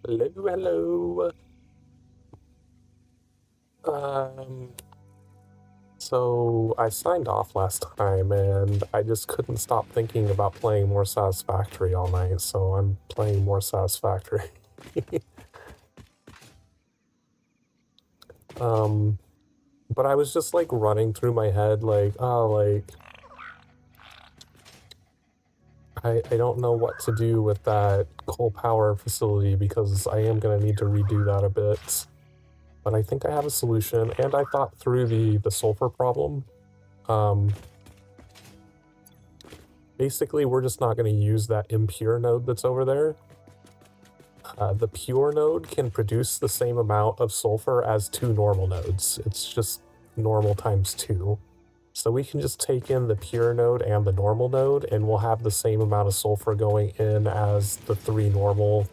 Hello, hello. Um, so I signed off last time and I just couldn't stop thinking about playing more Satisfactory all night, so I'm playing more Satisfactory. um, but I was just like running through my head like, oh, like, I don't know what to do with that coal power facility because I am gonna need to redo that a bit. But I think I have a solution, and I thought through the sulfur problem. Um, Basically, we're just not going to use that impure node that's over there. The pure node can produce the same amount of sulfur as two normal nodes. It's just normal times 2. So we can just take in the pure node and the normal node, and we'll have the same amount of sulfur going in as the 3 normal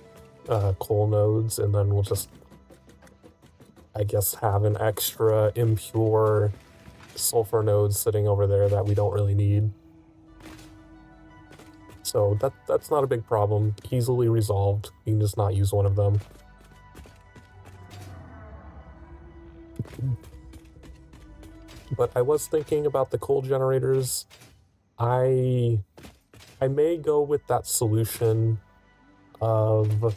coal nodes, and then we'll just, I guess, have an extra impure sulfur node sitting over there that we don't really need. So that's not a big problem. Easily resolved. You can just not use one of them. But I was thinking about the coal generators. I may go with that solution of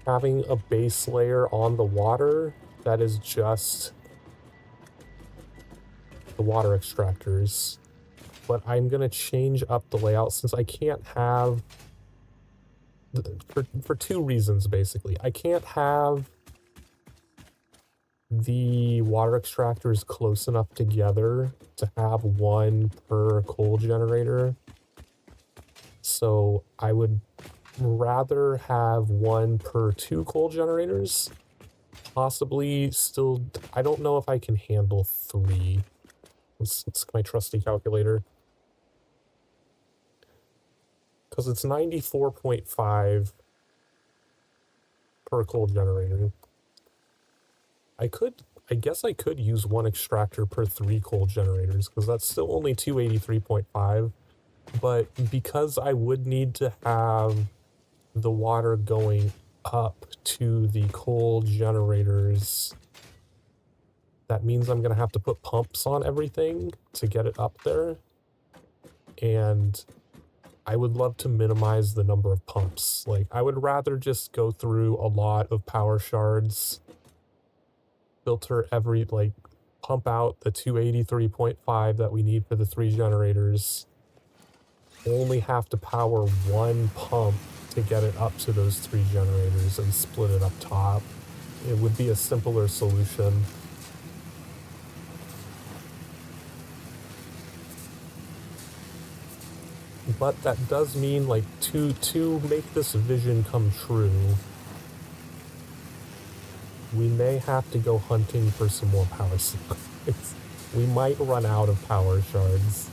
having a base layer on the water that is just the water extractors. But I'm gonna change up the layout since I can't have, for 2 reasons basically. I can't have the water extractors close enough together to have one per coal generator. So I would rather have one per 2 coal generators. Possibly still, I don't know if I can handle 3. It's my trusty calculator. Because it's 94.5 per coal generator. I guess I could use 1 extractor per 3 coal generators, because that's still only 283.5. But because I would need to have the water going up to the coal generators, that means I'm going to have to put pumps on everything to get it up there. And I would love to minimize the number of pumps. Like, I would rather just go through a lot of power shards, filter pump out the 283.5 that we need for the 3 generators, only have to power 1 pump to get it up to those 3 generators and split it up top. It would be a simpler solution. But that does mean, like, to make this vision come true, we may have to go hunting for some more power slides. We might run out of power shards.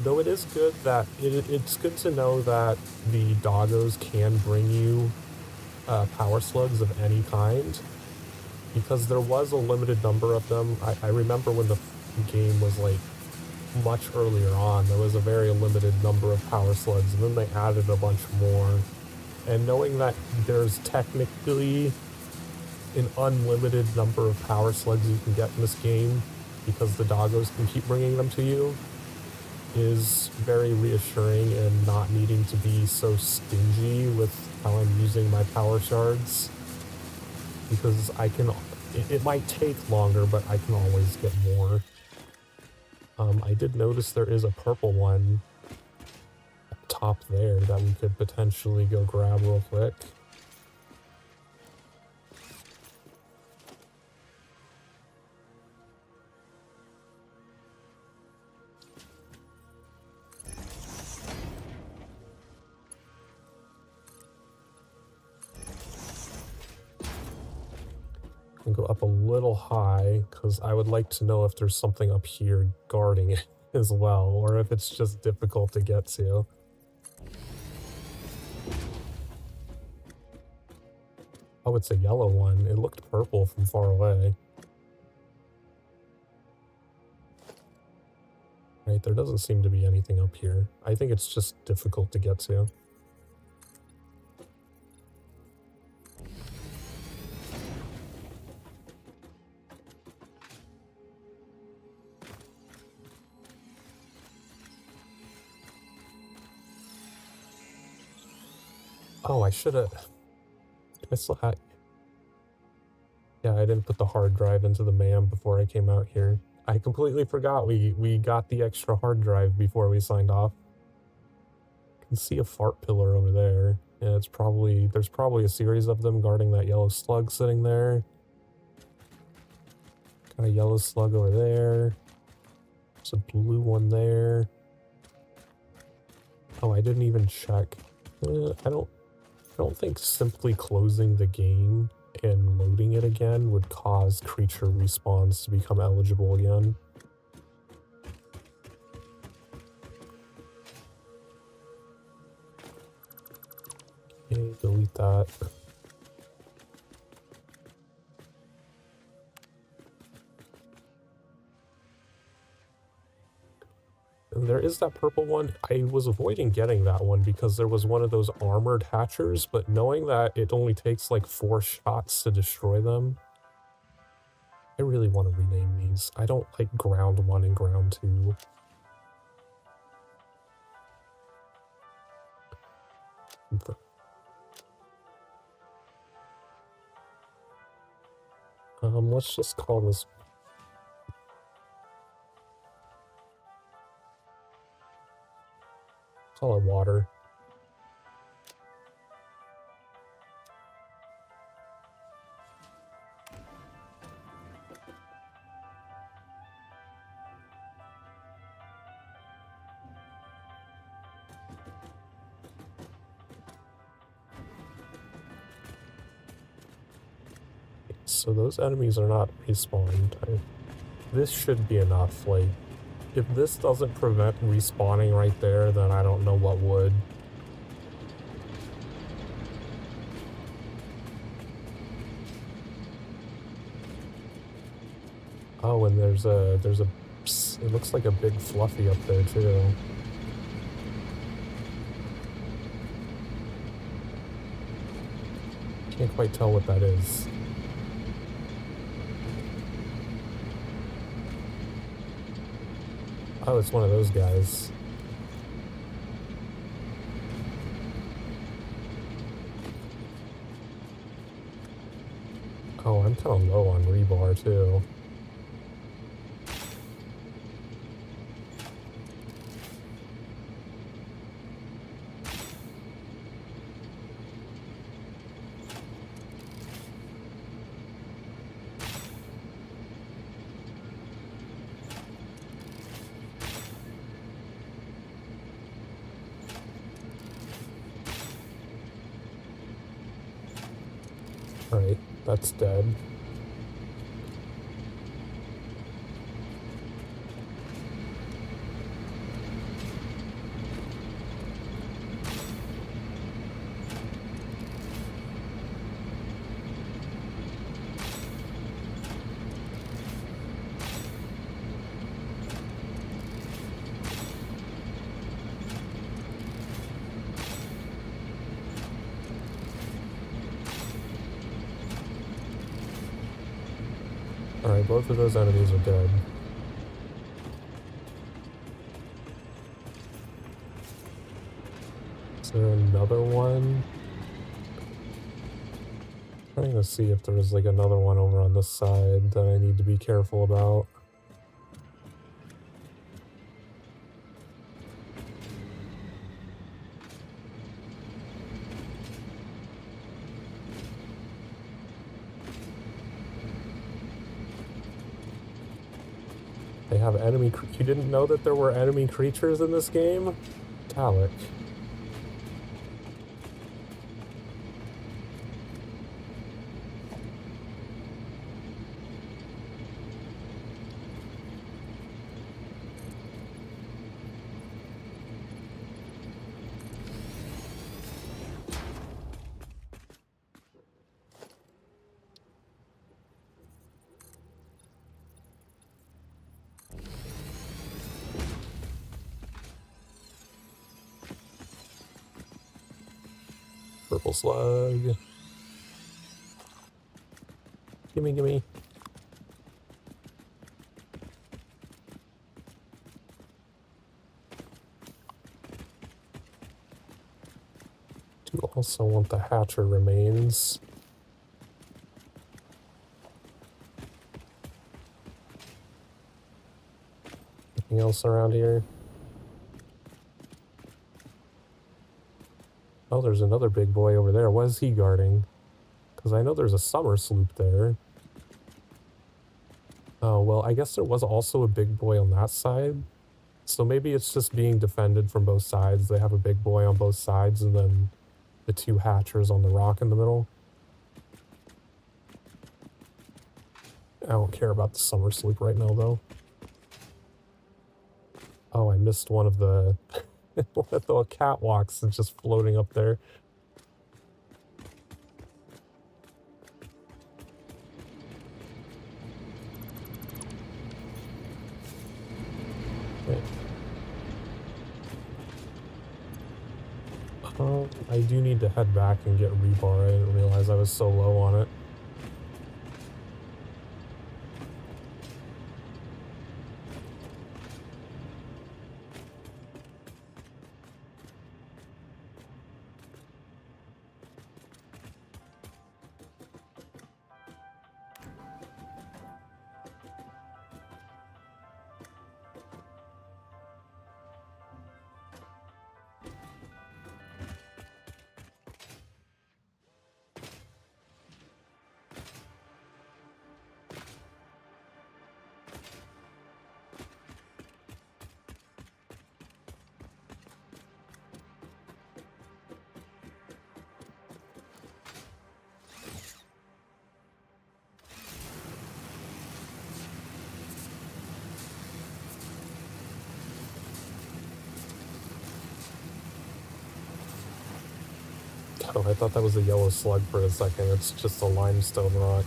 Though it is good that, it's good to know that the doggos can bring you power slugs of any kind, because there was a limited number of them. I remember when the game was like much earlier on, there was a very limited number of power slugs, and then they added a bunch more. And knowing that there's technically an unlimited number of power slugs you can get in this game, because the doggos can keep bringing them to you, is very reassuring, and not needing to be so stingy with how I'm using my power shards. Because it might take longer, but I can always get more. I did notice there is a purple one up top there that we could potentially go grab real quick. And go up a little high, because I would like to know if there's something up here guarding it as well, or if it's just difficult to get to. Oh, it's a yellow one. It looked purple from far away. Right, there doesn't seem to be anything up here. I think it's just difficult to get to. Oh, I should've... I still had... Yeah, I didn't put the hard drive into the MAM before I came out here. I completely forgot we got the extra hard drive before we signed off. I can see a fart pillar over there. Yeah, it's probably... There's probably a series of them guarding that yellow slug sitting there. Got a yellow slug over there. There's a blue one there. Oh, I didn't even check. I don't think simply closing the game and loading it again would cause creature respawns to become eligible again. Okay, delete that. And there is that purple one. I was avoiding getting that one because there was one of those armored hatchers, but knowing that it only takes like 4 shots to destroy them, I really want to rename these. I don't like ground 1 and ground 2. Let's just call this... Call it water. So those enemies are not respawned. This should be enough. Like, if this doesn't prevent respawning right there, then I don't know what would. Oh, and there's a, it looks like a big fluffy up there too. Can't quite tell what that is. Oh, it's one of those guys. Oh, I'm kind of low on rebar too. Alright, that's dead. Alright, both of those enemies are dead. Is there another one? I'm trying to see if there's like another one over on this side that I need to be careful about. They have enemy... You didn't know that there were enemy creatures in this game? Talic. Purple slug. Gimme, gimme. Do also want the hatcher remains. Anything else around here? Oh, there's another big boy over there. What is he guarding? Because I know there's a summer sloop there. Oh, well, I guess there was also a big boy on that side. So maybe it's just being defended from both sides. They have a big boy on both sides and then the two hatchers on the rock in the middle. I don't care about the summer sloop right now, though. Oh, I missed one of the one of the catwalks that's just floating up there. Okay. I do need to head back and get rebar. I didn't realize I was so low on it. Oh, I thought that was a yellow slug for a second. It's just a limestone rock.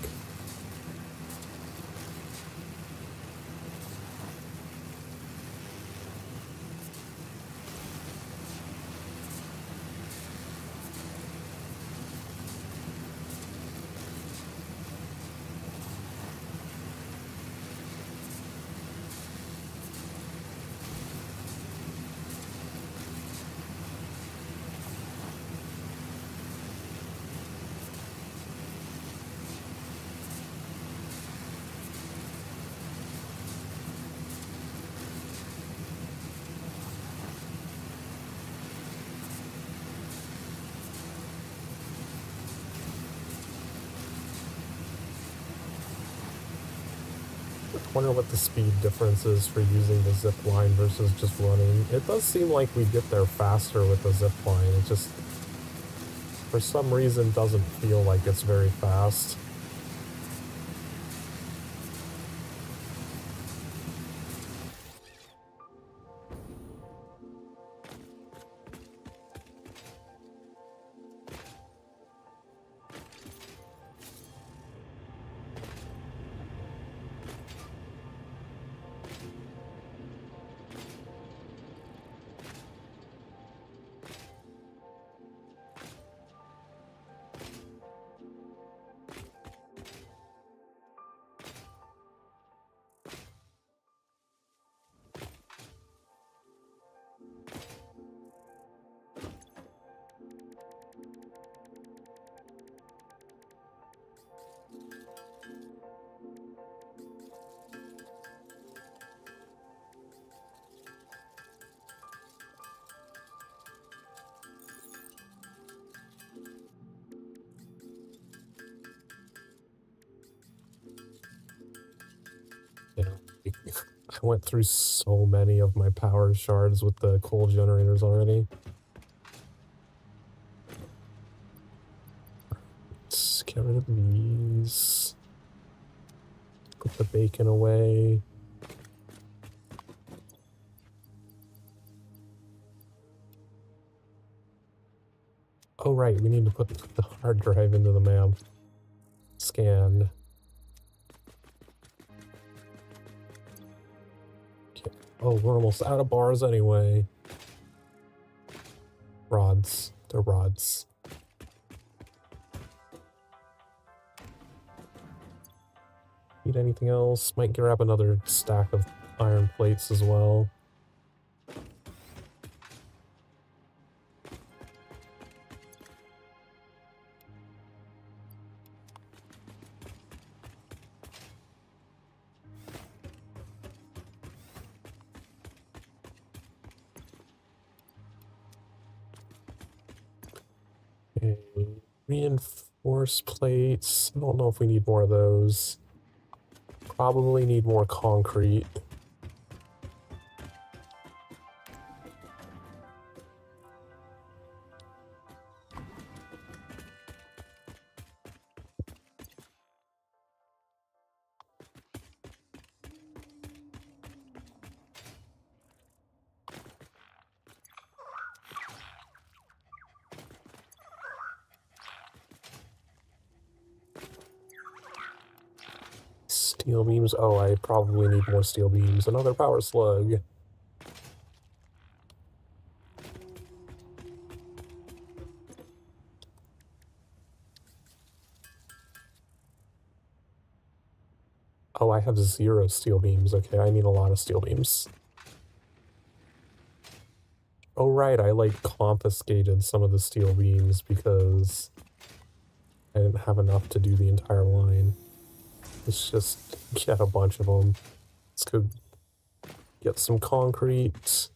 I wonder what the speed difference is for using the zip line versus just running. It does seem like we get there faster with the zip line. It just, for some reason, doesn't feel like it's very fast. Yeah, I went through so many of my power shards with the coal generators already. Let's get rid of these. Put the bacon away. Oh right, we need to put the hard drive into the map. Scan. Okay. Oh, we're almost out of bars anyway. Rods. They're rods. Need anything else? Might grab another stack of iron plates as well. Okay. Reinforced plates. I don't know if we need more of those. Probably need more concrete. Steel beams. Oh, I probably need more steel beams. Another power slug. Oh, I have 0 steel beams. Okay, I need a lot of steel beams. Oh, right, I, like, confiscated some of the steel beams because I didn't have enough to do the entire line. Let's just get a bunch of them. Let's go get some concrete.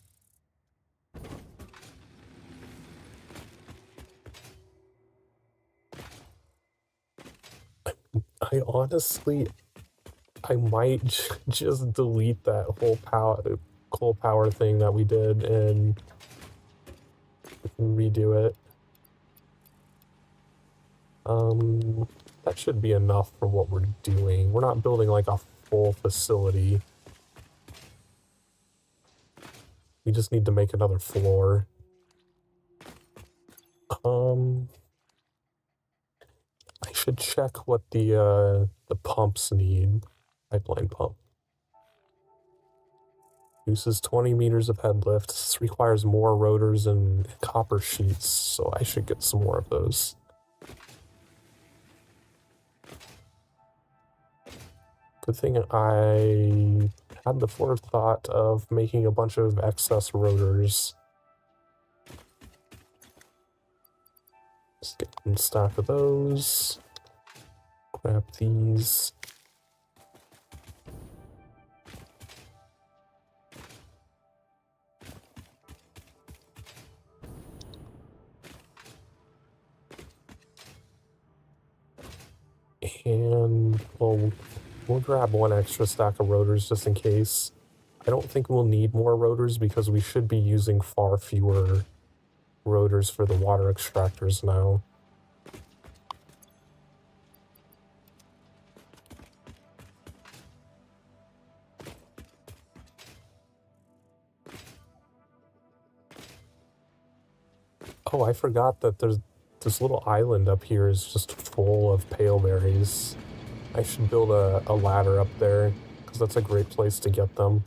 I honestly, I might just delete that whole coal power thing that we did and redo it. That should be enough for what we're doing. We're not building like a full facility. We just need to make another floor. I should check what the pumps need. Pipeline pump. Uses 20 meters of head lift. This requires more rotors and copper sheets, so I should get some more of those. Good thing I had the forethought of making a bunch of excess rotors. Let's get a stack of those. Grab these. And we'll grab one extra stack of rotors just in case. I don't think we'll need more rotors because we should be using far fewer rotors for the water extractors now. Oh, I forgot that there's this little island up here is just full of pale berries. I should build a ladder up there, because that's a great place to get them.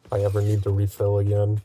If I ever need to refill again.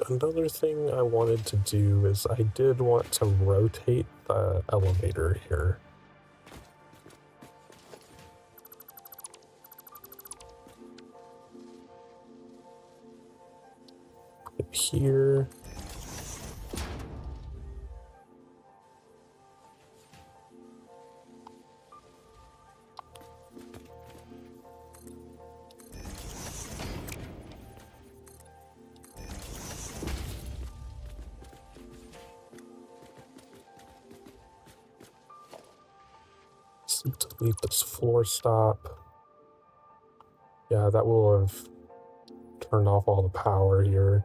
another thing I wanted to do is I did want to rotate the elevator here. Here. Delete this floor stop. Yeah, that will have turned off all the power here.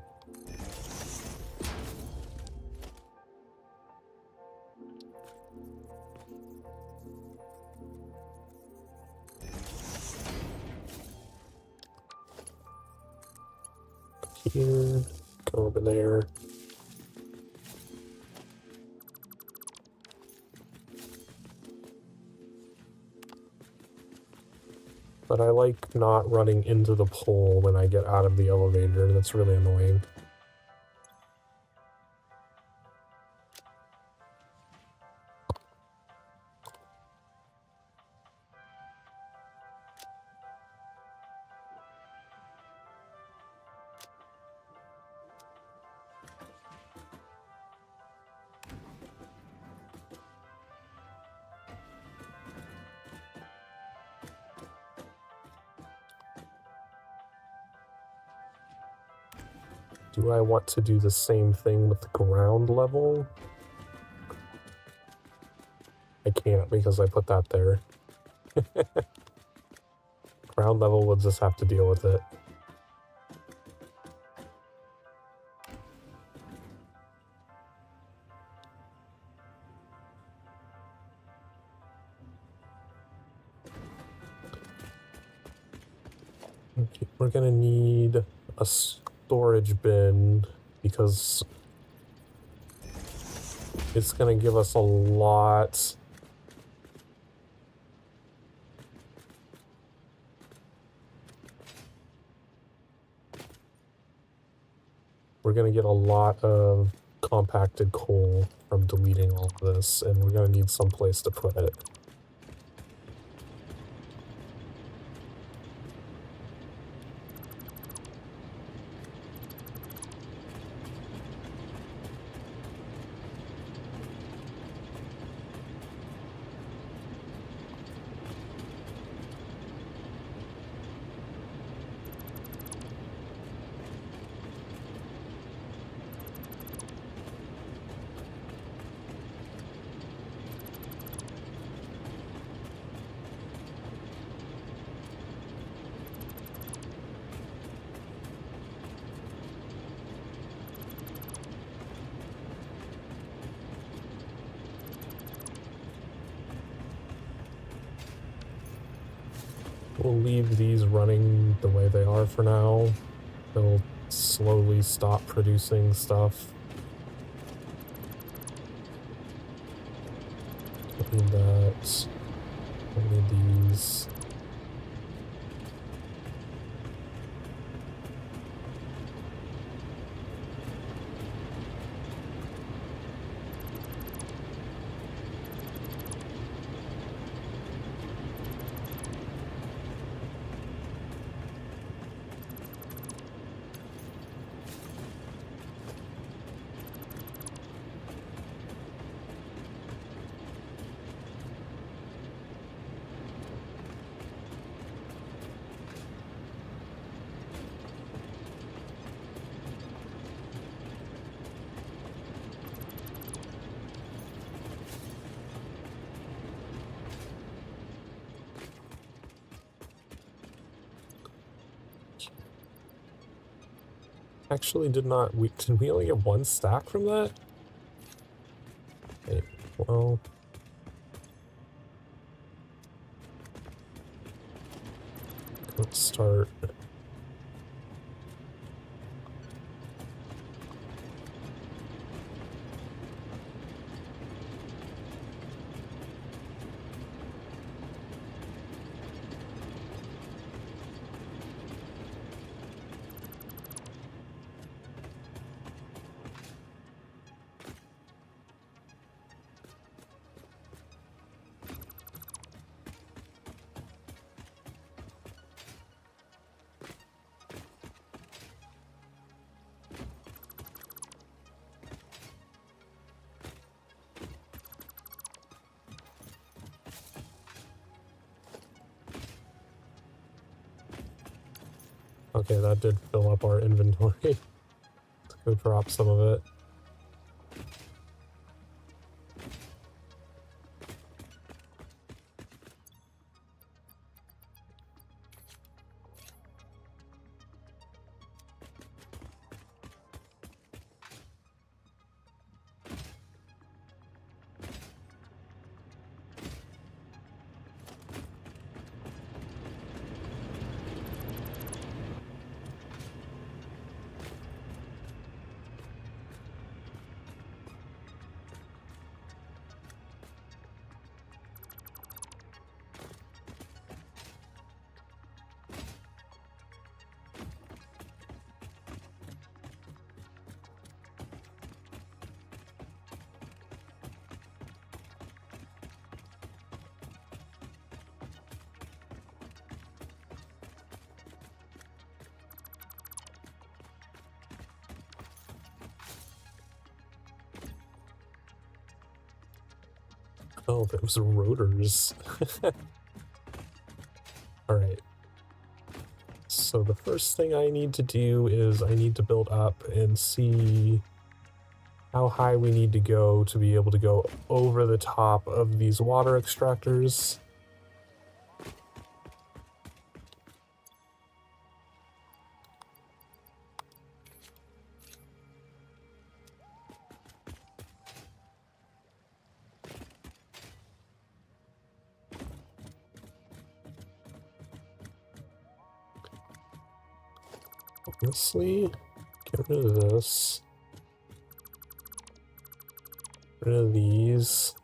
Here, go over there. But I like not running into the pole when I get out of the elevator. That's really annoying. Do I want to do the same thing with the ground level? I can't because I put that there. Ground level will just have to deal with it. Okay, we're gonna need a storage bin because it's gonna give us a lot. We're gonna get a lot of compacted coal from deleting all of this, and we're gonna need some place to put it. We'll leave these running the way they are for now. They'll slowly stop producing stuff. Don't need that. Don't need these. Actually did we only get one stack from that? Okay, well. Let's start. Okay, that did fill up our inventory. Let's go drop some of it. Oh, those rotors. Alright. So the first thing I need to do is I need to build up and see how high we need to go to be able to go over the top of these water extractors. Honestly, get rid of this. Get rid of these.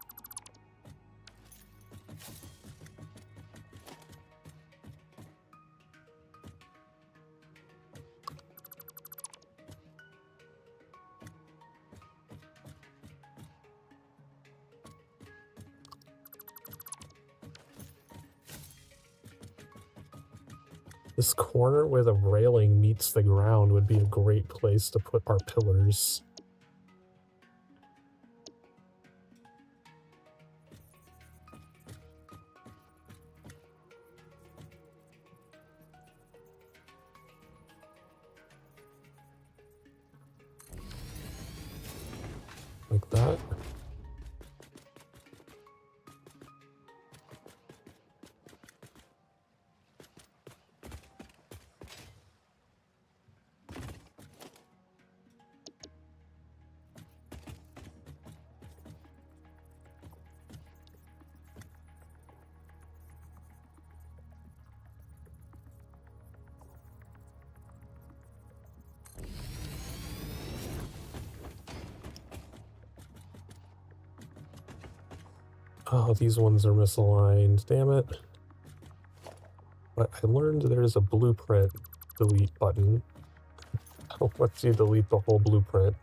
This corner where the railing meets the ground would be a great place to put our pillars. Like that. Oh, these ones are misaligned, damn it. But I learned there's a blueprint delete button. Lets you delete the whole blueprint.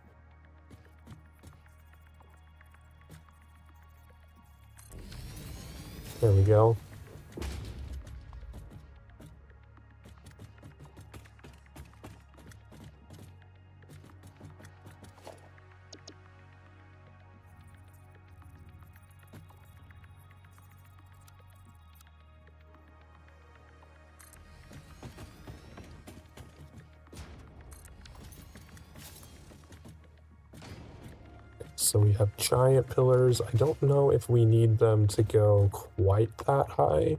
There we go. So we have giant pillars. I don't know if we need them to go quite that high.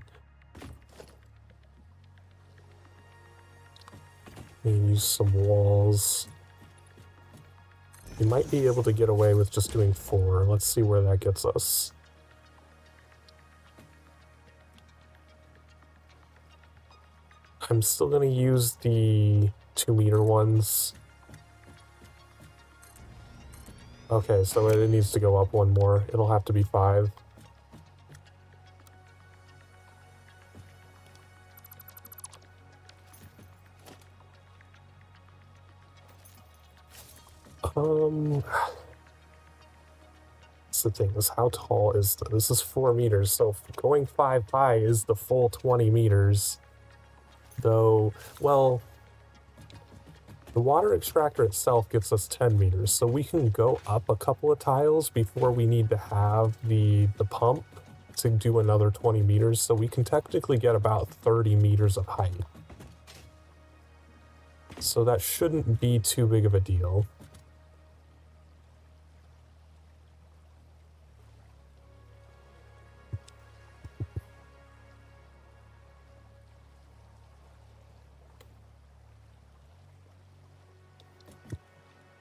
Maybe use some walls. We might be able to get away with just doing 4. Let's see where that gets us. I'm still going to use the 2-meter ones. Okay, so it needs to go up 1 more. It'll have to be 5. That's the thing, is how tall is this? This is 4 meters, so going 5 high is the full 20 meters. Though, well, the water extractor itself gets us 10 meters, so we can go up a couple of tiles before we need to have the pump to do another 20 meters, so we can technically get about 30 meters of height. So that shouldn't be too big of a deal.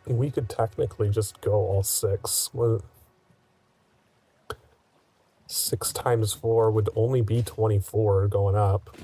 We could technically just go all 6. 6 times 4 would only be 24 going up.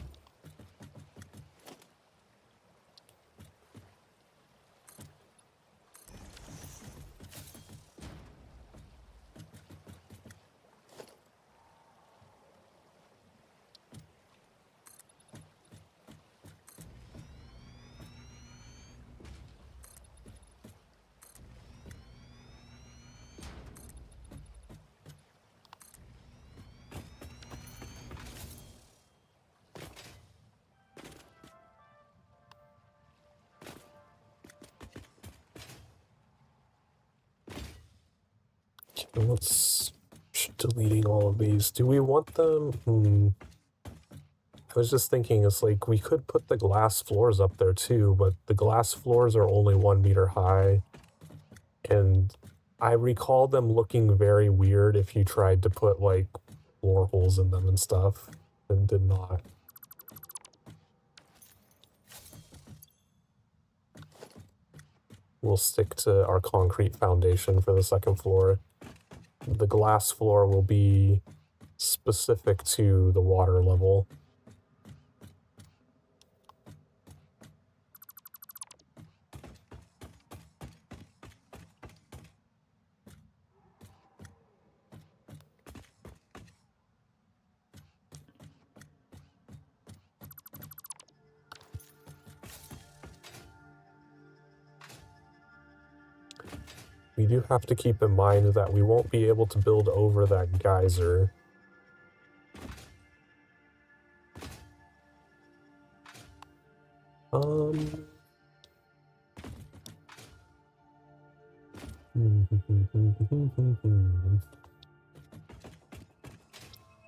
Let's deleting all of these. Do we want them? I was just thinking, it's like we could put the glass floors up there too, but the glass floors are only 1 meter high. And I recall them looking very weird if you tried to put like floor holes in them and stuff, and did not. We'll stick to our concrete foundation for the second floor. The glass floor will be specific to the water level. We do have to keep in mind that we won't be able to build over that geyser.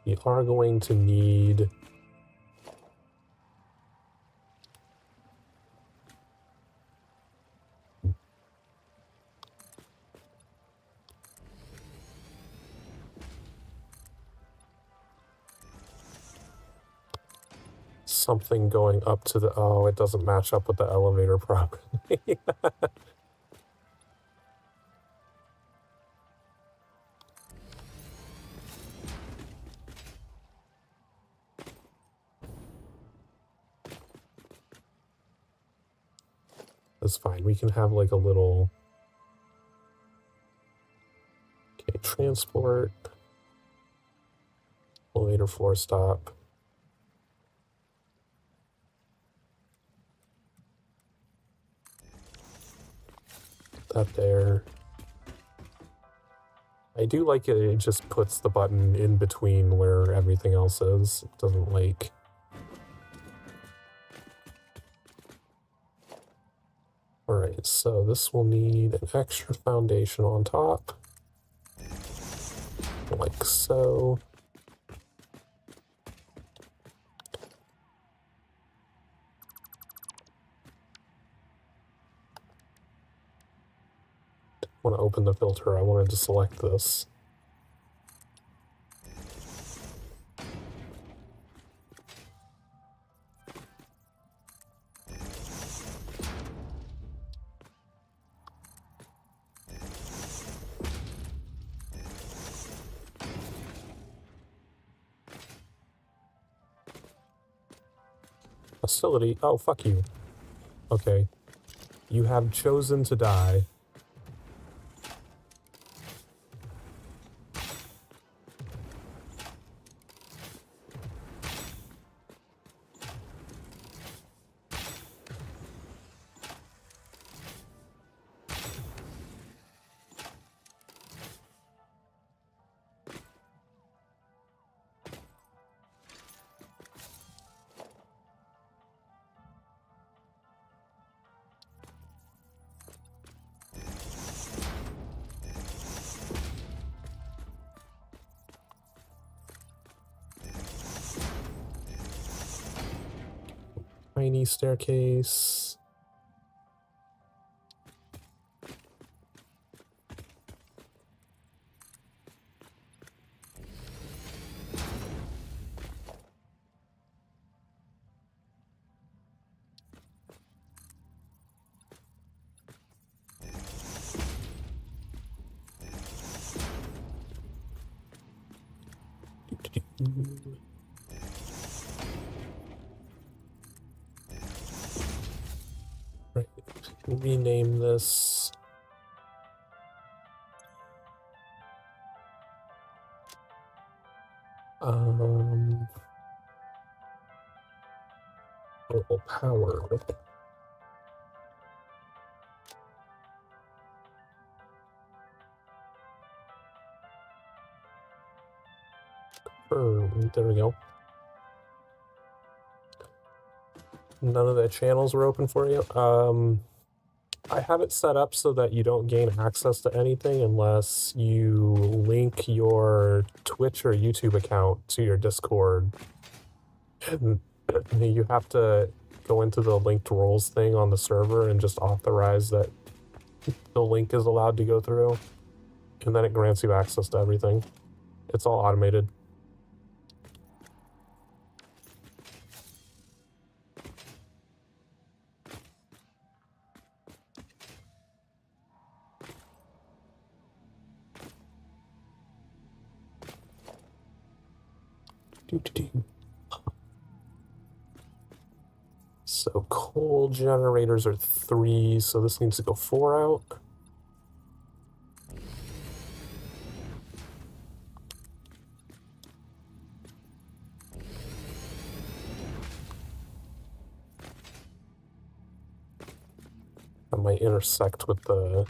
We are going to need something going up to the... Oh, it doesn't match up with the elevator properly. That's fine. We can have like a little... Okay, transport. Elevator floor stop. That there. I do like it. It just puts the button in between where everything else is. It doesn't like... Alright, so this will need an extra foundation on top. Like so. Want to open the filter, I wanted to select this. Hostility? Oh, fuck you. Okay. You have chosen to die. Tiny staircase. Right. Rename this. Local power. There we go. None of the channels were open for you. I have it set up so that you don't gain access to anything unless you link your Twitch or YouTube account to your Discord. And you have to go into the linked roles thing on the server and just authorize that the link is allowed to go through. And then it grants you access to everything. It's all automated. So coal generators are 3, so this needs to go 4 out. That might intersect with the...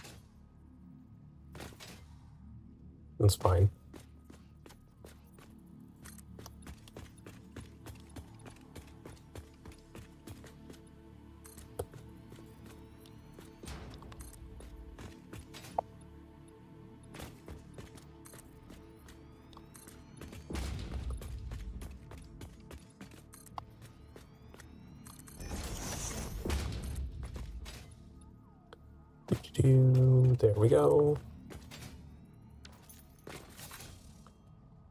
That's fine. There we go.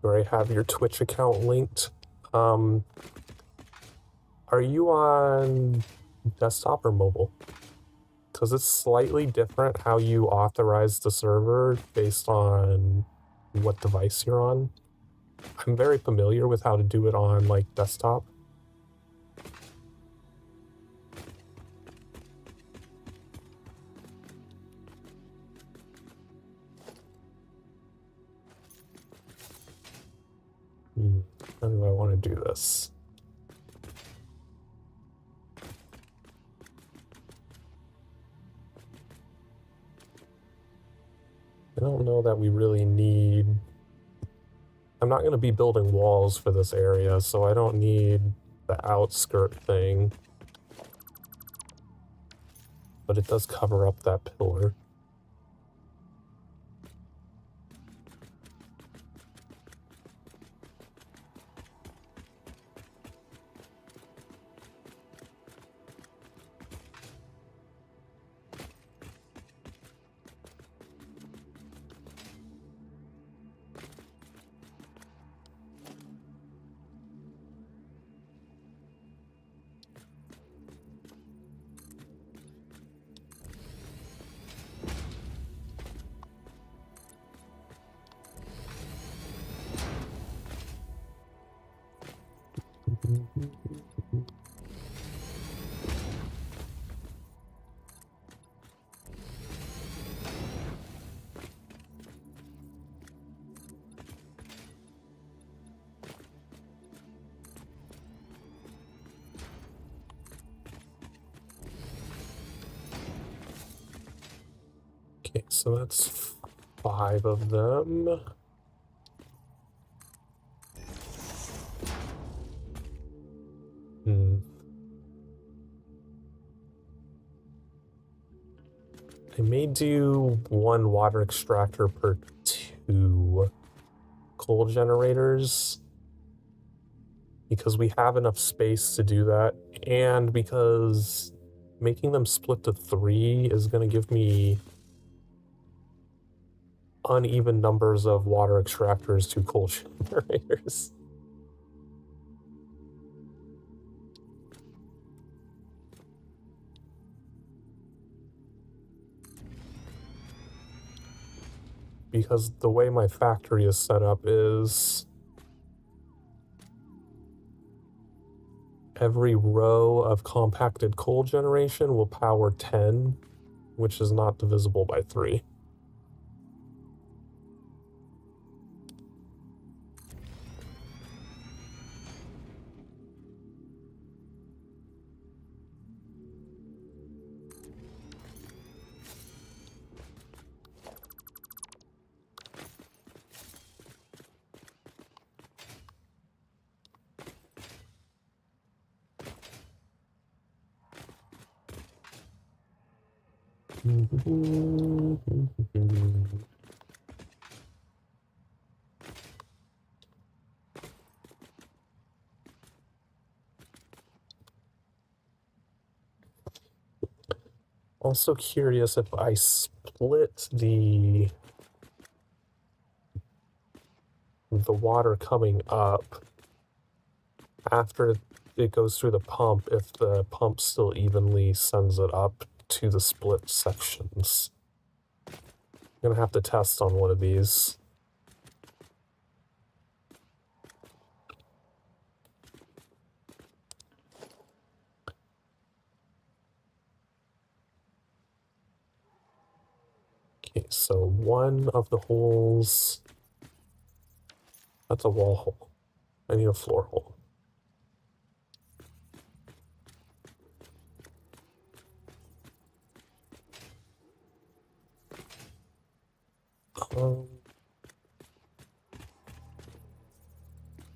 You already have your Twitch account linked. Are you on desktop or mobile? Because it's slightly different how you authorize the server based on what device you're on. I'm very familiar with how to do it on, like, desktop. How do I want to do this? I don't know that we really need... I'm not going to be building walls for this area, so I don't need the outskirt thing. But it does cover up that pillar. Okay, so that's 5 of them. I may do 1 water extractor per 2 coal generators because we have enough space to do that, and because making them split to 3 is going to give me uneven numbers of water extractors to coal generators. Because the way my factory is set up is Every row of compacted coal generation will power 10, which is not divisible by 3. Also curious if I split the water coming up after it goes through the pump, if the pump still evenly sends it up to the split sections. I'm gonna have to test on one of these. Okay, so one of the holes, that's a wall hole. I need a floor hole.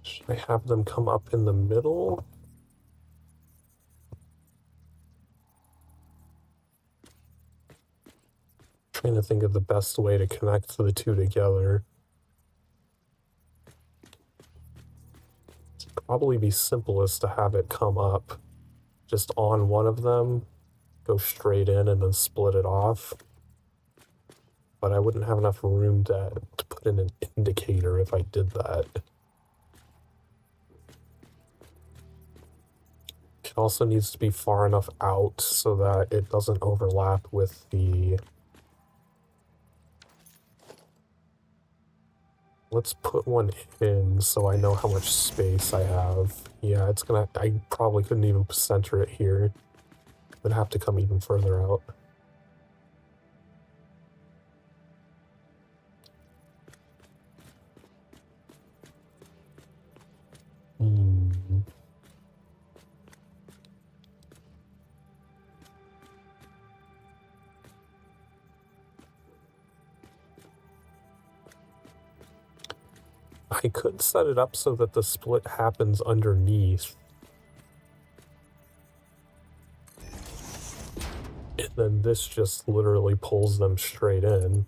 Should I have them come up in the middle? Trying to think of the best way to connect the two together. It'd probably be simplest to have it come up just on one of them, go straight in and then split it off. But I wouldn't have enough room to put in an indicator if I did that. It also needs to be far enough out so that it doesn't overlap with the... Let's put one in so I know how much space I have. Yeah, it's gonna... I probably couldn't even center it here. It'd have to come even further out. I could set it up so that the split happens underneath. And then this just literally pulls them straight in.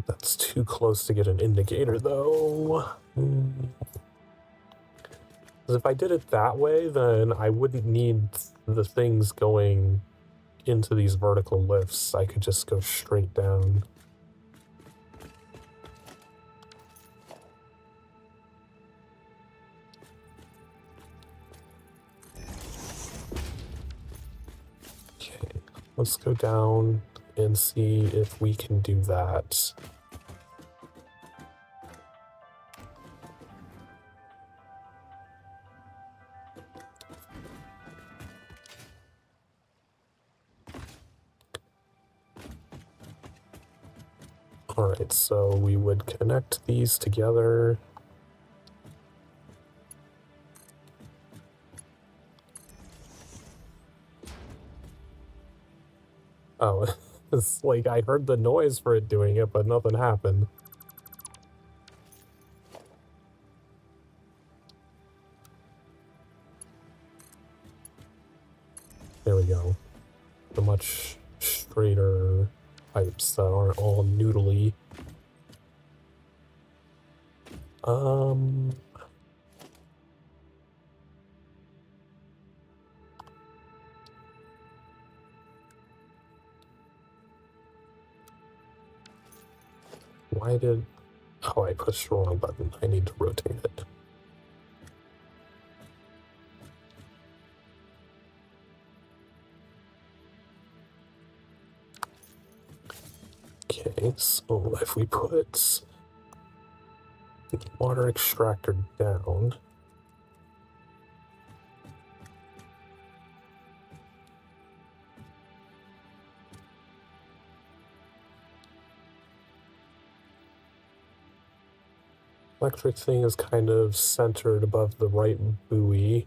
That's too close to get an indicator, though. Because if I did it that way, then I wouldn't need the things going into these vertical lifts. I could just go straight down. Okay, let's go down and see if we can do that. Alright, so we would connect these together. Oh, it's like I heard the noise for it doing it, but nothing happened. There we go. The much straighter pipes that aren't all noodly. Why did... Oh, I pushed the wrong button. I need to rotate it. Okay, so if we put the water extractor down, electric thing is kind of centered above the right buoy.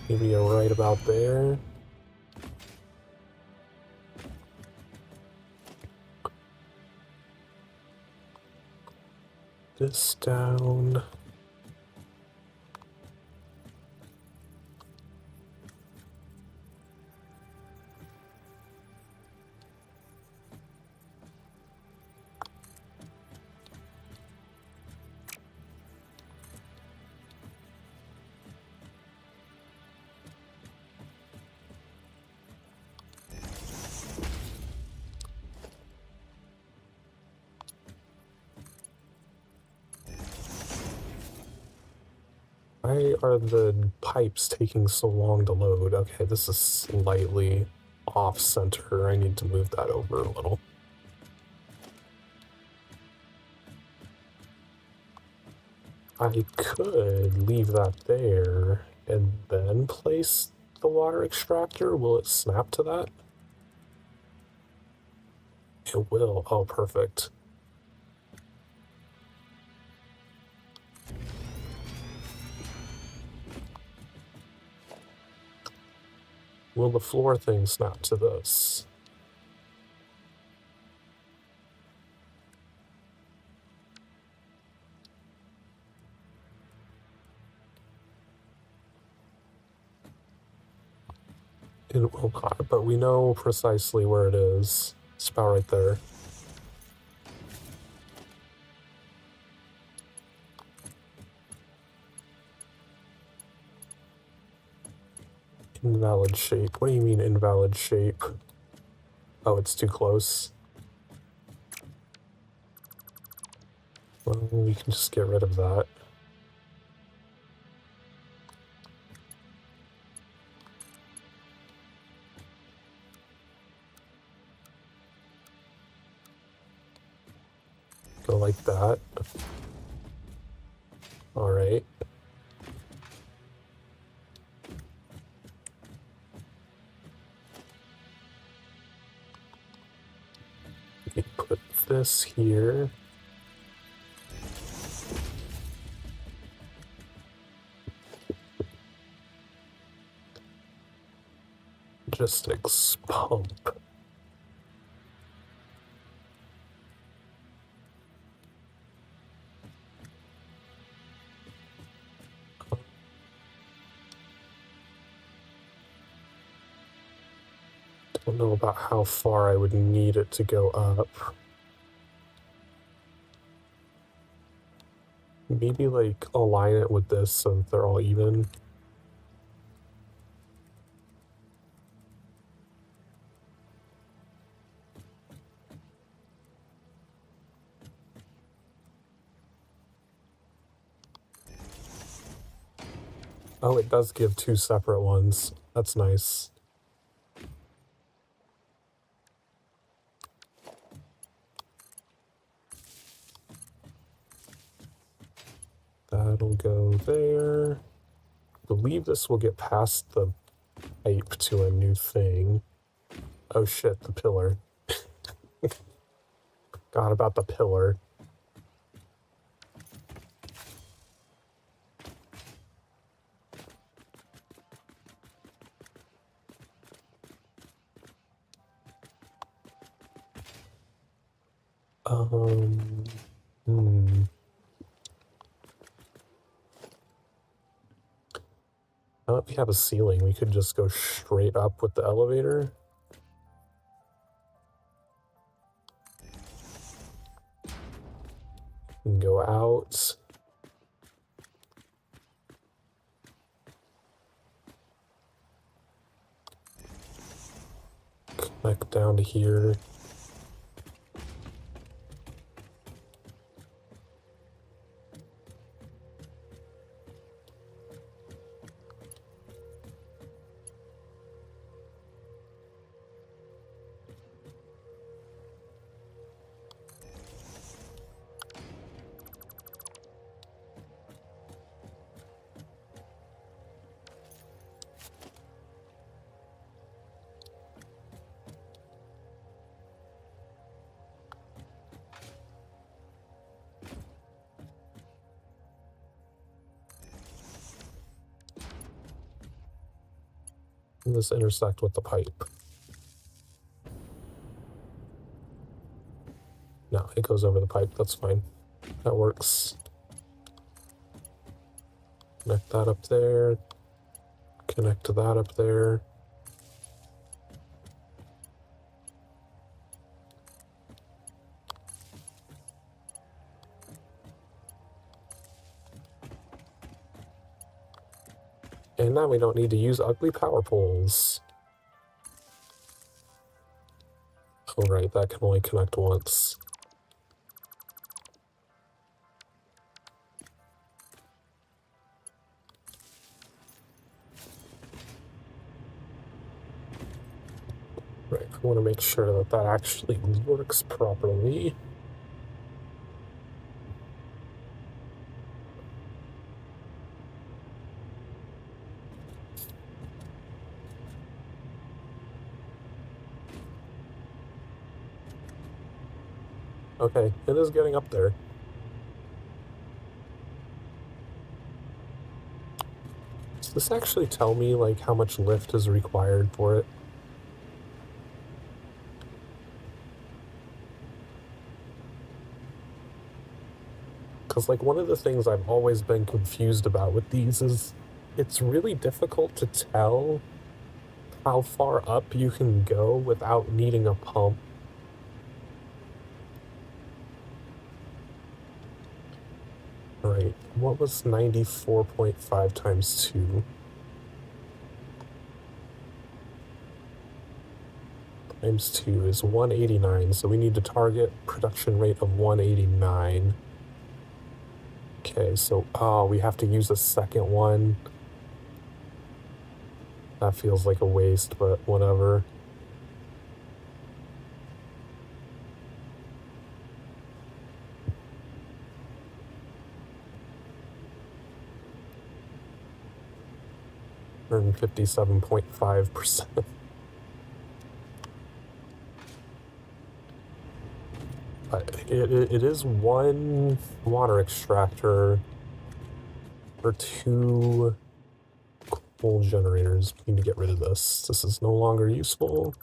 Maybe right about there. This down. Why are the pipes taking so long to load? Okay, this is slightly off center. I need to move that over a little. I could leave that there and then place the water extractor. Will it snap to that? It will. Oh, perfect. Will the floor thing snap to this? It will not, but we know precisely where it is. It's about right there. Invalid shape. What do you mean invalid shape? Oh, it's too close. Well, we can just get rid of that. Go like that. Alright. We put this here. Logistics pump. Don't know about how far I would need it to go up. Maybe like align it with this so that they're all even. Oh, it does give two separate ones. That's nice. That'll go there. I believe this will get past the pipe to a new thing. Oh shit, the pillar. Forgot about the pillar. Hmm. Now that we have a ceiling, we could just go straight up with the elevator. And go out. Connect down to here. And this intersect with the pipe. No, it goes over the pipe. That's fine. That works. Connect that up there. Connect to that up there. And now we don't need to use ugly power poles. Oh, right, that can only connect once. Right, I want to make sure that that actually works properly. Okay, it is getting up there. Does this actually tell me, like, how much lift is required for it? Because, like, one of the things I've always been confused about with these is it's really difficult to tell how far up you can go without needing a pump. Right, what was 94.5 times 2? Times 2 is 189, so we need to target production rate of 189. Okay, so, oh, we have to use a second one. That feels like a waste, but whatever. And 57.5%. But it is one water extractor for 2 coal generators. We need to get rid of this. This is no longer useful.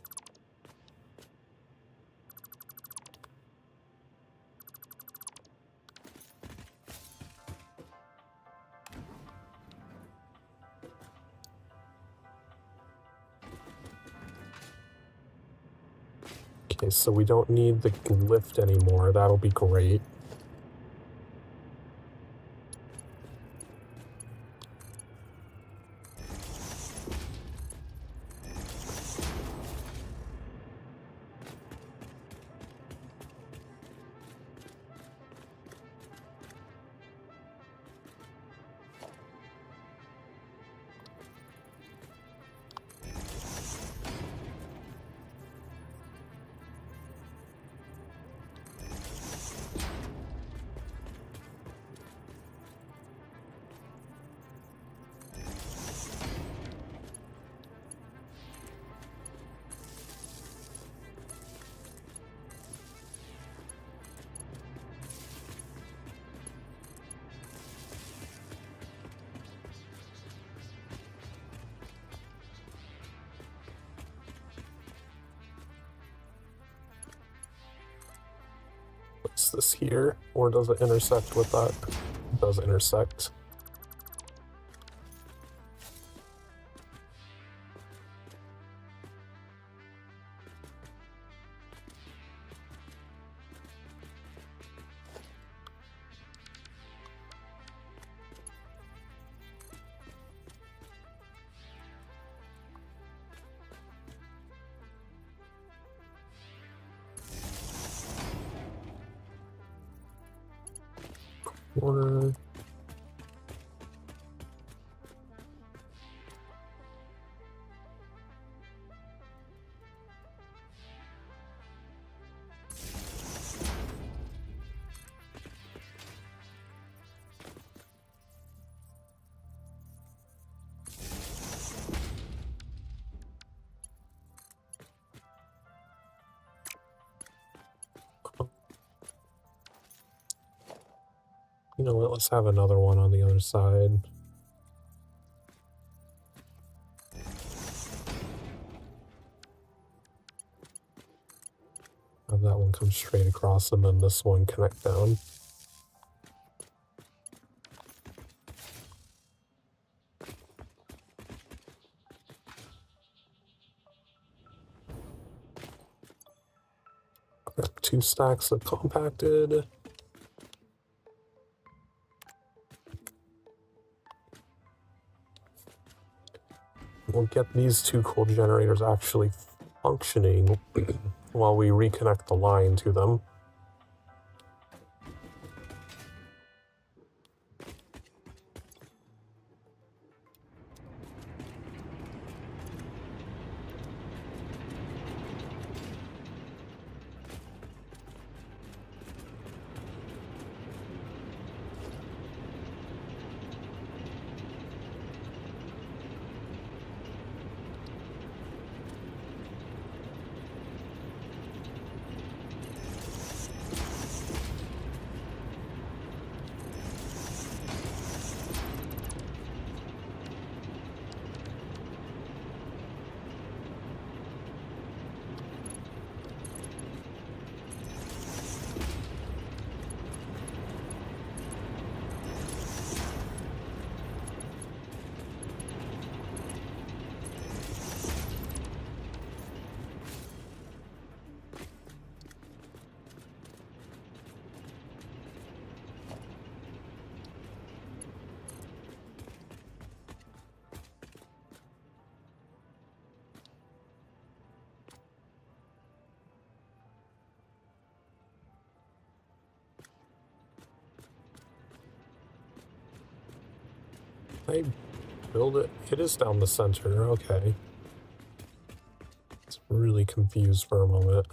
Okay, so we don't need the lift anymore. That'll be great. What's this here? Or does it intersect with that? It does intersect. Or you know what, let's have another one on the other side. one come straight across and then this one connect down. Grab 2 stacks of compacted. We'll get these 2 coal generators actually functioning while we reconnect the line to them. I build it. It is down the center. Okay. It's really confused for a moment.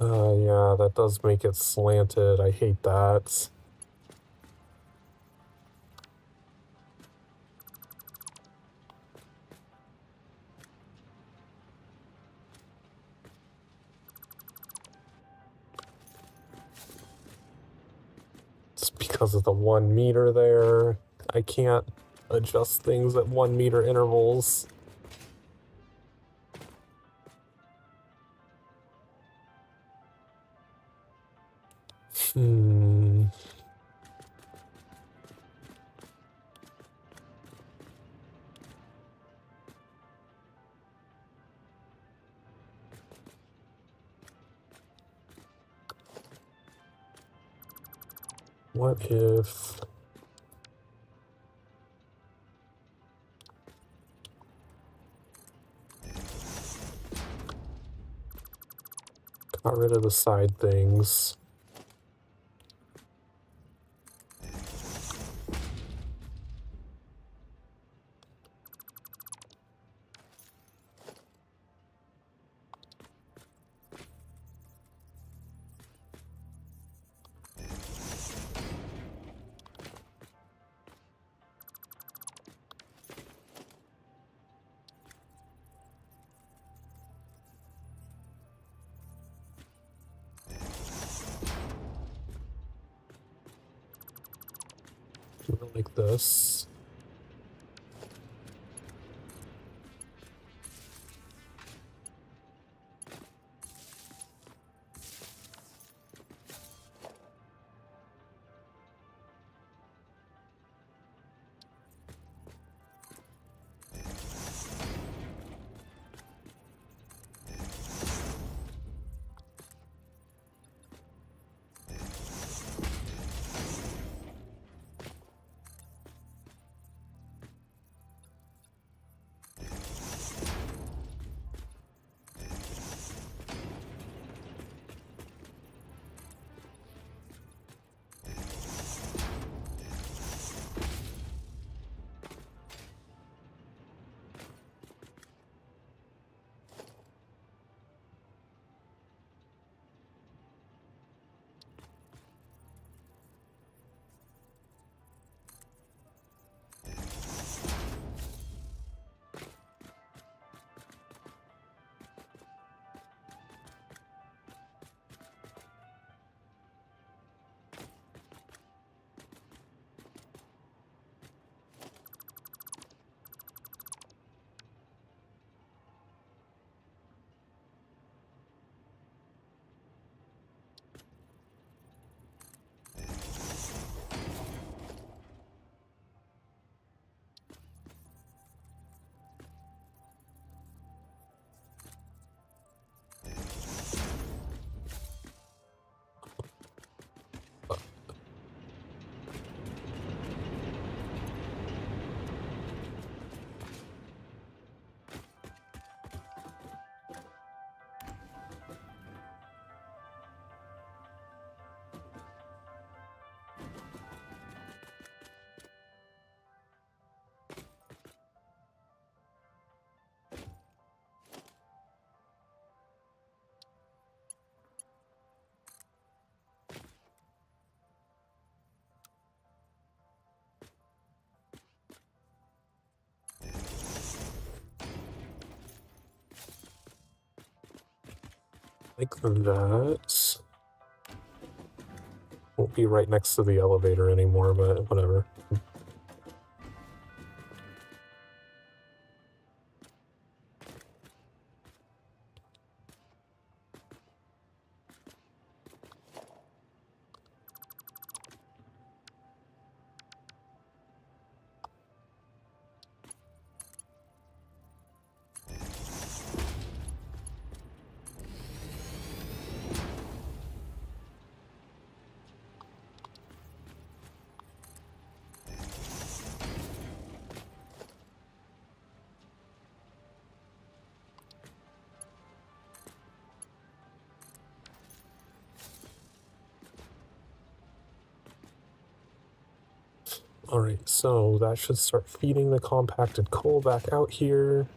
Yeah, that does make it slanted. I hate that. It's because of the 1 meter there. I can't adjust things at 1 meter intervals. What if... got rid of the side things. Like this. Like that. Won't be right next to the elevator anymore, but whatever. Alright, so that should start feeding the compacted coal back out here.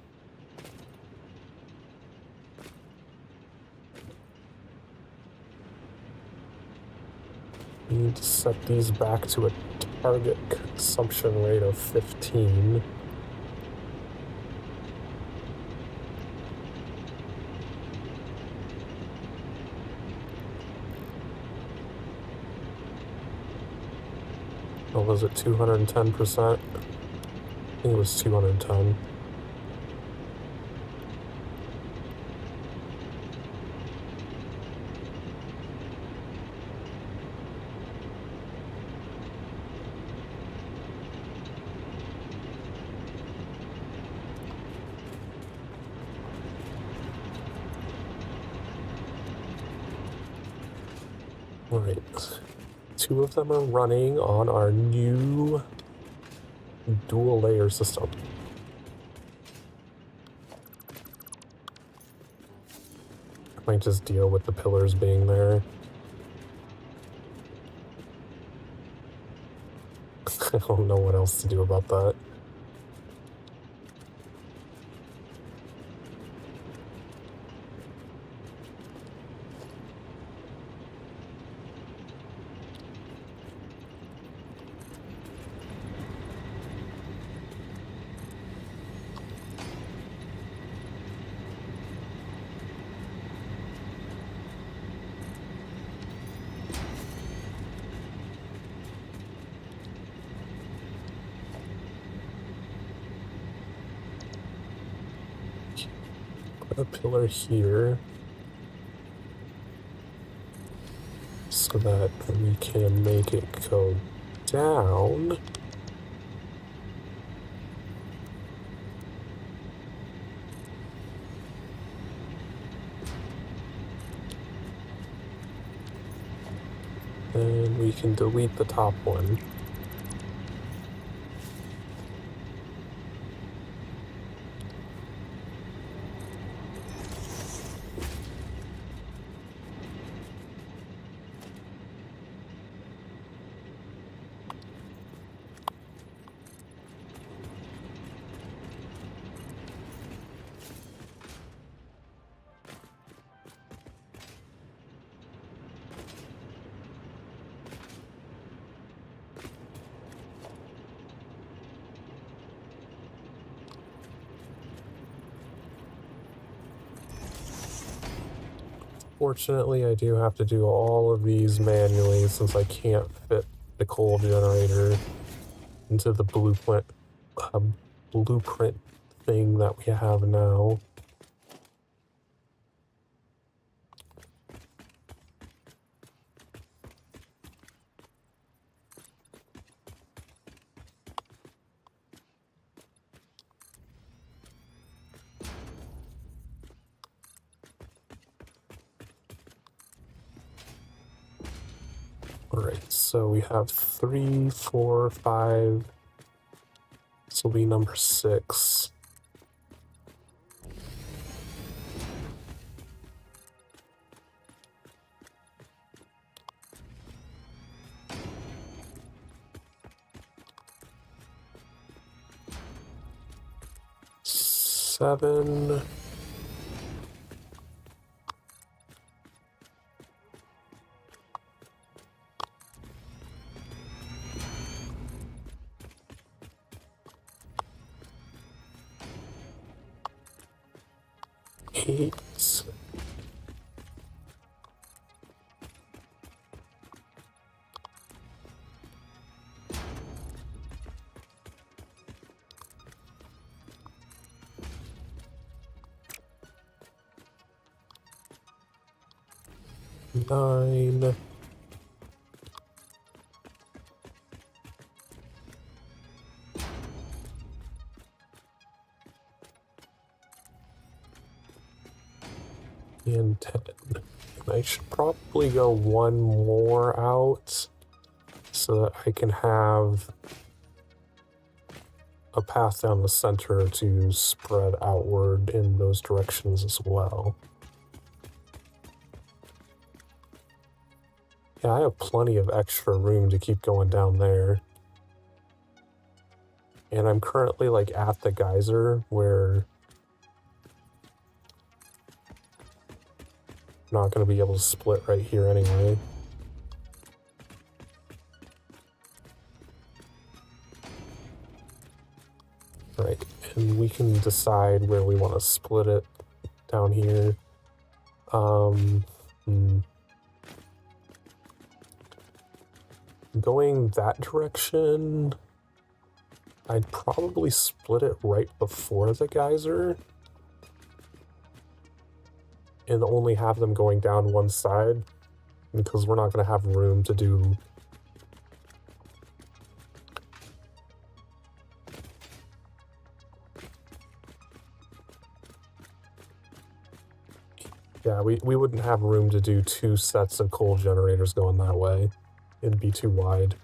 Need to set these back to a target consumption rate of 15. Or was it 210%? I think it was 210. Alright, 2 of them are running on our new dual layer system. I might just deal with the pillars being there. I don't know what else to do about that. Put a pillar here so that we can make it go down. And we can delete the top one. Fortunately, I do have to do all of these manually since I can't fit the coal generator into the blueprint thing that we have now. Alright, so we have 3, 4, 5. This will be number 6. Seven. Eight. 9. And 10. And I should probably go one more out so that I can have a path down the center to spread outward in those directions as well. Yeah, I have plenty of extra room to keep going down there. And I'm currently like at the geyser where I'm not going to be able to split right here anyway. Right, and we can decide where we want to split it down here. Going that direction, I'd probably split it right before the geyser and only have them going down one side because we're not going to have room to do yeah, we wouldn't have room to do 2 sets of coal generators going that way. It'd be too wide.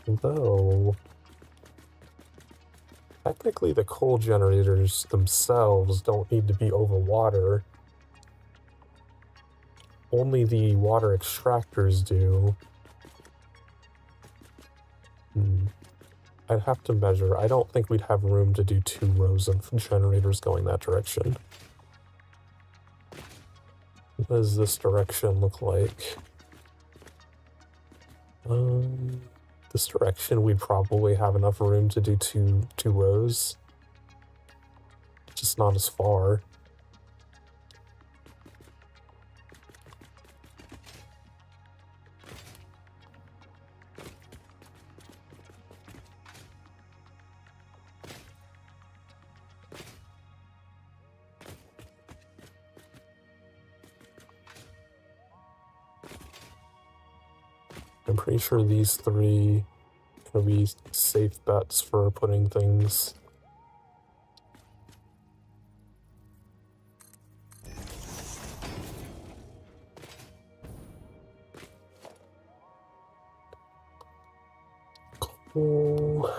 Though, technically the coal generators themselves don't need to be over water. Only the water extractors do. I'd have to measure. I don't think we'd have room to do 2 rows of generators going that direction. What does this direction look like? This direction we'd probably have enough room to do two rows. Just not as far. I'm pretty sure these 3 are gonna be safe bets for putting things. Cool.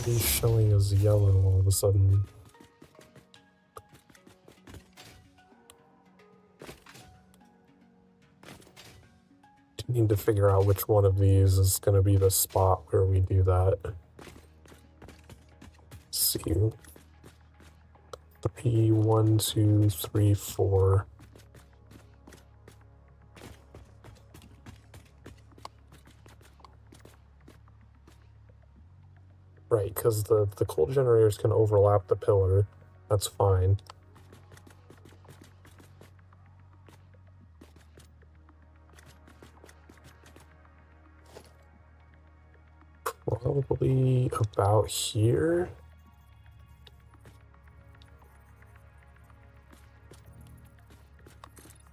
He's showing as yellow all of a sudden. Need to figure out which one of these is going to be the spot where we do that. Let's see. 3, 1, 2, 3, 4. Right, because the coal generators can overlap the pillar. That's fine. Probably about here.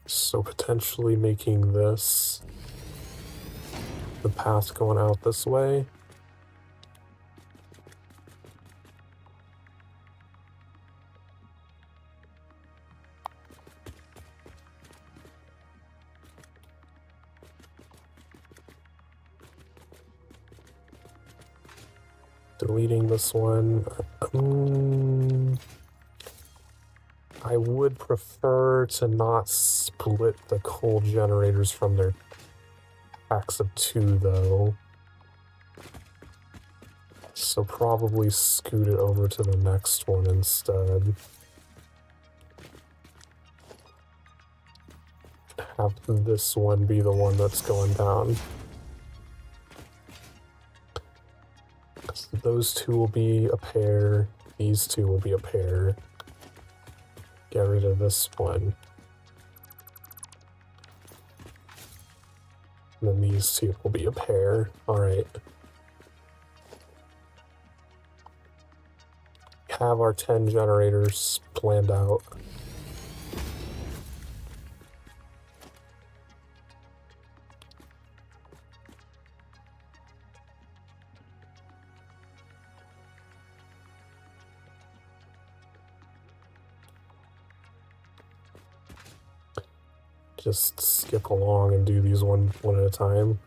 So potentially making this the path going out this way. Deleting this one. I would prefer to not split the coal generators from their packs of 2, though. So probably scoot it over to the next one instead. Have this one be the one that's going down. Those 2 will be a pair, these 2 will be a pair. Get rid of this one. And then these 2 will be a pair. Alright. Have our 10 generators planned out. Just skip along and do these one at a time.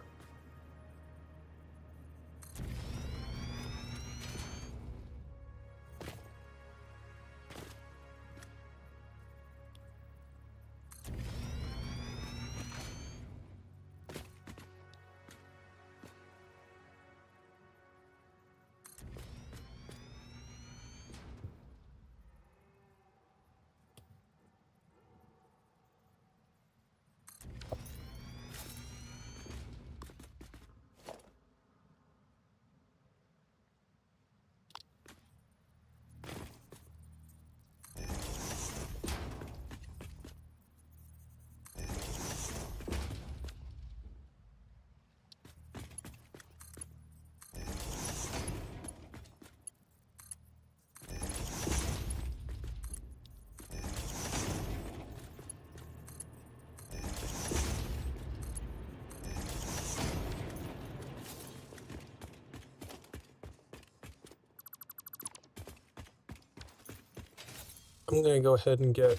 I'm going to go ahead and get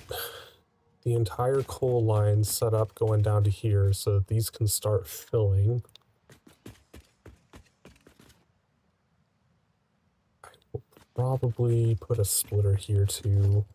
the entire coal line set up going down to here so that these can start filling. I will probably put a splitter here too.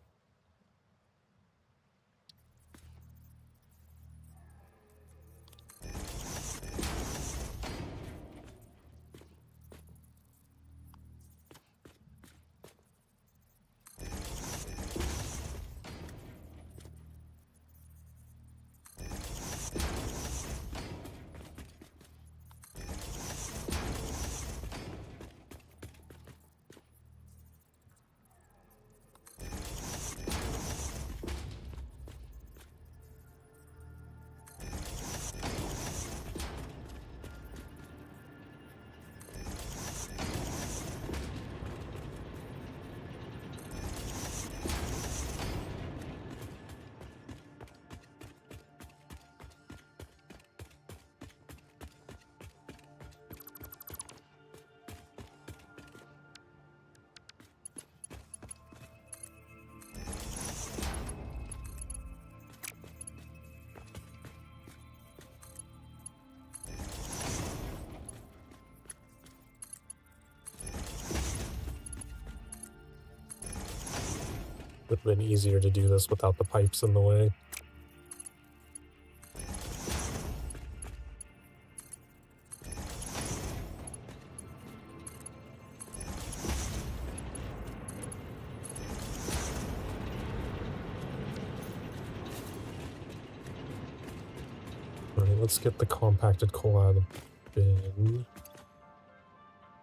Would have been easier to do this without the pipes in the way. Alright, let's get the compacted coal out of the bin.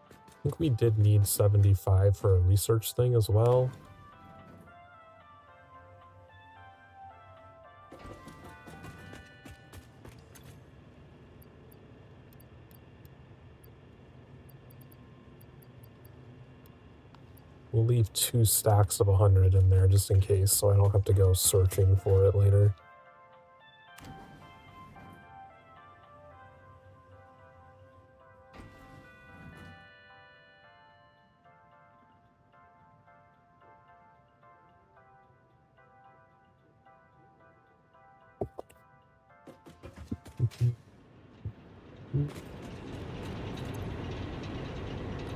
I think we did need 75 for a research thing as well. We'll leave 2 stacks of 100 in there just in case, so I don't have to go searching for it later.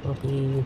Copy.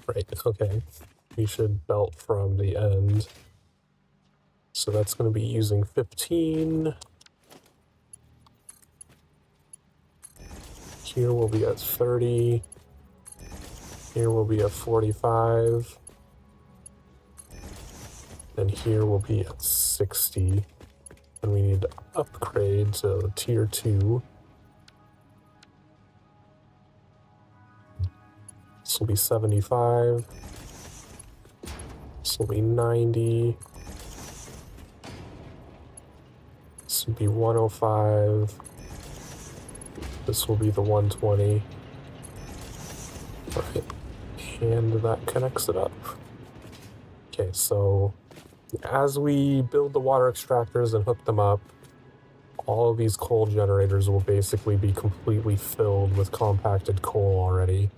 Right, okay. We should belt from the end. So that's going to be using 15. Here we'll be at 30. Here we'll be at 45. And here we'll be at 60. And we need to upgrade to tier 2. This will be 75. This will be 90. This will be 105. This will be the 120. Right. And that connects it up. Okay, so as we build the water extractors and hook them up, all of these coal generators will basically be completely filled with compacted coal already.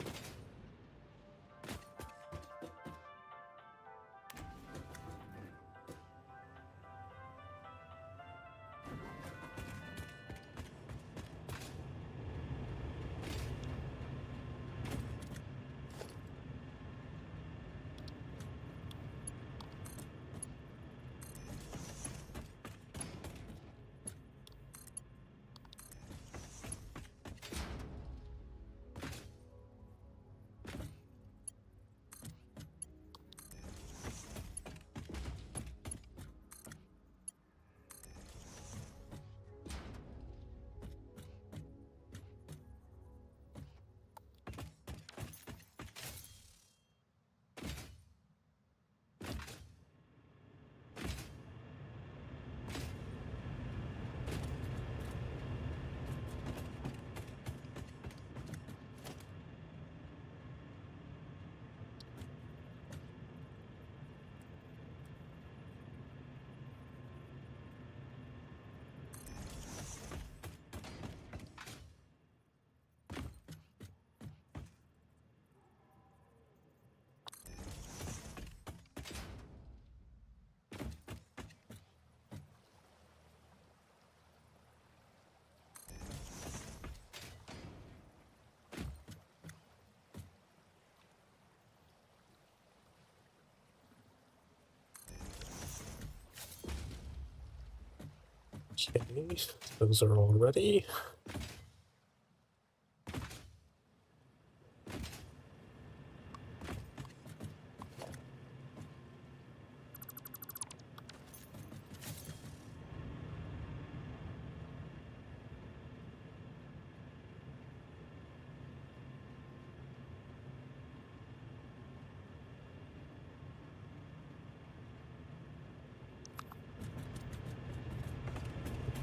Okay, those are all ready.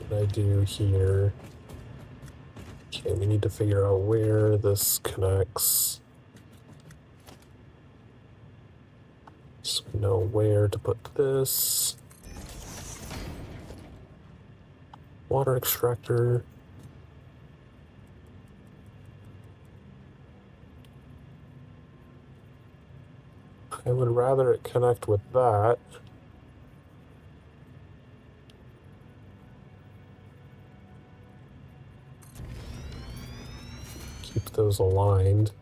What I do here. Okay, we need to figure out where this connects. So we know where to put this. Water extractor. I would rather it connect with that. Keep those aligned.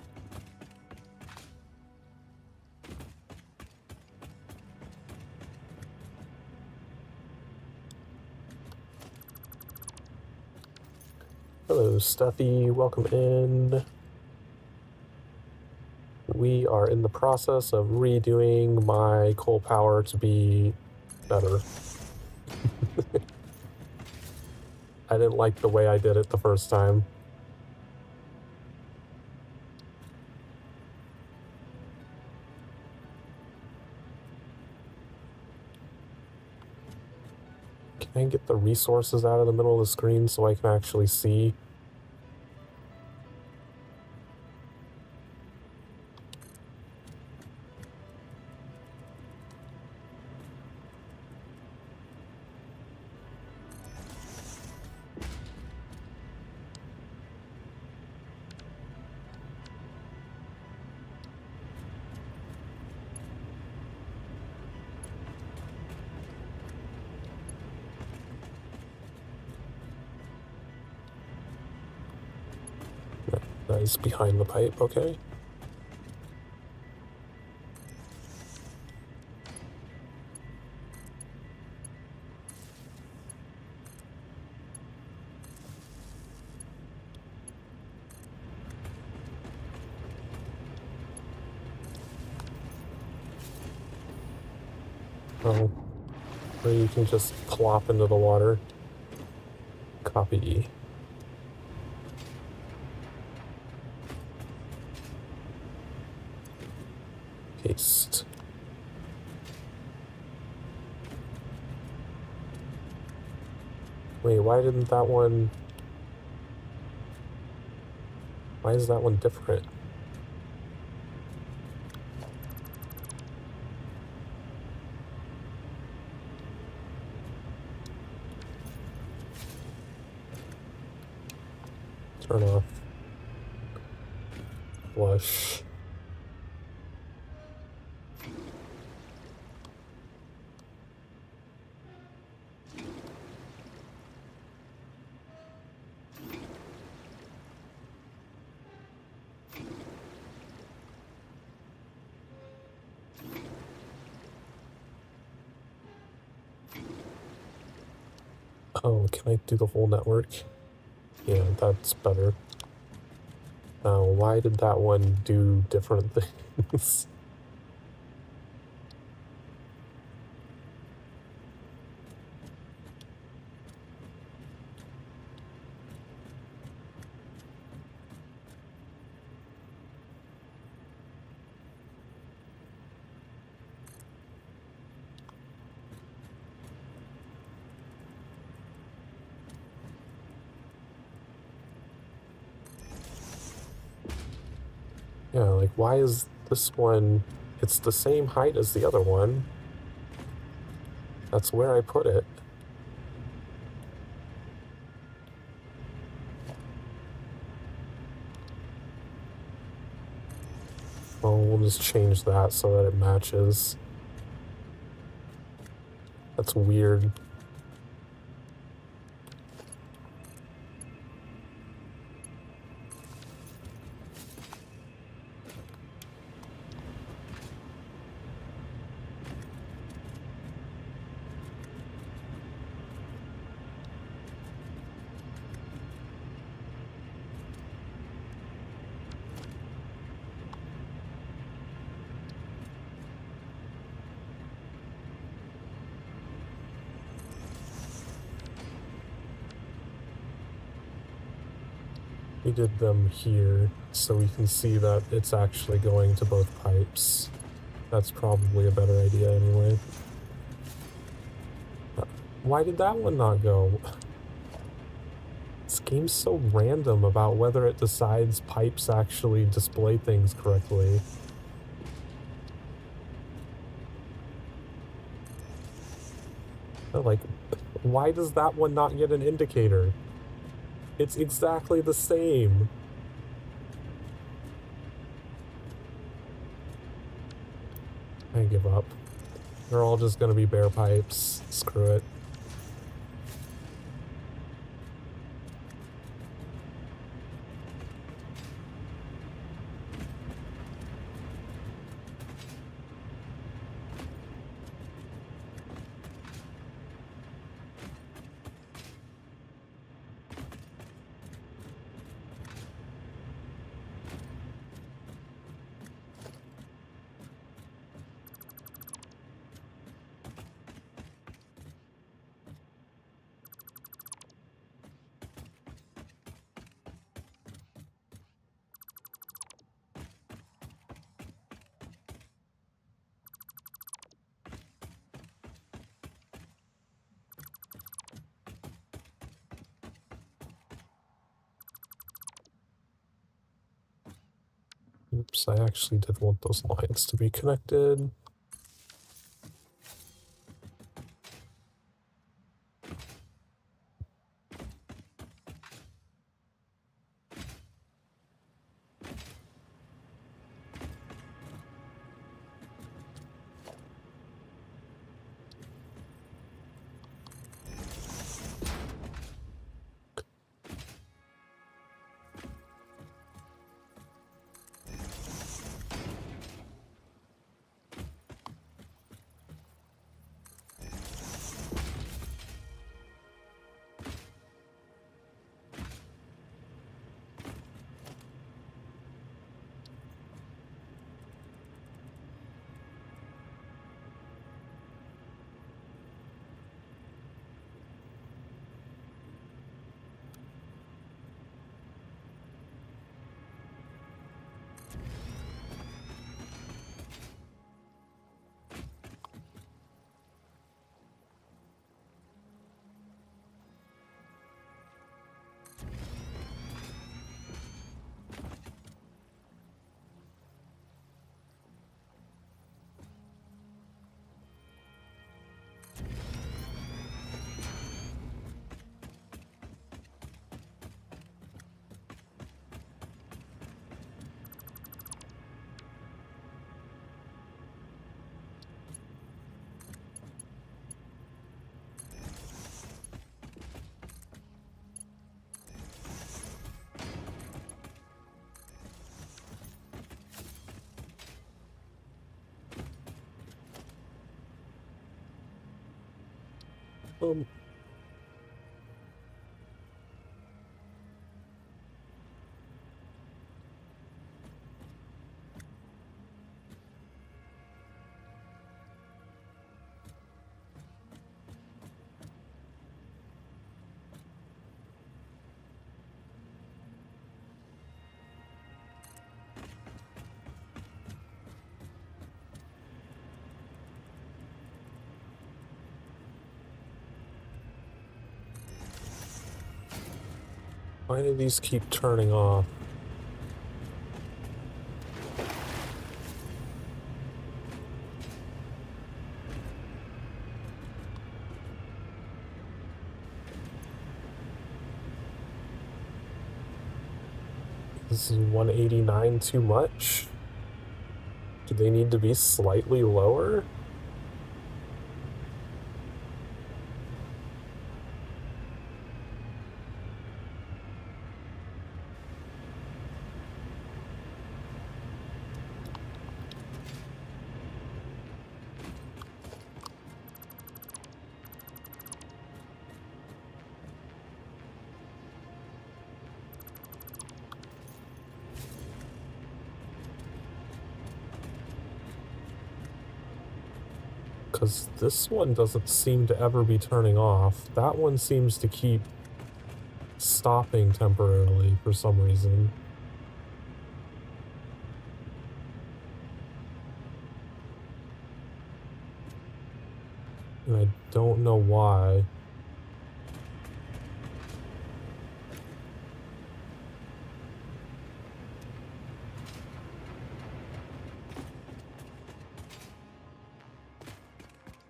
Hello, Steffi. Welcome in. We are in the process of redoing my coal power to be better. I didn't like the way I did it the first time. Can I get the resources out of the middle of the screen so I can actually see? guy's behind the pipe, okay. Oh, or you can just plop into the water. Copy. Paste. Wait, why didn't that one... Why is that one different? Turn off. Flush. Oh, can I do the whole network? Yeah, that's better. Now, why did that one do different things? Yeah, like, why is this one... It's the same height as the other one. That's where I put it. Well, we'll just change that so that it matches. That's weird. We did them here, so we can see that it's actually going to both pipes. That's probably a better idea anyway. Why did that one not go? This game's so random about whether it decides pipes actually display things correctly. Like, why does that one not get an indicator? It's exactly the same. I give up. They're all just gonna be bare pipes. Screw it. Oops, I actually did want those lines to be connected. Um, why do these keep turning off? This is 189 too much? Do they need to be slightly lower? Because this one doesn't seem to ever be turning off. That one seems to keep stopping temporarily for some reason. And I don't know why.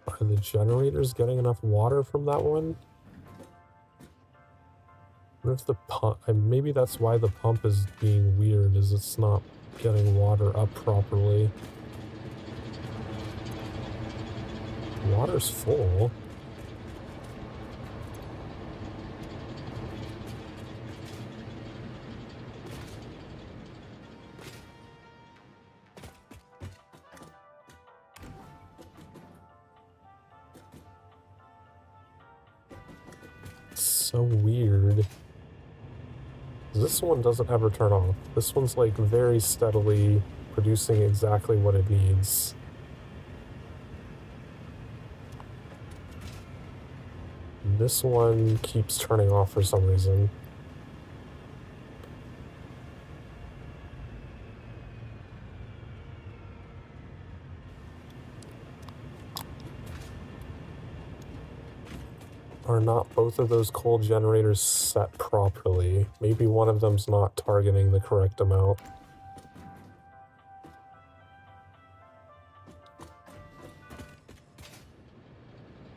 Are the generators getting enough water from that one? What if the pump... maybe that's why the pump is being weird, is it's not getting water up properly. Water's full. So weird. This one doesn't ever turn off. This one's like very steadily producing exactly what it needs. And this one keeps turning off for some reason. Are not both of those coal generators set properly? Maybe one of them's not targeting the correct amount.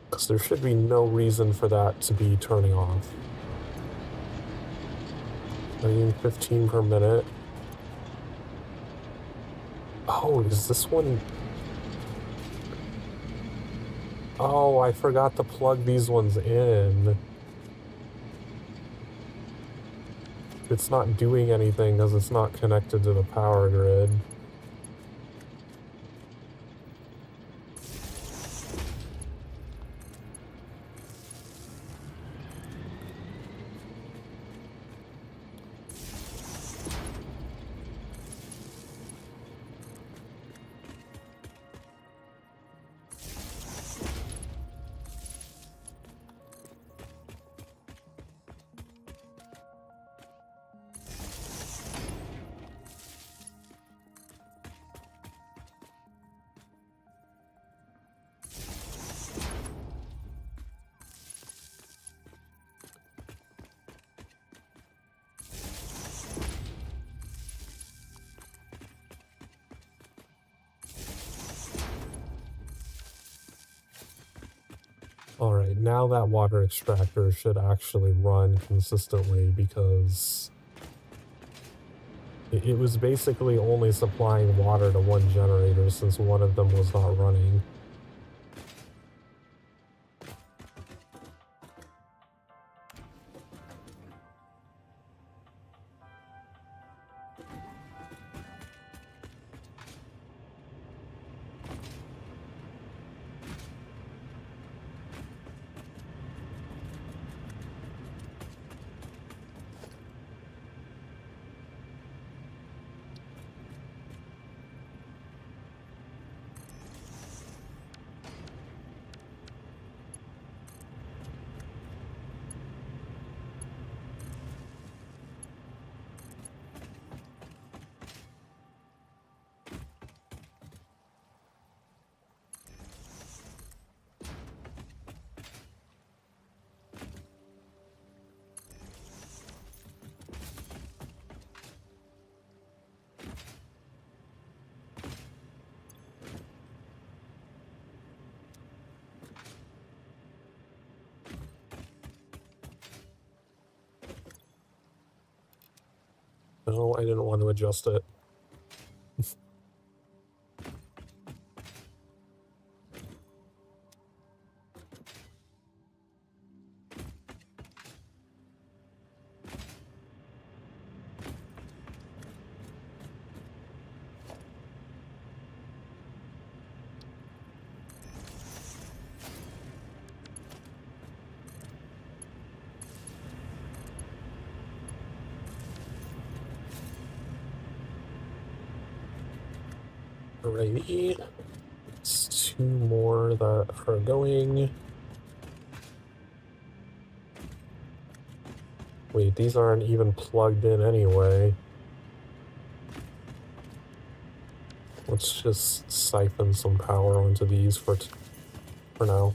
Because there should be no reason for that to be turning off. I mean, 15 per minute. Oh, is this one... Oh, I forgot to plug these ones in. It's not doing anything because it's not connected to the power grid. Alright, now that water extractor should actually run consistently because it was basically only supplying water to one generator since one of them was not running. No, I didn't want to adjust it. Alrighty. It's 2 more that are going. Wait, these aren't even plugged in anyway. Let's just siphon some power onto these for now.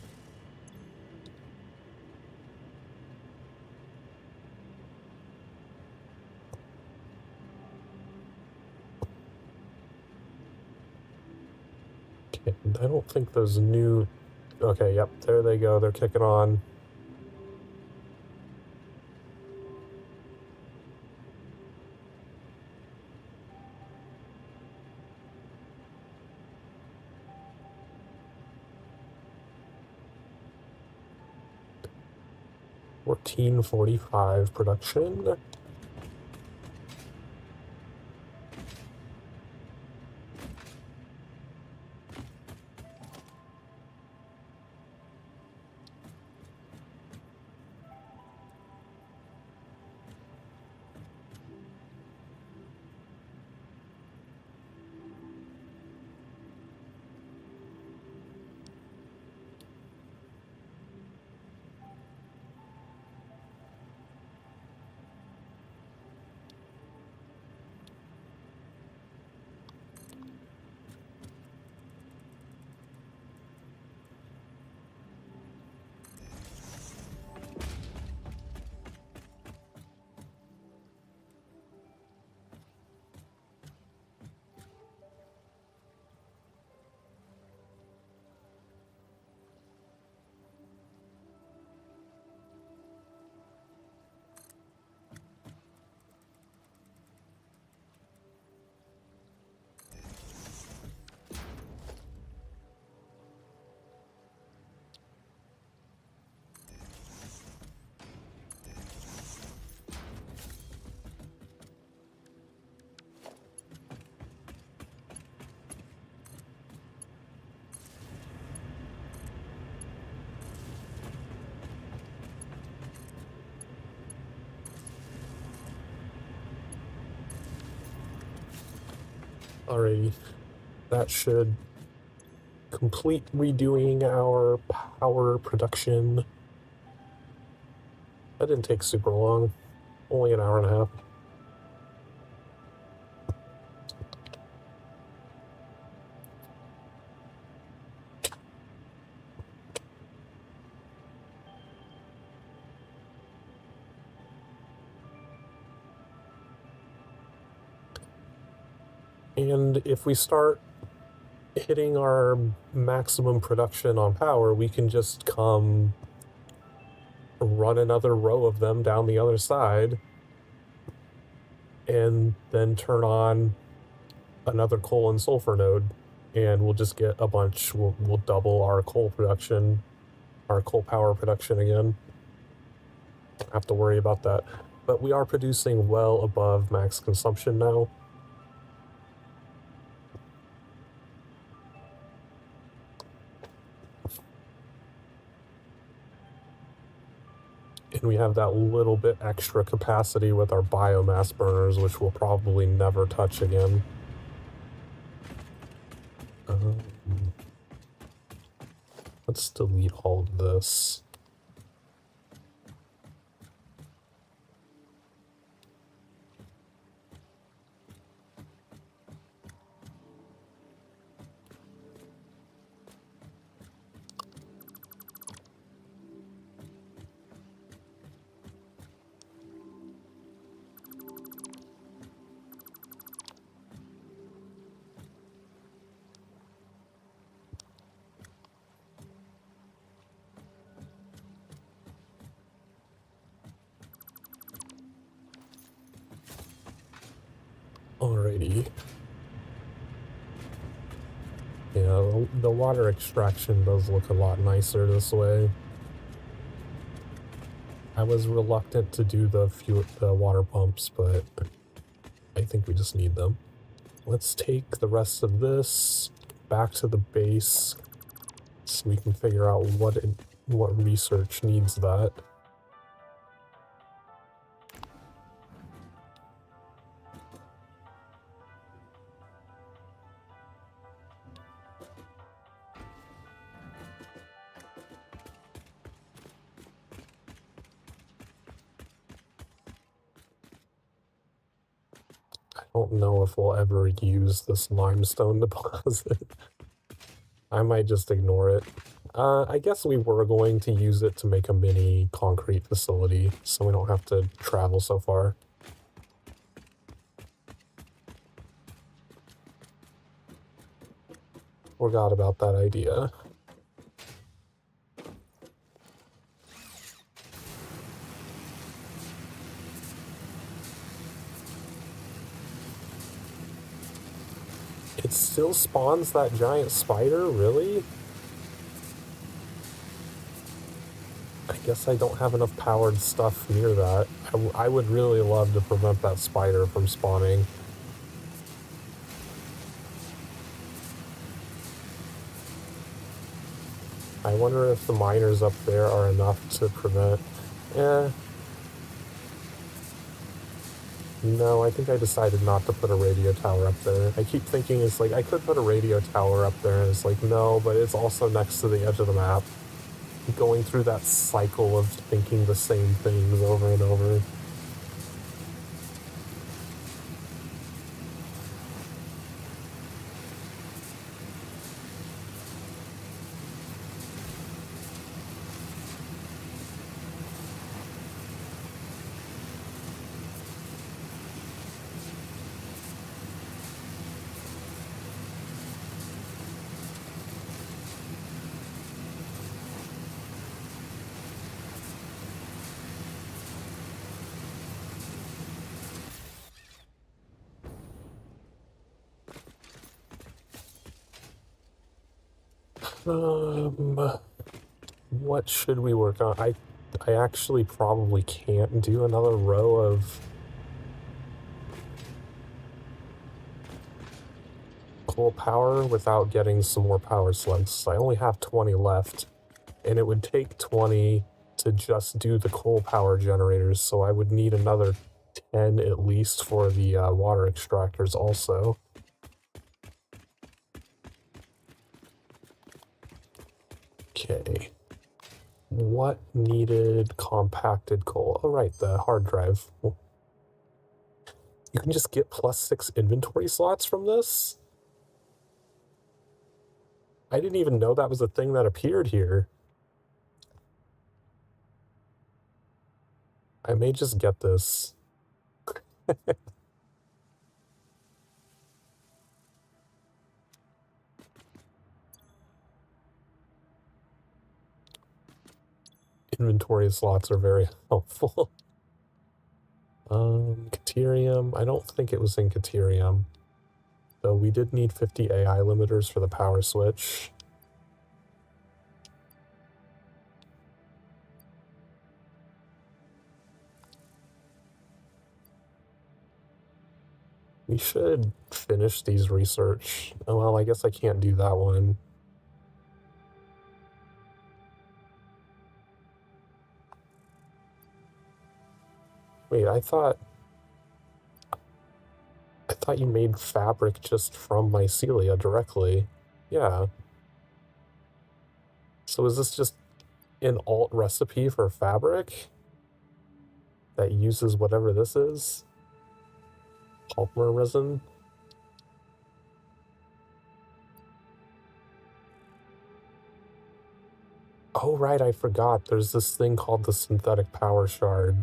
Okay, I don't think those new... Okay, yep, there they go. They're kicking on. $14.45 production. Alrighty, that should complete redoing our power production. That didn't take super long, only an hour and a half. And if we start hitting our maximum production on power, we can just come run another row of them down the other side and then turn on another coal and sulfur node, and we'll just get a bunch. We'll double our coal production, our coal power production again. Don't have to worry about that. But we are producing well above max consumption now. And we have that little bit extra capacity with our biomass burners, which we'll probably never touch again. Let's delete all of this. Alrighty. Yeah, the water extraction does look a lot nicer this way. I was reluctant to do the water pumps, but I think we just need them. Let's take the rest of this back to the base so we can figure out what research needs that. I don't know if we'll ever use this limestone deposit. I might just ignore it. I guess we were going to use it to make a mini concrete facility, so we don't have to travel so far. Forgot about that idea. It still spawns that giant spider, really? I guess I don't have enough powered stuff near that. I would really love to prevent that spider from spawning. I wonder if the miners up there are enough to prevent... No, I think I decided not to put a radio tower up there. I keep thinking it's like, I could put a radio tower up there, and it's like, no, but it's also next to the edge of the map. Going through that cycle of thinking the same things over and over. What should we work on? I actually probably can't do another row of coal power without getting some more power slugs. I only have 20 left, and it would take 20 to just do the coal power generators, so I would need another 10 at least for the water extractors also. Okay. What needed compacted coal? Oh, right, the hard drive. You can just get +6 inventory slots from this? I didn't even know that was a thing that appeared here. I may just get this. Inventory slots are very helpful. Caterium. I don't think it was in Caterium. Though we did need 50 AI limiters for the power switch. We should finish these research. Oh, well, I guess I can't do that one. Wait, I thought you made fabric just from mycelia directly. Yeah. So is this just an alt recipe for fabric that uses whatever this is? Polymer resin? Oh, right, I forgot. There's this thing called the synthetic power shard.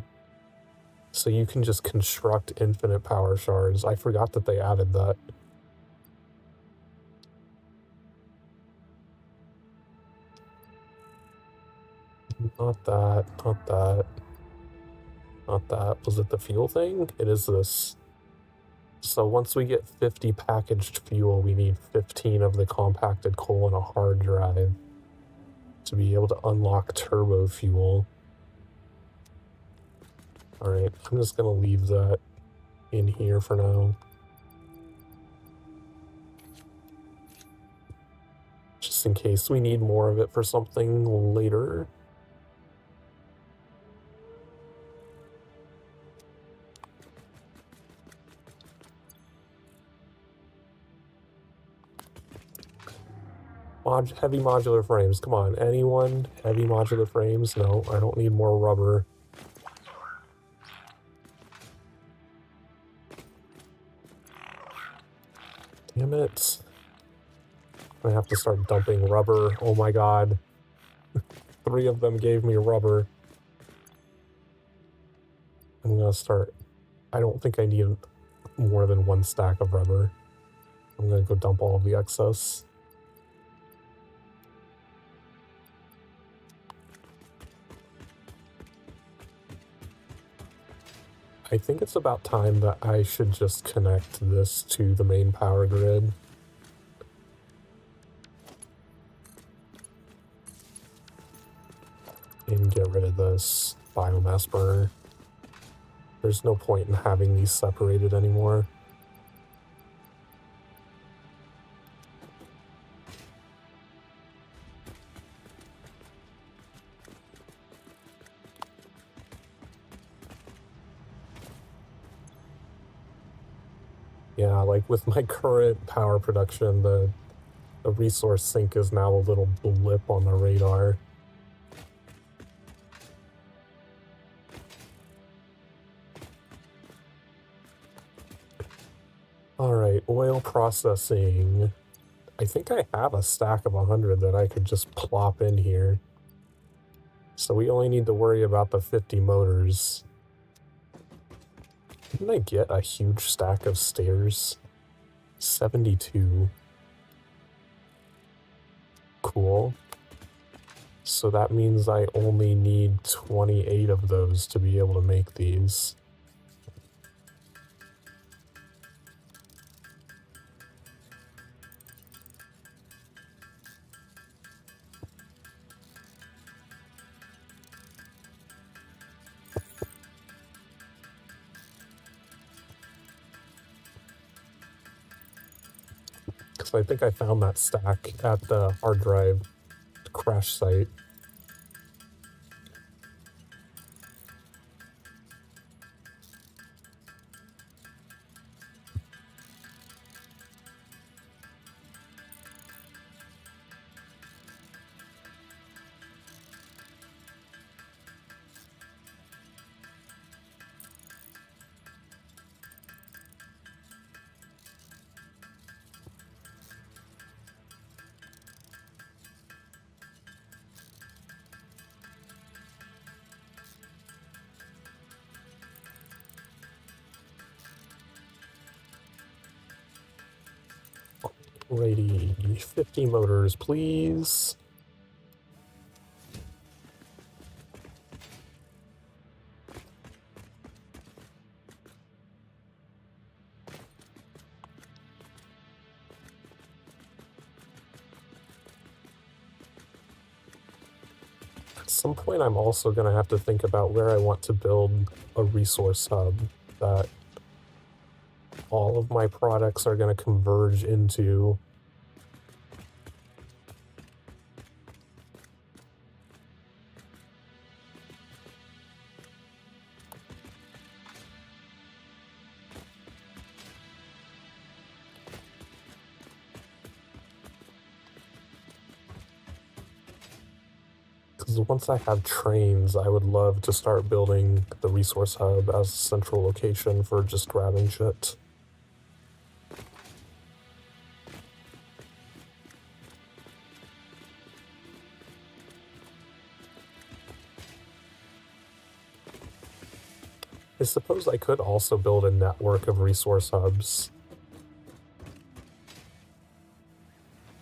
So you can just construct infinite power shards. I forgot that they added that. Not that, not that. Not that. Was it the fuel thing? It is this. So once we get 50 packaged fuel, we need 15 of the compacted coal in a hard drive to be able to unlock turbo fuel. Alright, I'm just going to leave that in here for now. Just in case we need more of it for something later. Heavy modular frames, come on, anyone? Heavy modular frames? No, I don't need more rubber. Damn it. I have to start dumping rubber. Oh my god. 3 of them gave me rubber. I'm gonna start... I don't think I need more than 1 stack of rubber. I'm gonna go dump all of the excess. I think it's about time that I should just connect this to the main power grid. And get rid of this biomass burner. There's no point in having these separated anymore. Yeah, like with my current power production, the resource sink is now a little blip on the radar. Alright, oil processing. I think I have a stack of 100 that I could just plop in here. So we only need to worry about the 50 motors. Didn't I get a huge stack of stairs? 72. Cool. So that means I only need 28 of those to be able to make these. So I think I found that stack at the hard drive crash site. Alrighty, 50 motors, please. At some point, I'm also going to have to think about where I want to build a resource hub that all of my products are going to converge into. Because once I have trains, I would love to start building the resource hub as a central location for just grabbing shit. I suppose I could also build a network of resource hubs.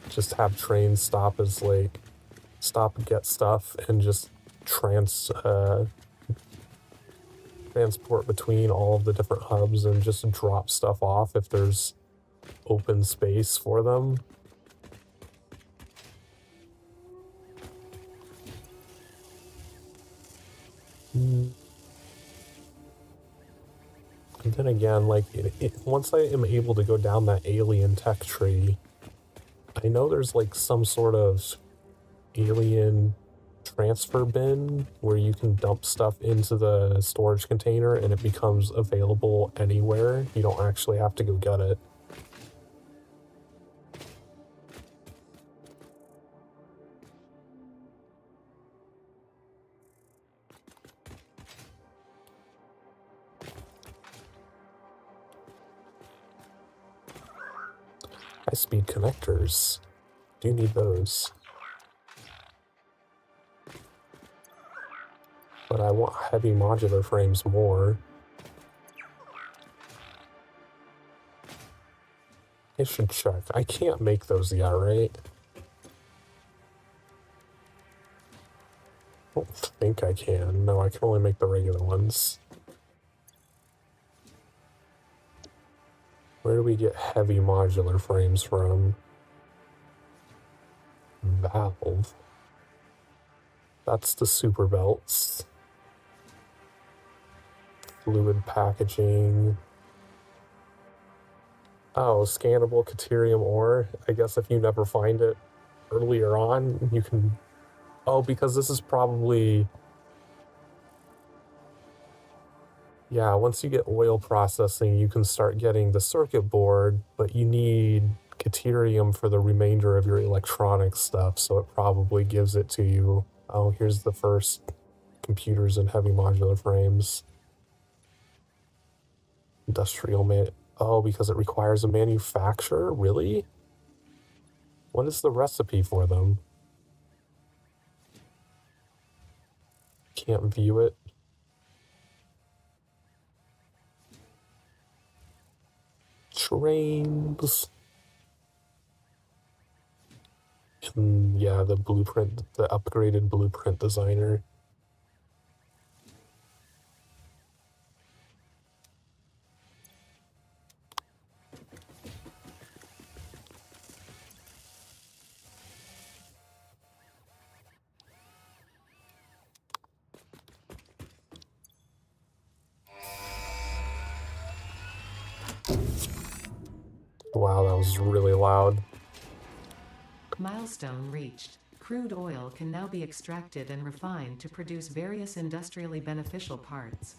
Just have trains stop as, like, stop and get stuff and just transport between all of the different hubs and just drop stuff off if there's open space for them. And then again, like, once I am able to go down that alien tech tree, I know there's like some sort of alien transfer bin where you can dump stuff into the storage container and it becomes available anywhere. You don't actually have to go get it. High-speed connectors. Do need those. But I want heavy modular frames more. I should check. I can't make those yet, right? I don't think I can. No, I can only make the regular ones. Where do we get heavy modular frames from? Valve. That's the super belts. Fluid packaging. Oh, scannable Caterium ore. I guess if you never find it earlier on, you can... Oh, because this is probably... Yeah, once you get oil processing, you can start getting the circuit board, but you need Caterium for the remainder of your electronic stuff, so it probably gives it to you. Oh, here's the first computers and heavy modular frames. Industrial man... Oh, because it requires a manufacturer? Really? What is the recipe for them? Can't view it. Trains. And yeah, the blueprint, the upgraded blueprint designer. Wow, that was really loud. Milestone reached. Crude oil can now be extracted and refined to produce various industrially beneficial parts.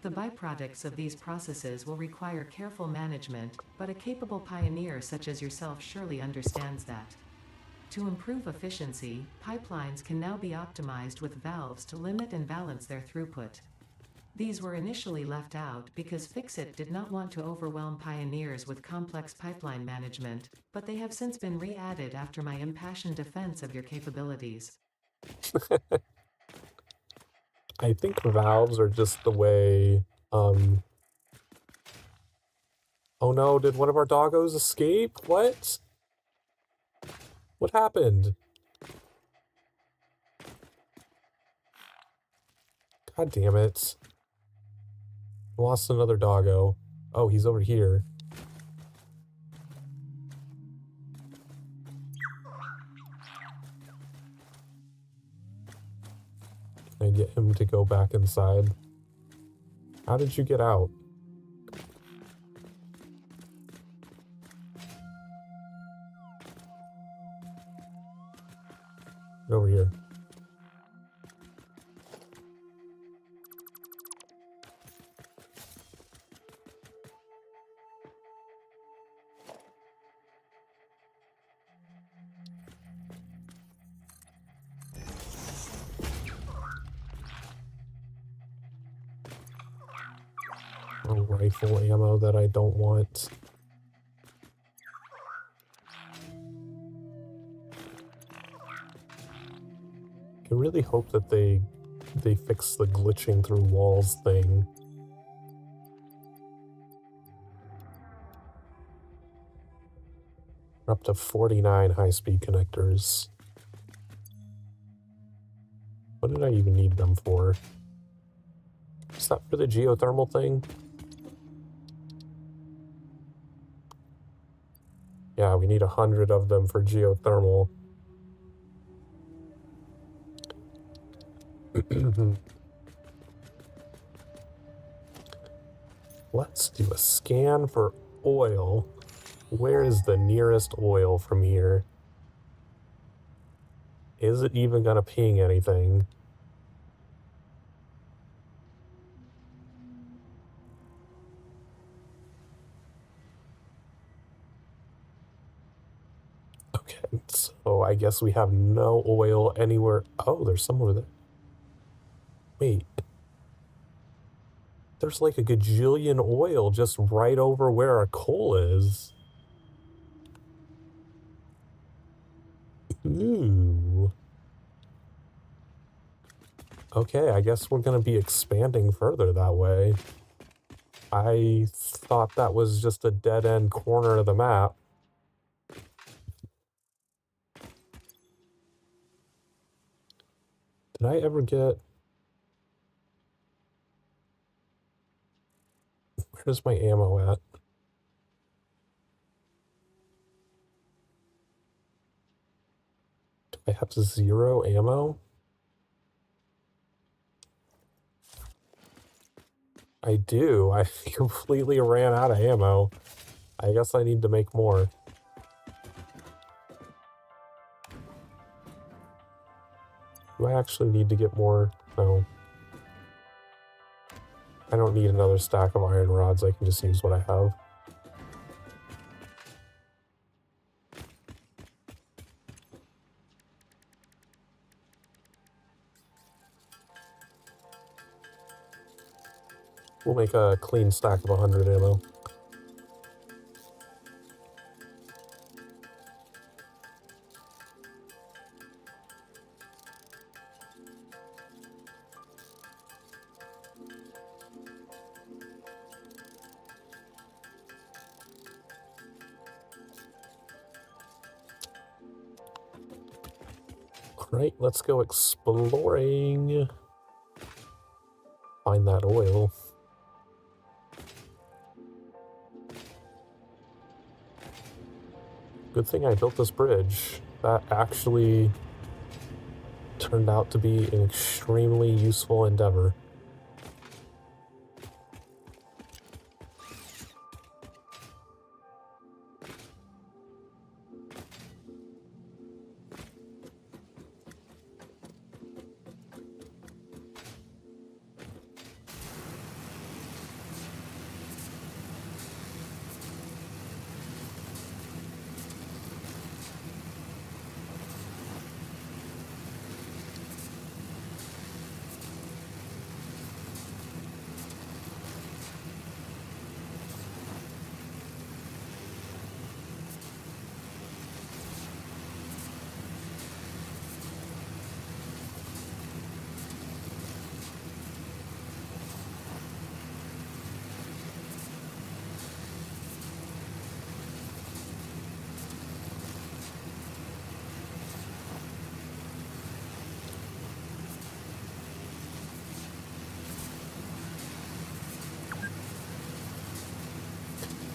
The byproducts of these processes will require careful management, but a capable pioneer such as yourself surely understands that. To improve efficiency, pipelines can now be optimized with valves to limit and balance their throughput. These were initially left out because Fixit did not want to overwhelm pioneers with complex pipeline management, but they have since been re-added after my impassioned defense of your capabilities. I think valves are just the way, Oh no, did one of our doggos escape? What? What happened? God damn it. Lost another doggo. Oh, he's over here. Can I get him to go back inside? How did you get out? Get over here. Rifle ammo that I don't want. I really hope that they fix the glitching through walls thing. We're up to 49 high-speed connectors. What did I even need them for? Is that for the geothermal thing? Yeah, we need 100 of them for geothermal. Let's do a scan for oil. Where is the nearest oil from here? Is it even gonna ping anything? Okay, so I guess we have no oil anywhere. Oh, there's some over there. Wait. There's like a gajillion oil just right over where our coal is. Ooh. Okay, I guess we're gonna be expanding further that way. I thought that was just a dead-end corner of the map. Did I ever get... Where's my ammo at? Do I have 0 ammo? I do. I completely ran out of ammo. I guess I need to make more. Do I actually need to get more? No. I don't need another stack of iron rods. I can just use what I have. We'll make a clean stack of 100 ammo. Alright, let's go exploring. Find that oil. Good thing I built this bridge. That actually turned out to be an extremely useful endeavor.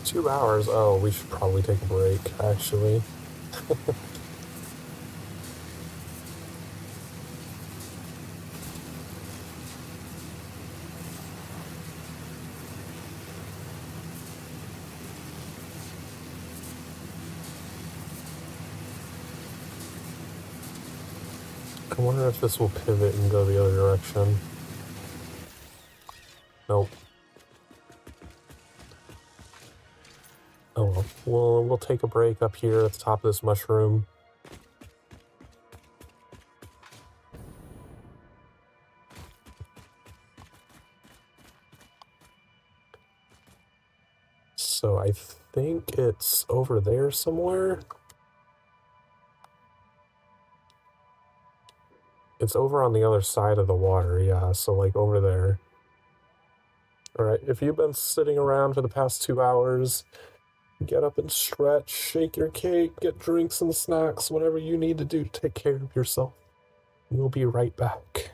Two hours? Oh, we should probably take a break, actually. I wonder if this will pivot and go the other direction. Nope. Oh well. We'll take a break up here at the top of this mushroom. So I think it's over there somewhere. It's over on the other side of the water, yeah, so like over there. Alright, if you've been sitting around for the past 2 hours, get up and stretch, shake your cake, get drinks and snacks, whatever you need to do to take care of yourself. We'll be right back.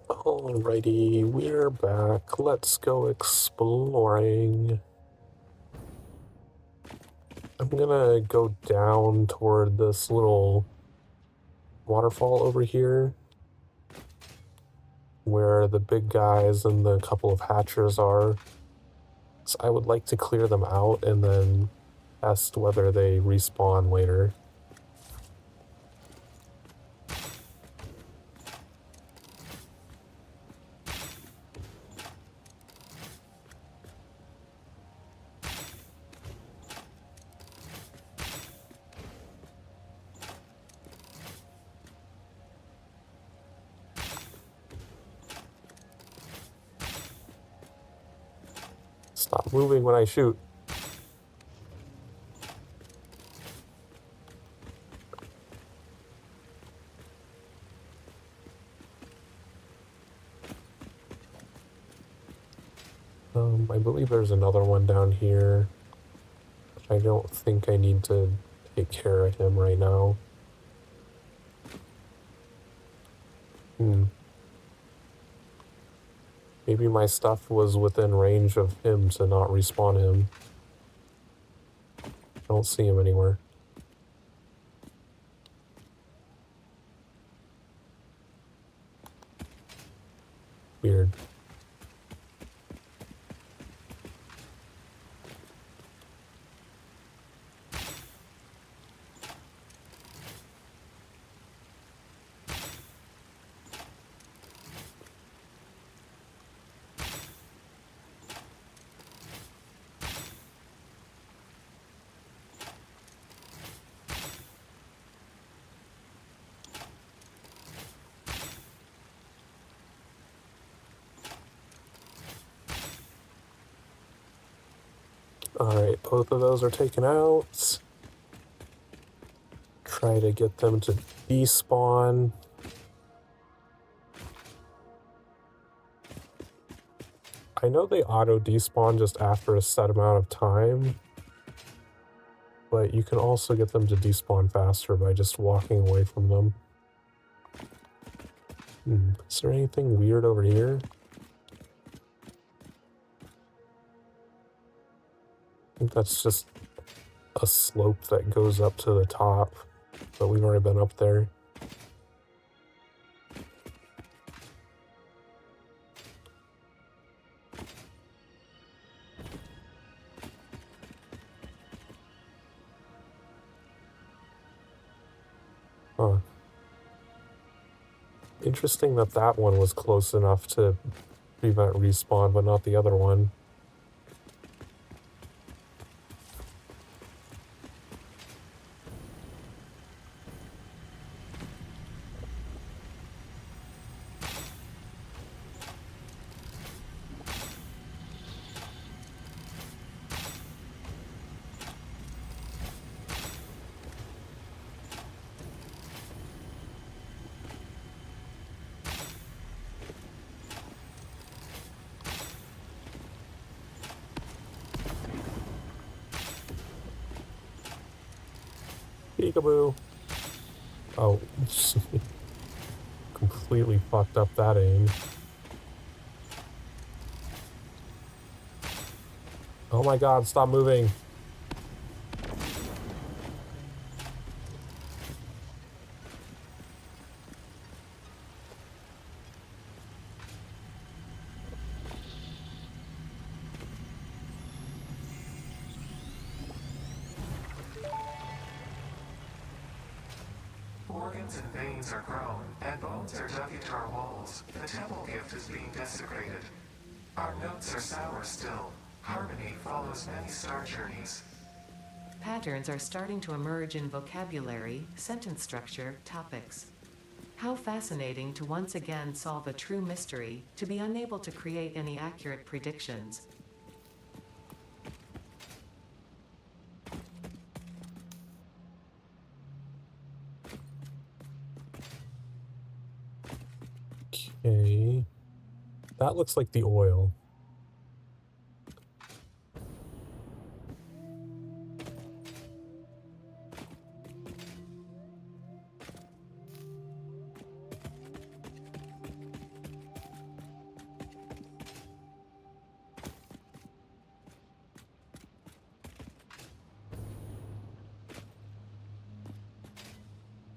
Alrighty, we're back. Let's go exploring. I'm gonna go down toward this little waterfall over here where the big guys and the couple of hatchers are. So I would like to clear them out and then test whether they respawn later. Stop moving when I shoot. I believe there's another one down here. I don't think I need to take care of him right now. Maybe my stuff was within range of him to not respawn him. I don't see him anywhere. Weird. Alright, both of those are taken out. Try to get them to despawn. I know they auto despawn just after a set amount of time, but you can also get them to despawn faster by just walking away from them. Is there anything weird over here? I think that's just a slope that goes up to the top, but we've already been up there. Huh. Interesting that that one was close enough to prevent respawn, but not the other one. Peekaboo. Oh, completely fucked up that aim. Oh my god, stop moving. Organs and veins are grown, and bones are dug into our walls. The temple gift is being desecrated. Our notes are sour still. Harmony follows many star journeys. Patterns are starting to emerge in vocabulary, sentence structure, topics. How fascinating to once again solve a true mystery, to be unable to create any accurate predictions. Okay. That looks like the oil.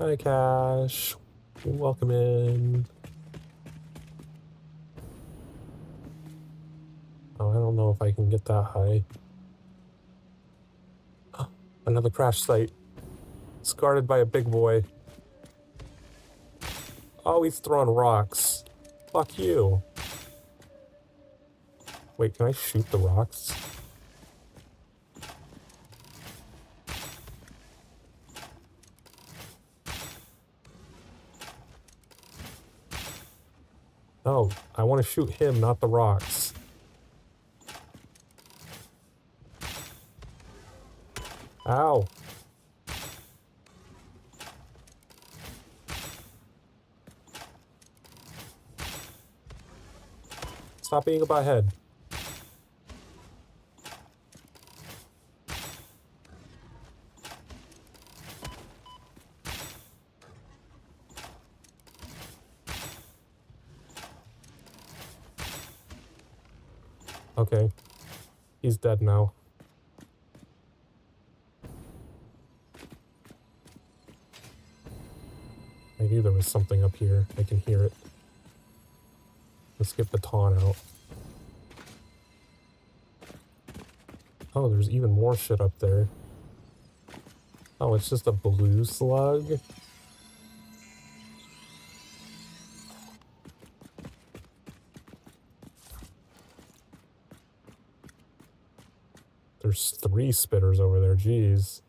Hi, Cash. Welcome in. Oh, I don't know if I can get that high. Another crash site. It's guarded by a big boy. Oh, he's throwing rocks. Fuck you. Wait, can I shoot the rocks? No, I want to shoot him, not the rocks. Ow. Stop being a butthead. Okay. He's dead now. I knew there was something up here. I can hear it. Let's get baton out. Oh, there's even more shit up there. Oh, it's just a blue slug? There's 3 spitters over there, jeez.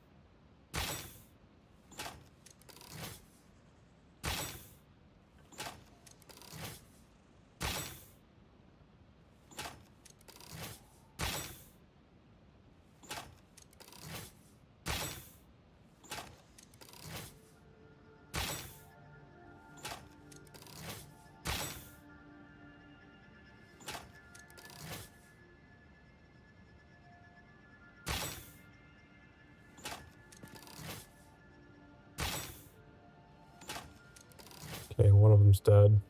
Okay, one of them's dead.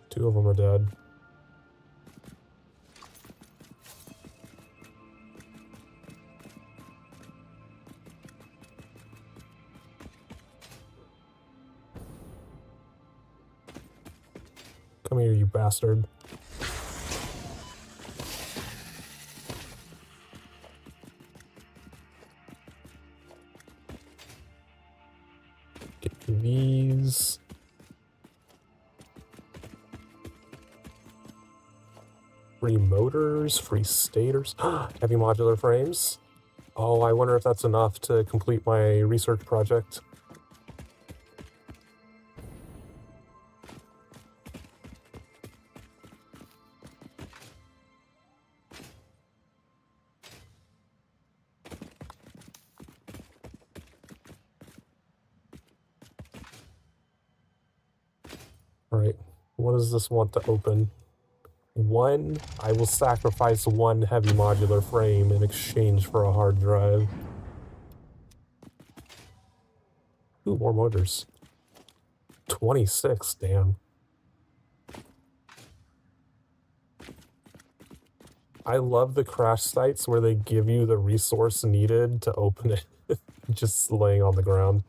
2 of them are dead. Come here, you bastard. Get these. Free motors, free stators. Heavy modular frames. Oh, I wonder if that's enough to complete my research project. Alright, what does this want to open? I will sacrifice 1 heavy modular frame in exchange for a hard drive. Ooh, more motors. 26, damn. I love the crash sites where they give you the resource needed to open it, just laying on the ground.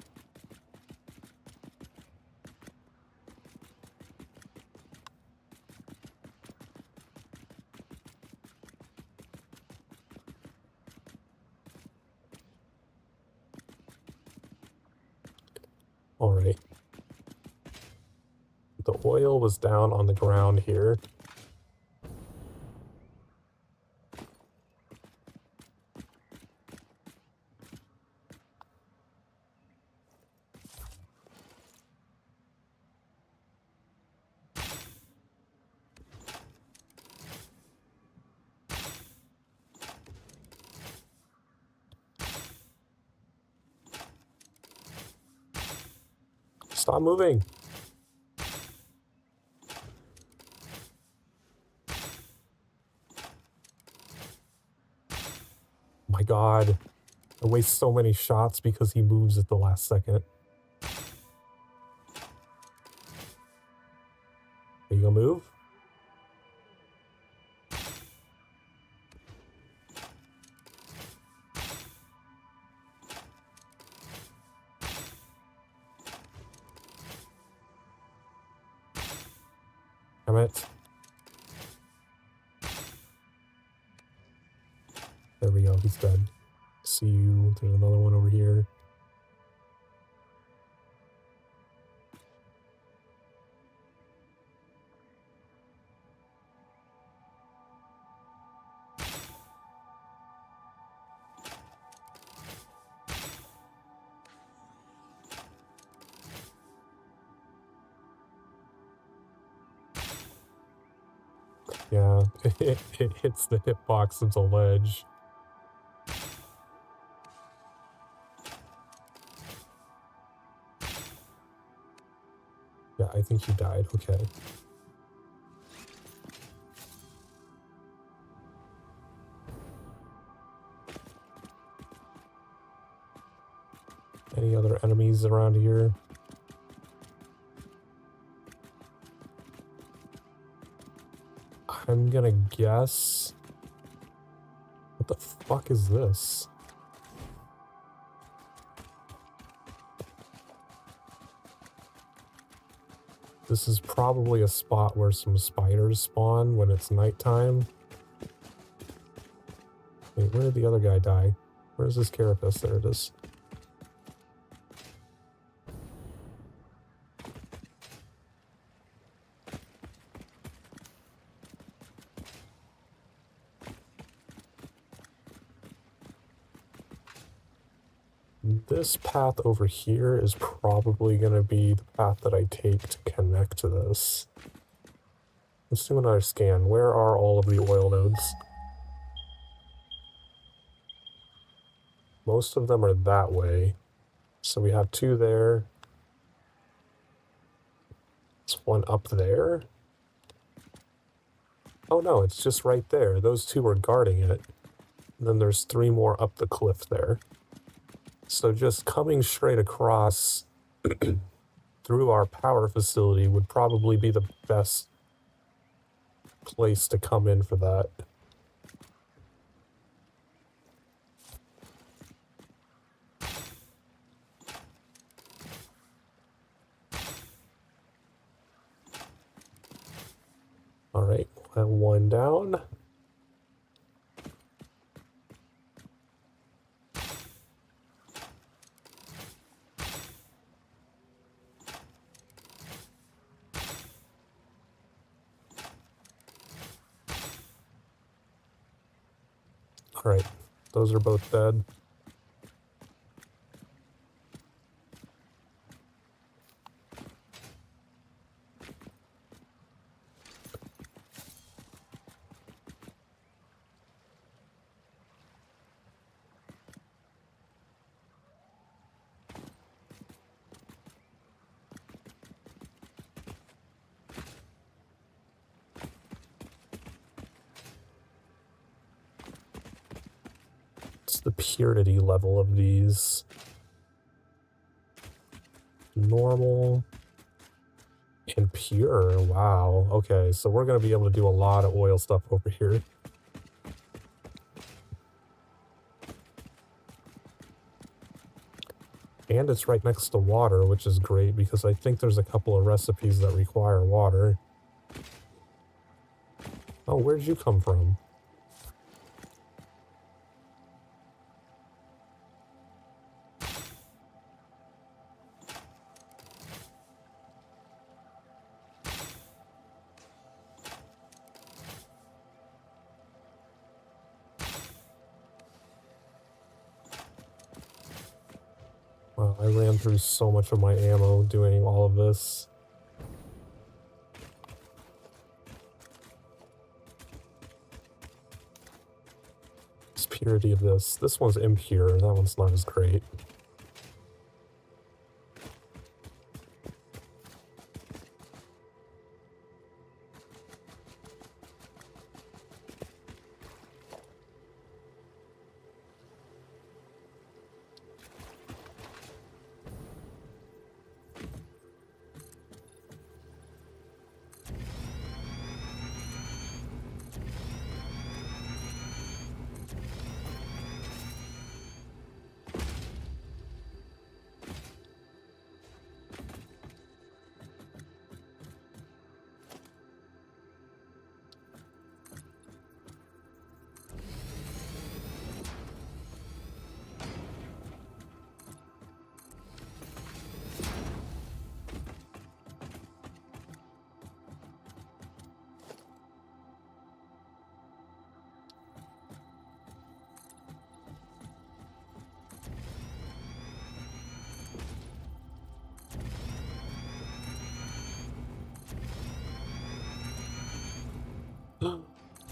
Alright. The oil was down on the ground here. Stop moving. My god. I waste so many shots because he moves at the last second. Are you gonna move? Damn it. There we go, he's dead. See you. There's another one over here. Yeah, it hits the hitbox into ledge. Yeah, I think he died. Okay. Any other enemies around here? I'm gonna guess... What the fuck is this? This is probably a spot where some spiders spawn when it's nighttime. Wait, where did the other guy die? Where's this carapace? There it is. This path over here is probably going to be the path that I take to connect to this. Let's do another scan. Where are all of the oil nodes? Most of them are that way. So we have 2 there. There's 1 up there. Oh no, it's just right there. Those 2 are guarding it. And then there's 3 more up the cliff there. So just coming straight across through our power facility would probably be the best place to come in for that. Alright, 1 down. Alright, those are both dead. What's the purity level of these? Normal and pure. Wow. Okay, so we're going to be able to do a lot of oil stuff over here. And it's right next to water, which is great because I think there's a couple of recipes that require water. Oh, where'd you come from? Wow, I ran through so much of my ammo doing all of this. It's purity of this. This one's impure. That one's not as great.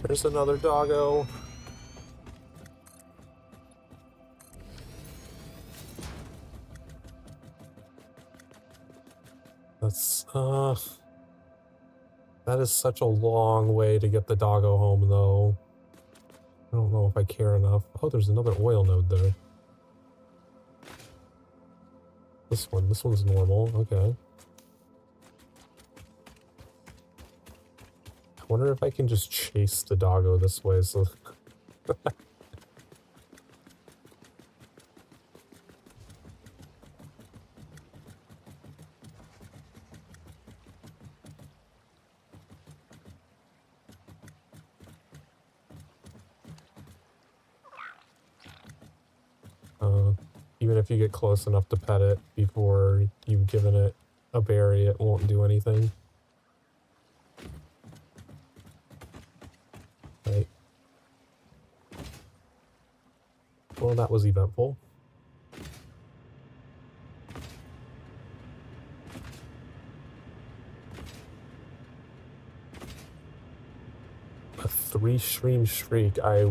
There's another doggo. That's, that is such a long way to get the doggo home, though. I don't know if I care enough. Oh, there's another oil node there. This one's normal, okay. I wonder if I can just chase the doggo this way, so... Even if you get close enough to pet it before you've given it a berry, it won't do anything. Right. Well, that was eventful. A 3-stream streak. I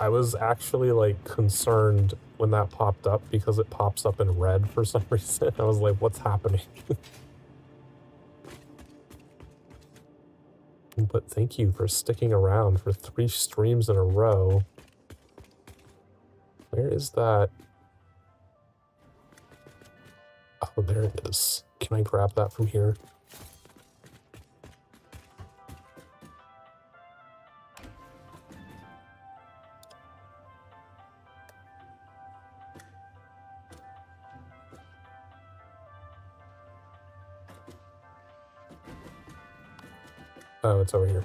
was actually like concerned when that popped up because it pops up in red for some reason. I was like, what's happening? But thank you for sticking around for 3 streams in a row. Where is that? Oh, there it is. Can I grab that from here? Oh, it's over here.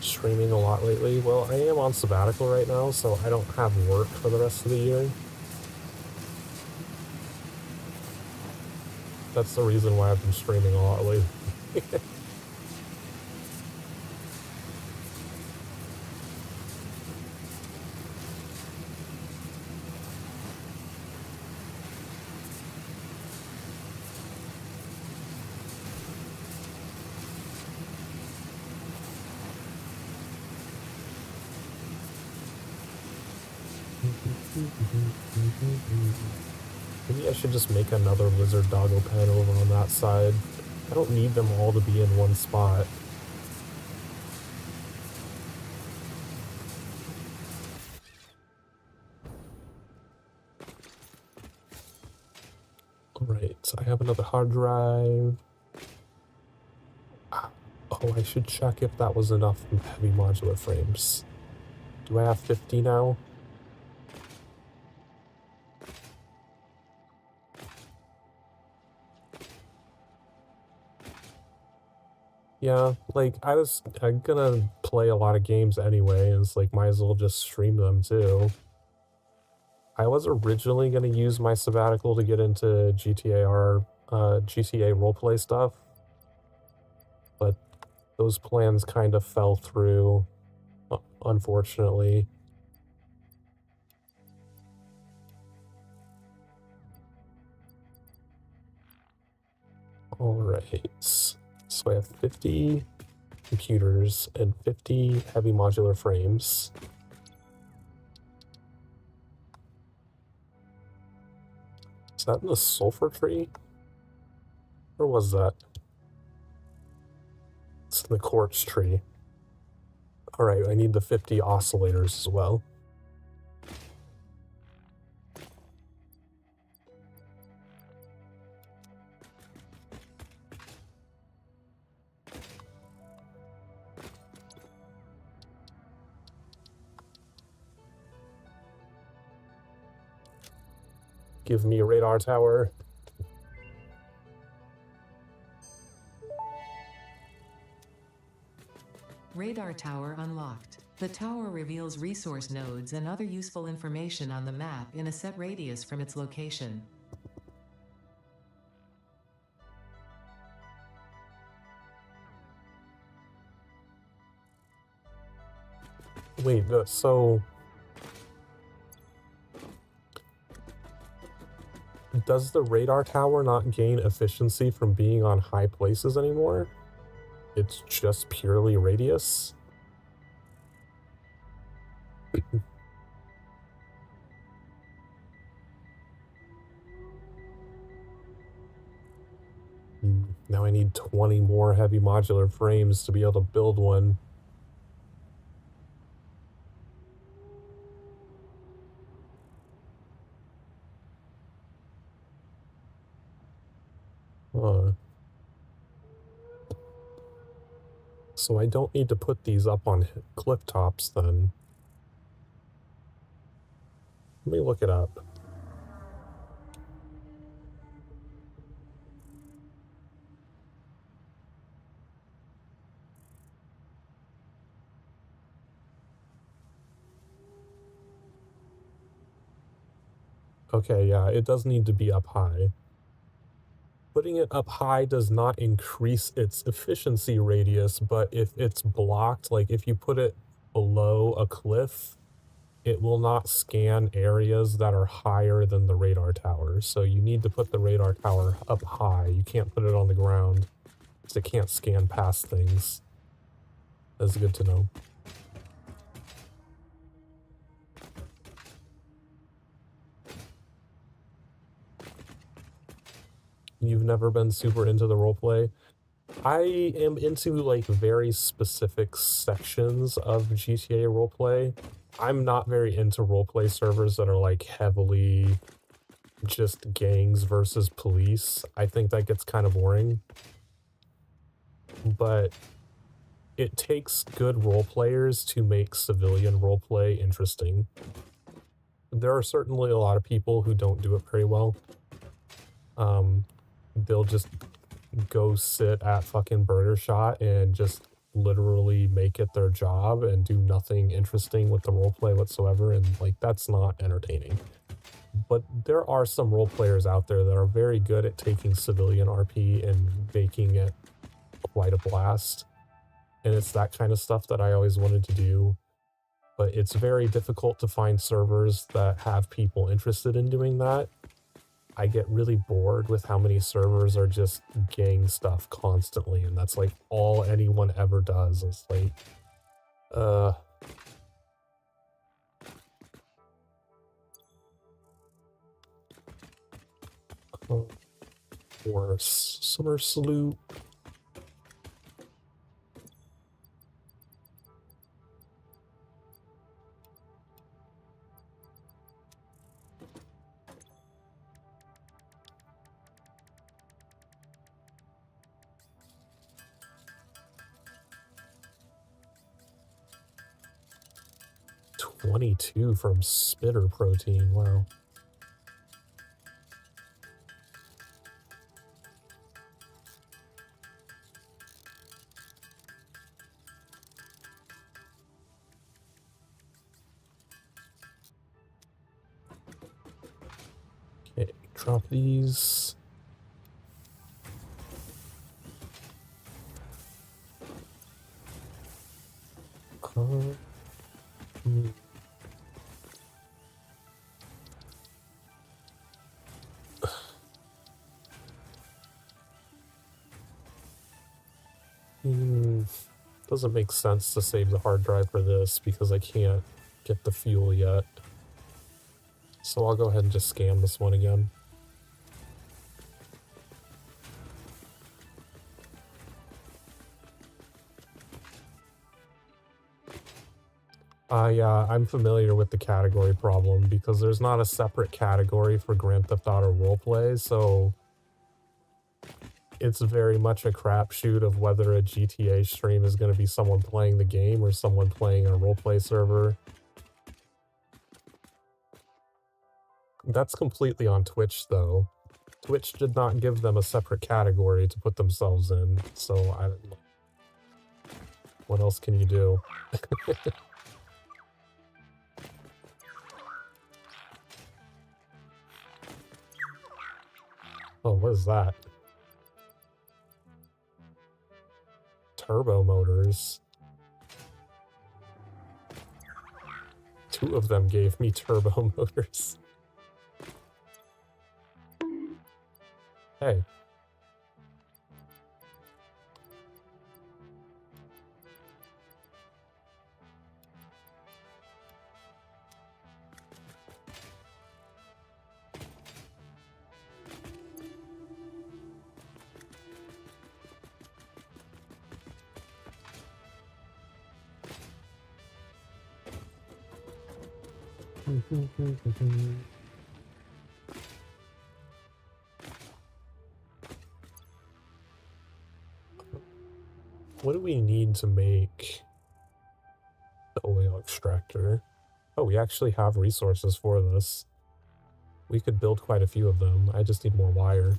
Streaming a lot lately. Well, I am on sabbatical right now, so I don't have work for the rest of the year. That's the reason why I've been streaming a lot lately. Maybe I should just make another lizard doggo pen over on that side. I don't need them all to be in one spot. Alright, so I have another hard drive. Oh, I should check if that was enough heavy modular frames. Do I have 50 now? Yeah, like, I'm gonna play a lot of games anyway, and it's like, might as well just stream them too. I was originally gonna use my sabbatical to get into GTA roleplay stuff, but those plans kind of fell through, unfortunately. Alright, so I have 50 computers and 50 heavy modular frames. Is that in the sulfur tree? Or was that? It's in the quartz tree. Alright, I need the 50 oscillators as well. Give me a radar tower. Radar tower unlocked. The tower reveals resource nodes and other useful information on the map in a set radius from its location. Wait, so... Does the radar tower not gain efficiency from being on high places anymore? It's just purely radius? Now I need 20 more heavy modular frames to be able to build one. So I don't need to put these up on cliff tops then. Let me look it up. Okay, yeah, it does need to be up high. Putting it up high does not increase its efficiency radius, but if it's blocked, like if you put it below a cliff, it will not scan areas that are higher than the radar tower. So you need to put the radar tower up high. You can't put it on the ground, because it can't scan past things. That's good to know. You've never been super into the roleplay? I am into like very specific sections of GTA roleplay. I'm not very into roleplay servers that are like heavily just gangs versus police. I think that gets kind of boring. But it takes good role players to make civilian roleplay interesting. There are certainly a lot of people who don't do it very well. They'll just go sit at fucking Burger Shot and just literally make it their job and do nothing interesting with the roleplay whatsoever, and like that's not entertaining. But there are some role players out there that are very good at taking civilian RP and making it quite a blast. And it's that kind of stuff that I always wanted to do. But it's very difficult to find servers that have people interested in doing that. I get really bored with how many servers are just gang stuff constantly, and that's like all anyone ever does. It's like, of course, Summer Salute. $22 from Spitter Protein, wow. Okay, drop these. Doesn't make sense to save the hard drive for this because I can't get the fuel yet. So I'll go ahead and just scan this one again. Yeah, I'm familiar with the category problem because there's not a separate category for Grand Theft Auto roleplay, so it's very much a crapshoot of whether a GTA stream is going to be someone playing the game or someone playing a roleplay server. That's completely on Twitch, though. Twitch did not give them a separate category to put themselves in, so I don't know. What else can you do? Oh, what is that? Turbo motors. 2 of them gave me turbo motors. Hey. What do we need to make the oil extractor? Oh, we actually have resources for this. We could build quite a few of them. I just need more wire.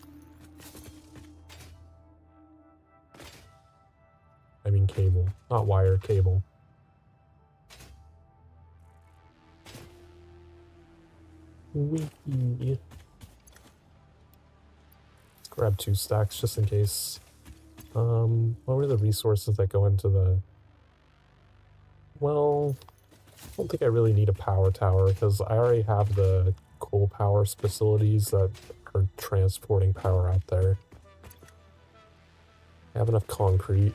I mean cable. Not wire, cable. Wee. Let's grab 2 stacks just in case. What were the resources that go into the... Well, I don't think I really need a power tower because I already have the coal power facilities that are transporting power out there. I have enough concrete.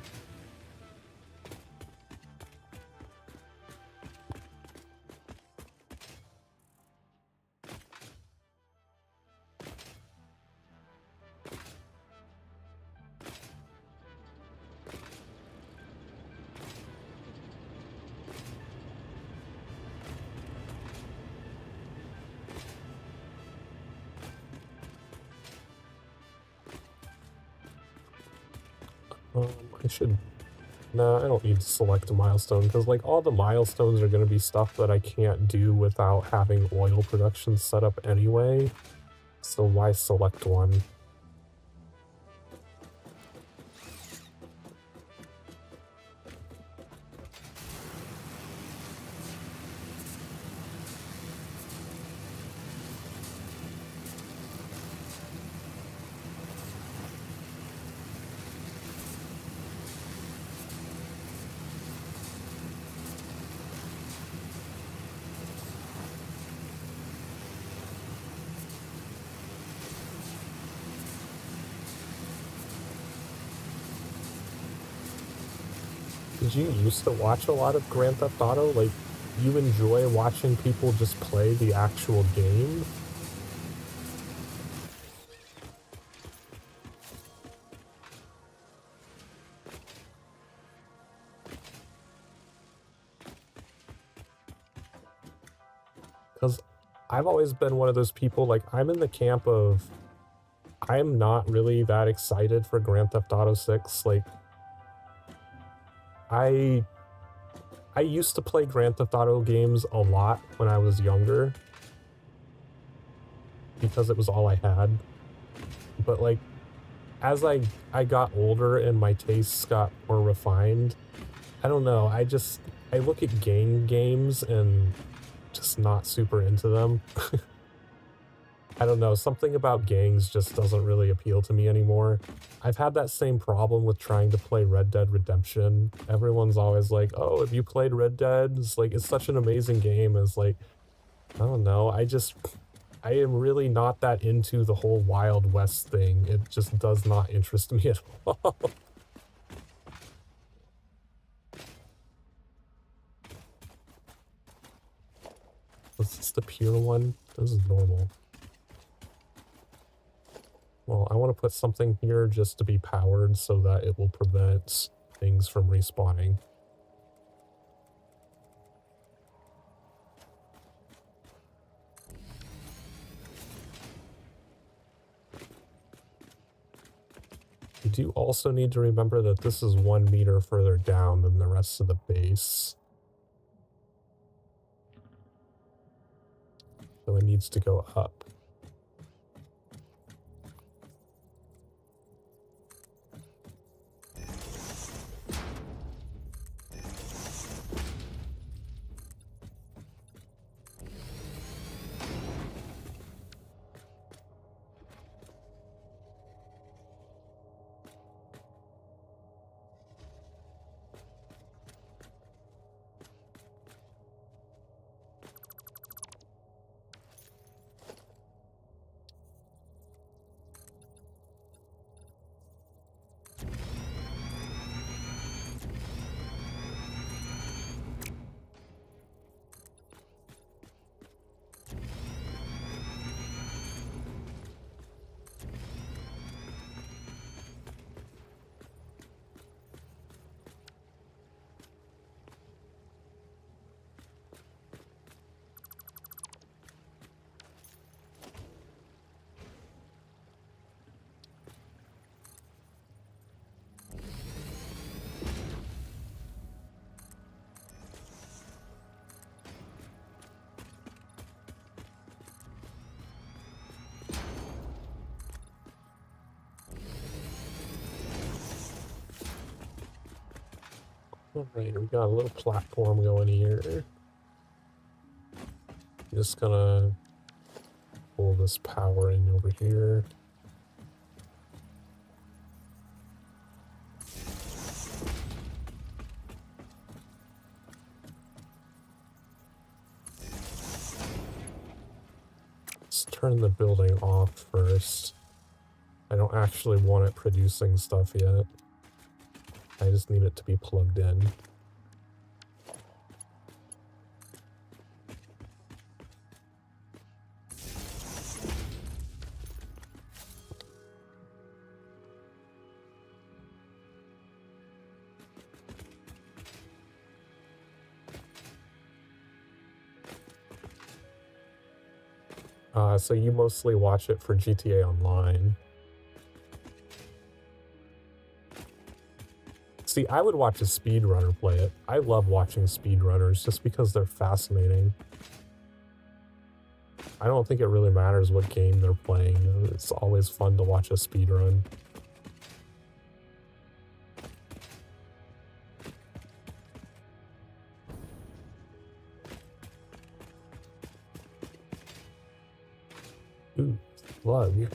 I should... Nah, I don't need to select a milestone, because, like, all the milestones are going to be stuff that I can't do without having oil production set up anyway. So why select one? Did you used to watch a lot of Grand Theft Auto? Like, you enjoy watching people just play the actual game? Because I've always been one of those people, like, I'm in the camp of... I'm not really that excited for Grand Theft Auto 6, like... I used to play Grand Theft Auto games a lot when I was younger because it was all I had. But like, as I got older and my tastes got more refined, I don't know, I look at games and just not super into them. I don't know, something about gangs just doesn't really appeal to me anymore. I've had that same problem with trying to play Red Dead Redemption. Everyone's always like, oh, have you played Red Dead? It's like, it's such an amazing game. It's like, I don't know, I am really not that into the whole Wild West thing. It just does not interest me at all. Was this the pure one? This is normal. Well, I want to put something here just to be powered so that it will prevent things from respawning. You do also need to remember that this is 1 meter further down than the rest of the base. So it needs to go up. Alright, we got a little platform going here. Just gonna pull this power in over here. Let's turn the building off first. I don't actually want it producing stuff yet. I just need it to be plugged in. So you mostly watch it for GTA Online. See, I would watch a speedrunner play it. I love watching speedrunners just because they're fascinating. I don't think it really matters what game they're playing. It's always fun to watch a speedrun. Ooh, slug.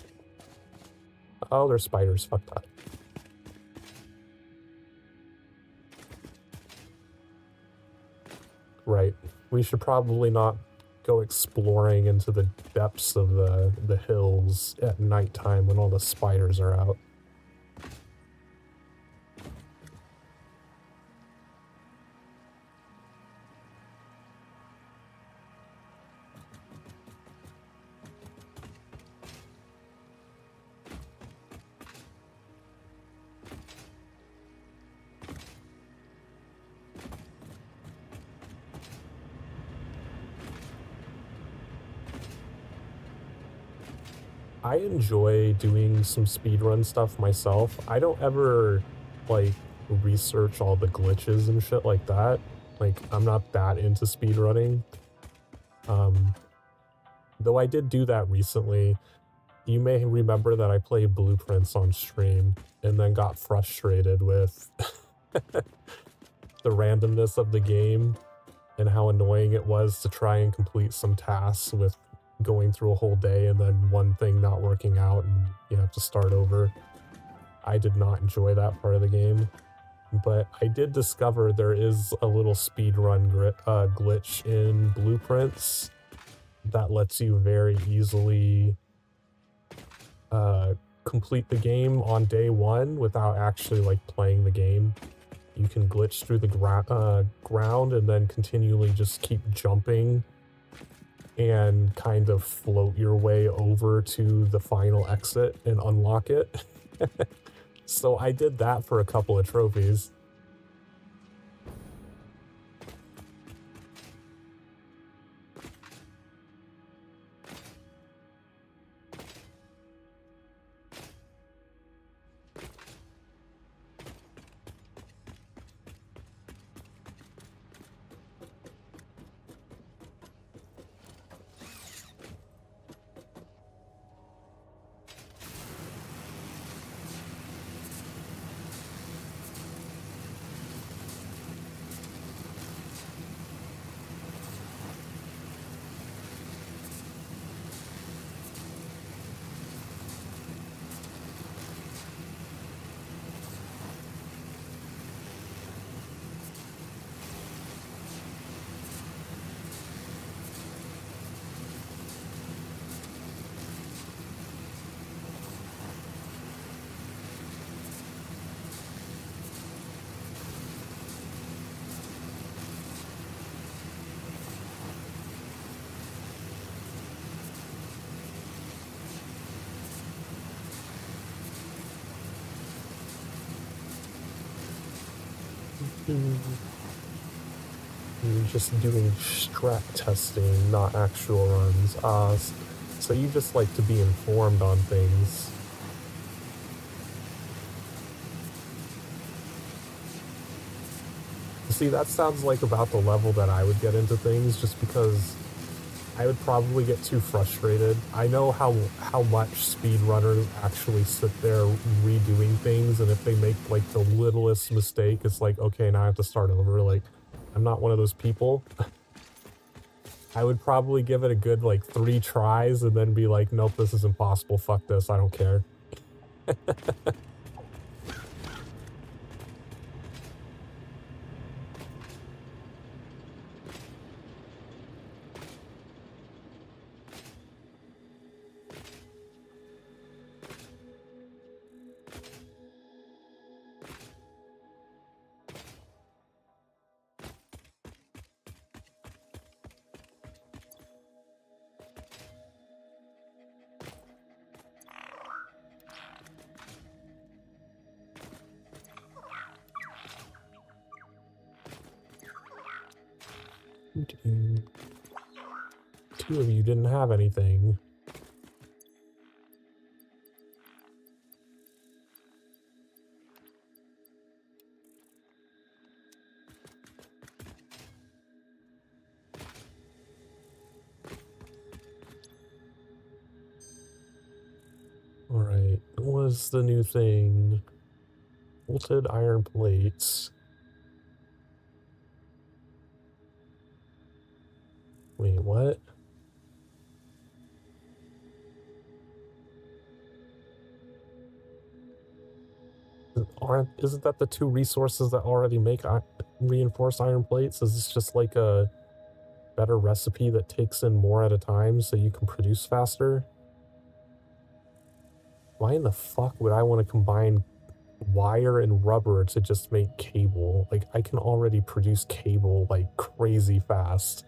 Oh, they're spiders. Fuck that. Right. We should probably not go exploring into the depths of the hills at nighttime when all the spiders are out. I enjoy doing some speedrun stuff myself. I don't ever, like, research all the glitches and shit like that. Like, I'm not that into speedrunning. Though I did do that recently. You may remember that I played Blueprints on stream and then got frustrated with the randomness of the game and how annoying it was to try and complete some tasks with going through a whole day and then one thing not working out and you have to start over. I did not enjoy that part of the game, but I did discover there is a little speedrun glitch in Blueprints that lets you very easily complete the game on day one without actually like playing the game. You can glitch through the ground and then continually just keep jumping and kind of float your way over to the final exit and unlock it. So I did that for a couple of trophies. You're just doing strat testing, not actual runs. So you just like to be informed on things. See, that sounds like about the level that I would get into things, just because I would probably get too frustrated. I know how much speedrunners actually sit there redoing things, and if they make like the littlest mistake, it's like, okay, now I have to start over. Like, I'm not one of those people. I would probably give it a good like 3 tries and then be like, nope, this is impossible. Fuck this. I don't care. Two of you didn't have anything. Alright, what's the new thing? Bolted iron plates. Wait, what? Isn't that the 2 resources that already make reinforced iron plates? Is this just like a better recipe that takes in more at a time so you can produce faster? Why in the fuck would I want to combine wire and rubber to just make cable? Like, I can already produce cable like crazy fast.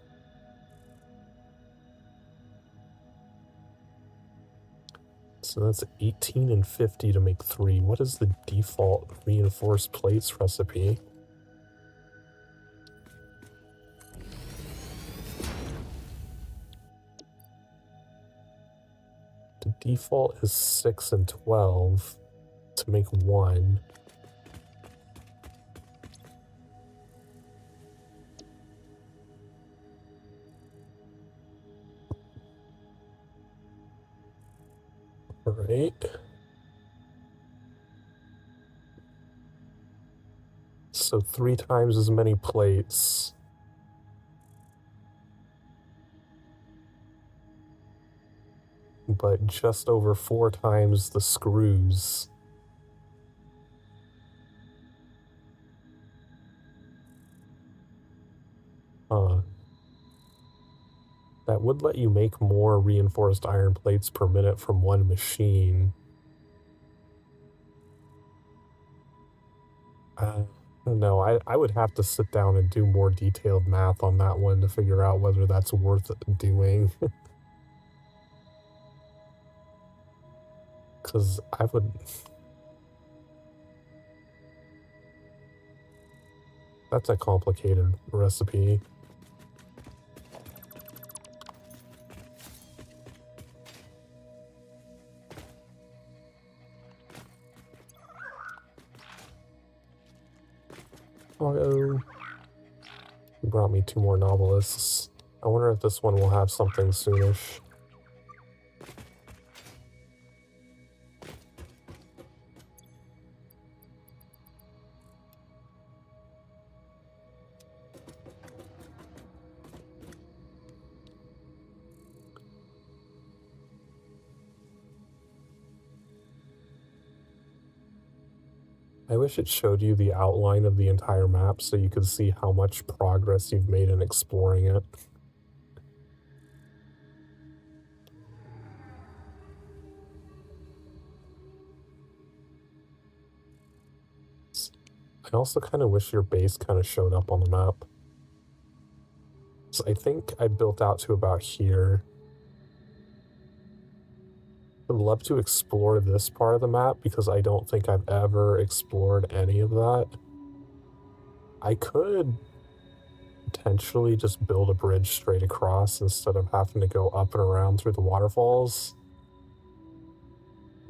So that's 18 and 50 to make 3. What is the default reinforced plates recipe? The default is 6 and 12 to make 1. Alright. So 3 times as many plates. But just over 4 times the screws. That would let you make more reinforced iron plates per minute from one machine. No, I would have to sit down and do more detailed math on that one to figure out whether that's worth doing. Because I would... That's a complicated recipe. Oh, you brought me 2 more novelists. I wonder if this one will have something soonish. I wish it showed you the outline of the entire map so you could see how much progress you've made in exploring it. I also kind of wish your base kind of showed up on the map. So I think I built out to about here. I'd love to explore this part of the map because I don't think I've ever explored any of that. I could potentially just build a bridge straight across instead of having to go up and around through the waterfalls.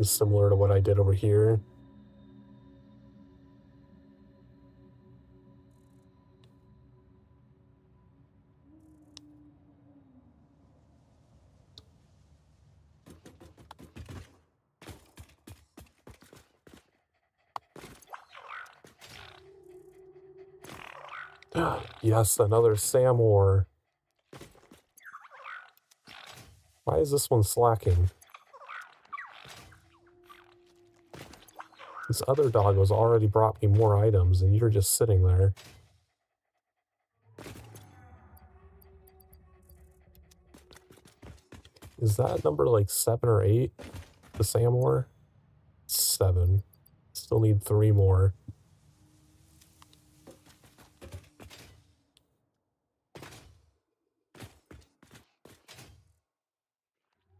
It's similar to what I did over here. Yes, another Sam ore. Why is this one slacking? This other doggos already brought me more items, and you're just sitting there. Is that number like 7 or 8? The Sam ore? 7. Still need 3 more.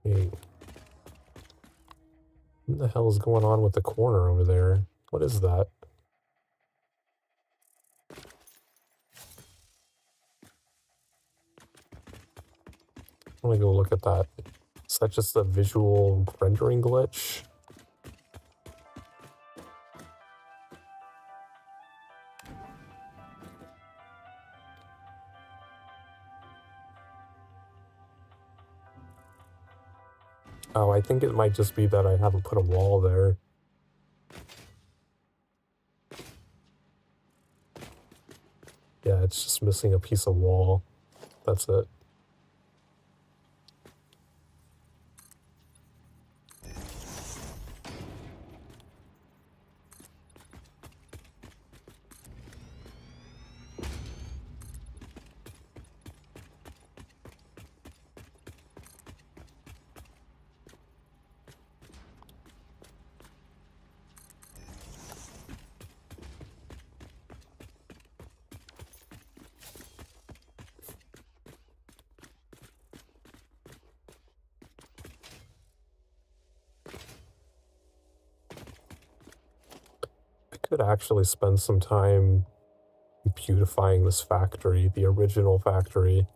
Hey. What the hell is going on with the corner over there? What is that? I'm gonna go look at that. Is that just a visual rendering glitch? Oh, I think it might just be that I haven't put a wall there. Yeah, it's just missing a piece of wall. That's it. I could actually spend some time beautifying this factory, the original factory.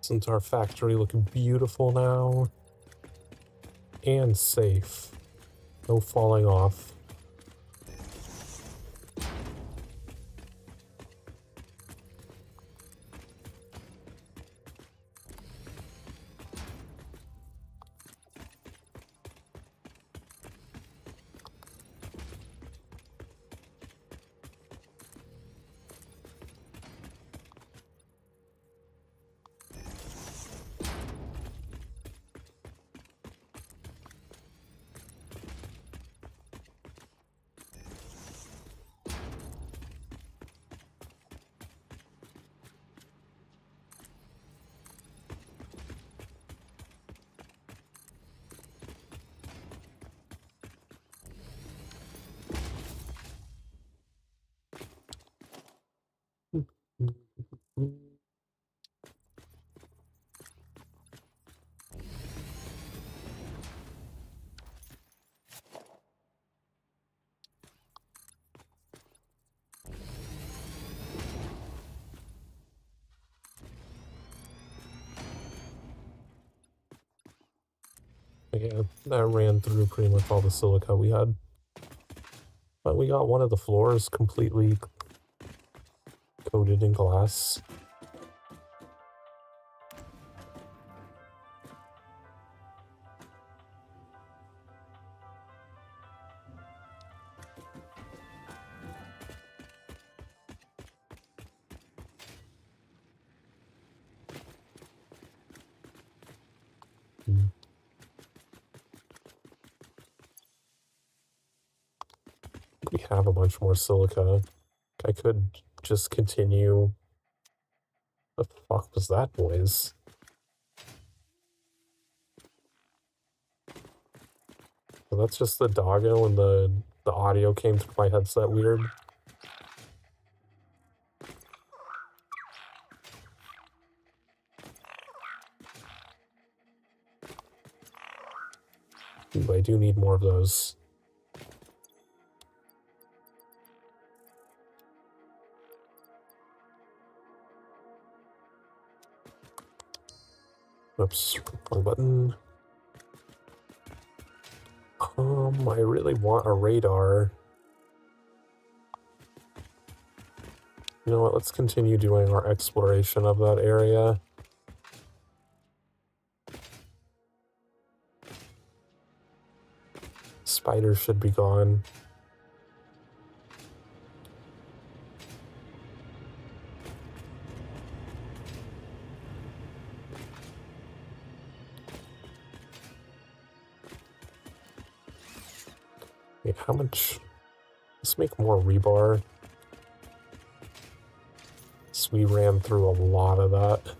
Isn't our factory looking beautiful now? And safe. No falling off. Yeah, that ran through pretty much all the silica we had. But we got one of the floors completely coated in glass. We have a bunch more silica. I could just continue. The fuck was that noise? So that's just the doggo and the audio came through my headset weird. Ooh, I do need more of those. Oops, wrong button. I really want a radar. You know what, let's continue doing our exploration of that area. Spiders should be gone. Wait, how much? Let's make more rebar. So we ran through a lot of that.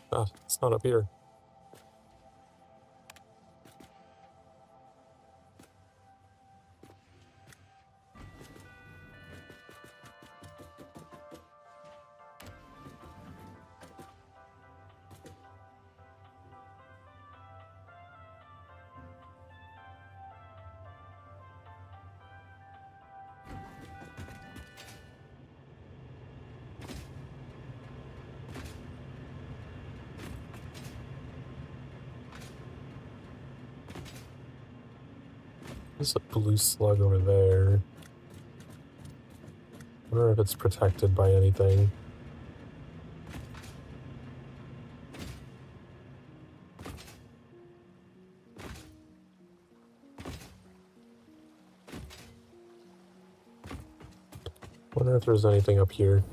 Ah, it's not up here. There's a blue slug over there. I wonder if it's protected by anything. Wonder if there's anything up here.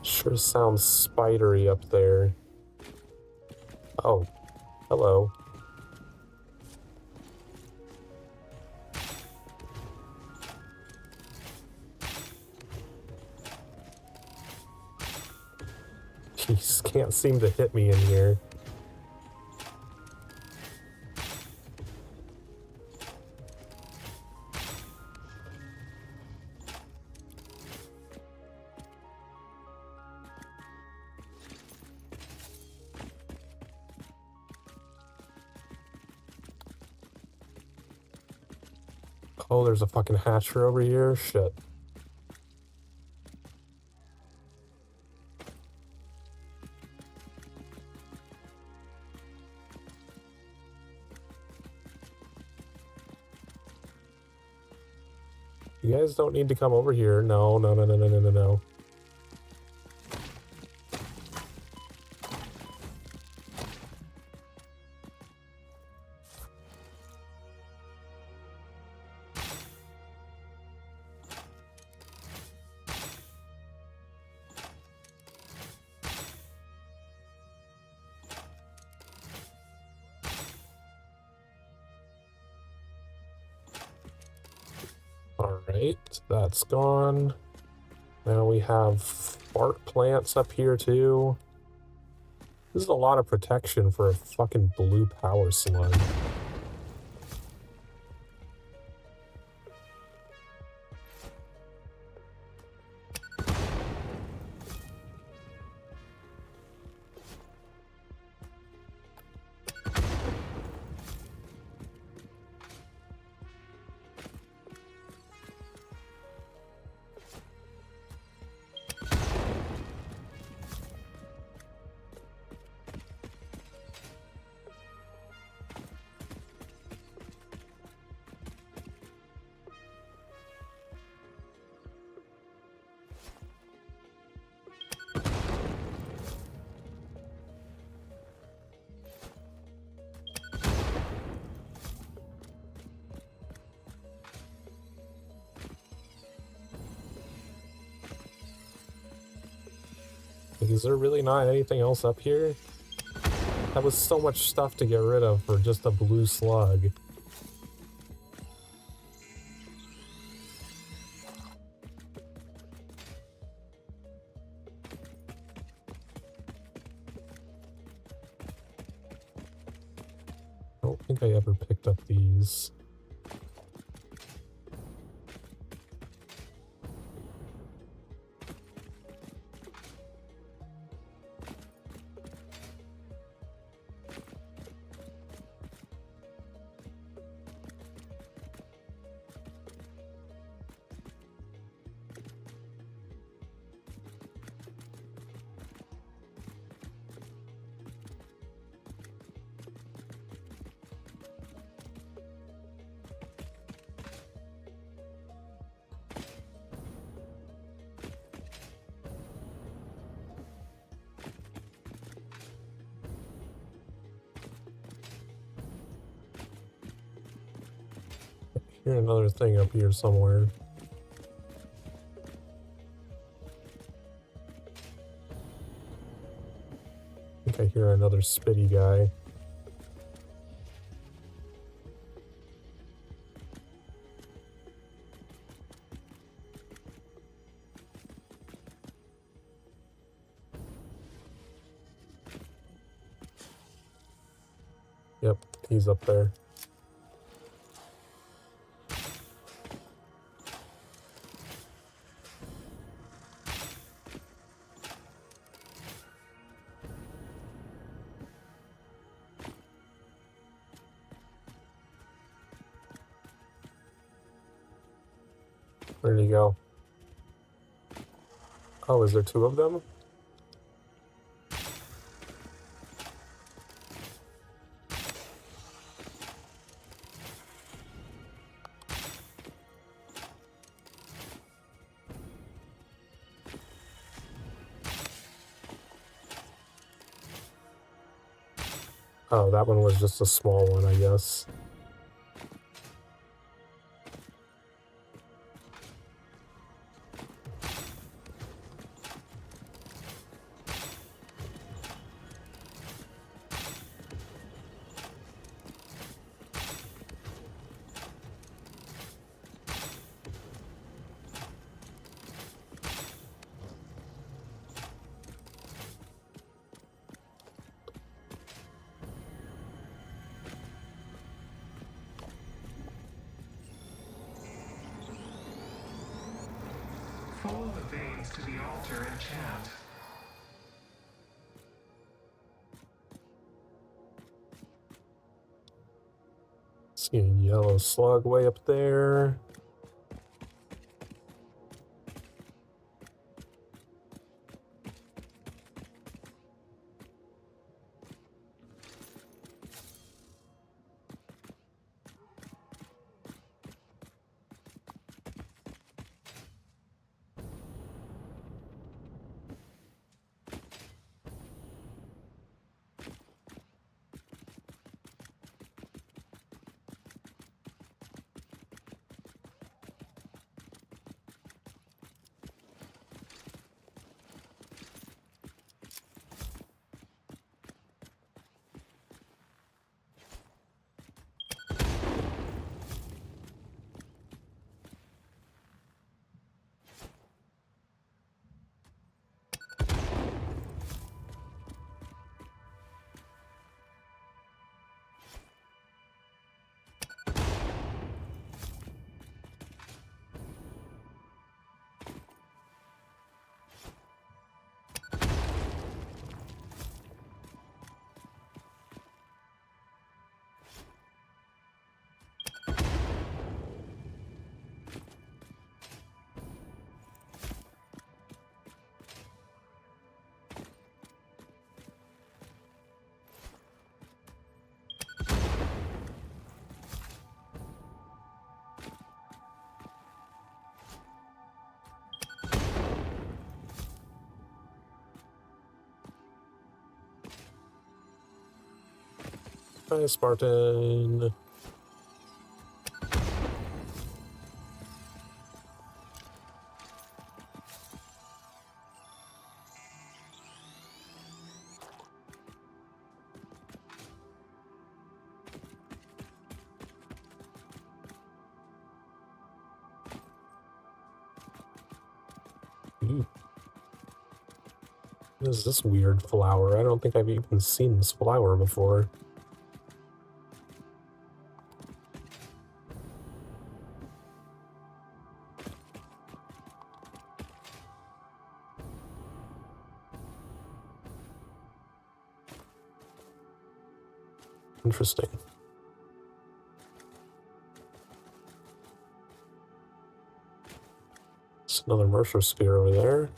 Sure sounds spidery up there. Oh, hello. He just can't seem to hit me in here. Oh, there's a fucking hatcher over here? Shit. You guys don't need to come over here. No, no, no, no, no, no, no, no. Alright, that's gone. Now we have fart plants up here too. This is a lot of protection for a fucking blue power slug. Is there really not anything else up here? That was so much stuff to get rid of for just a blue slug. I don't think I ever picked up these. Hear another thing up here somewhere. I think I hear another spitty guy. Yep, he's up there. Where'd he go? Oh, is there two of them? Oh, that one was just a small one, I guess. Follow the veins to the altar and chant. See a yellow slug way up there. Hi, Spartan. Ooh. What is this weird flower? I don't think I've even seen this flower before. Interesting. It's another Mercer spear over there.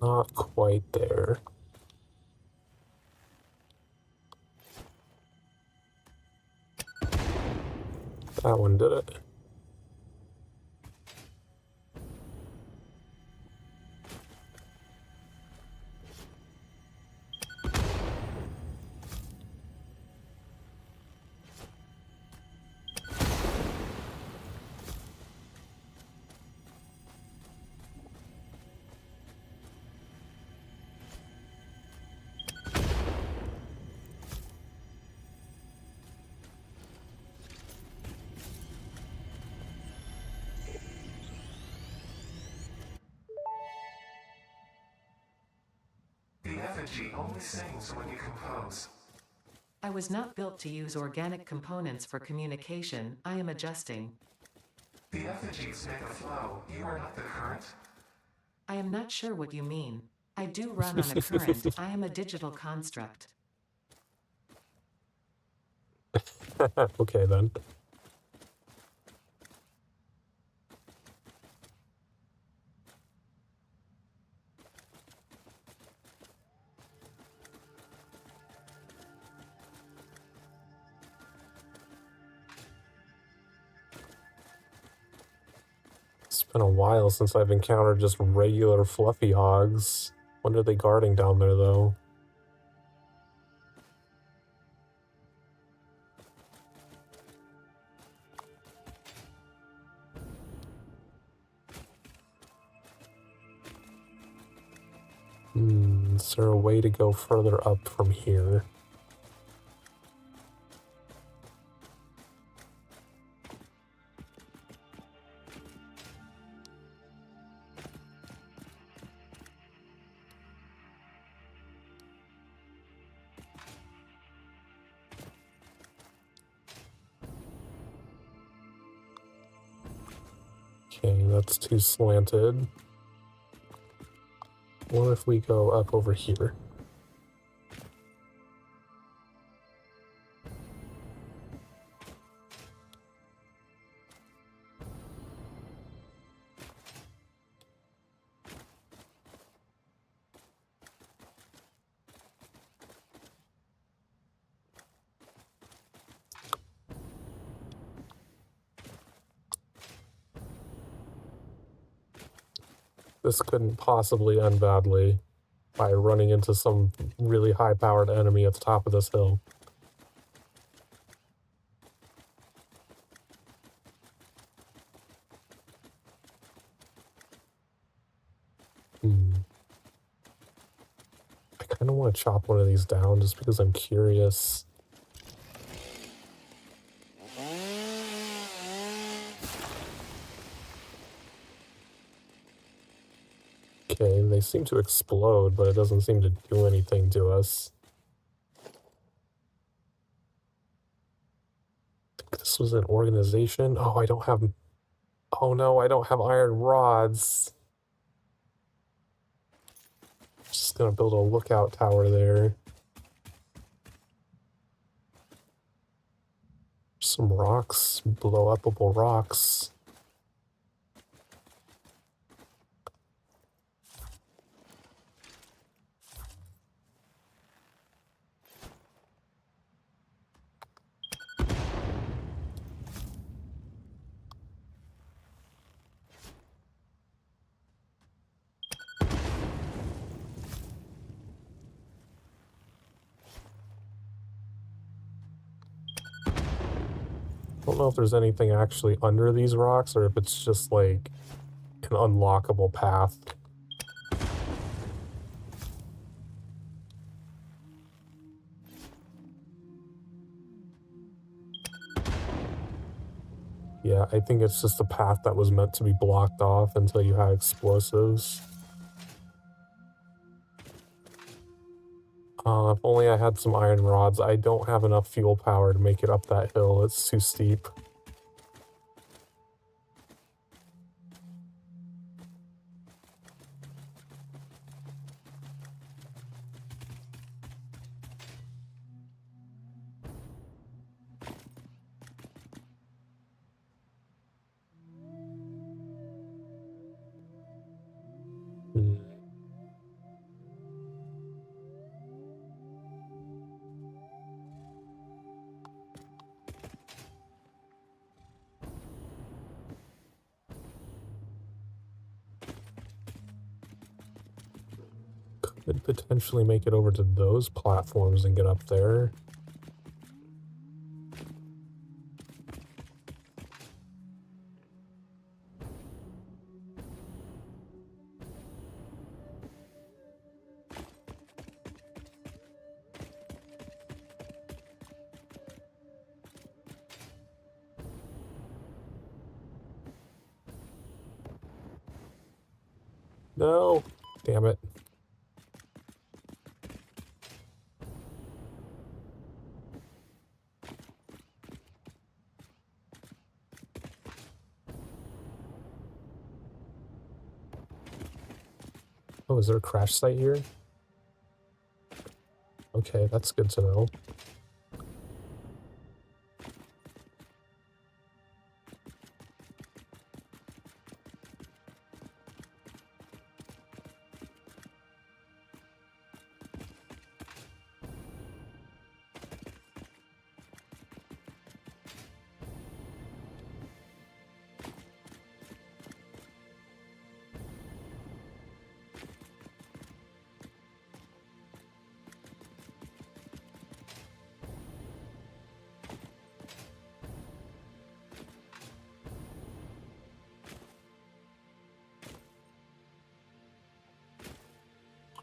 Not quite there. That one did it. The effigy only sings when you compose. I was not built to use organic components for communication. I am adjusting. The effigies make a flow. You are not the current. I am not sure what you mean. I do run on a current. I am a digital construct. Okay then. It's been a while since I've encountered just regular fluffy hogs. What are they guarding down there, though? Is there a way to go further up from here? Okay, that's too slanted. What if we go up over here? This couldn't possibly end badly by running into some really high-powered enemy at the top of this hill. I kind of want to chop one of these down just because I'm curious. Okay, they seem to explode, but it doesn't seem to do anything to us. I think this was an organization. Oh, I don't have... Oh no, I don't have iron rods. Just gonna build a lookout tower there. Some rocks, blow-upable rocks. I don't know if there's anything actually under these rocks or if it's just like an unlockable path. Yeah, I think it's just a path that was meant to be blocked off until you had explosives. If only I had some iron rods. I don't have enough fuel power to make it up that hill. It's too steep. Could potentially make it over to those platforms and get up there. No, damn it. Oh, is there a crash site here? Okay, that's good to know.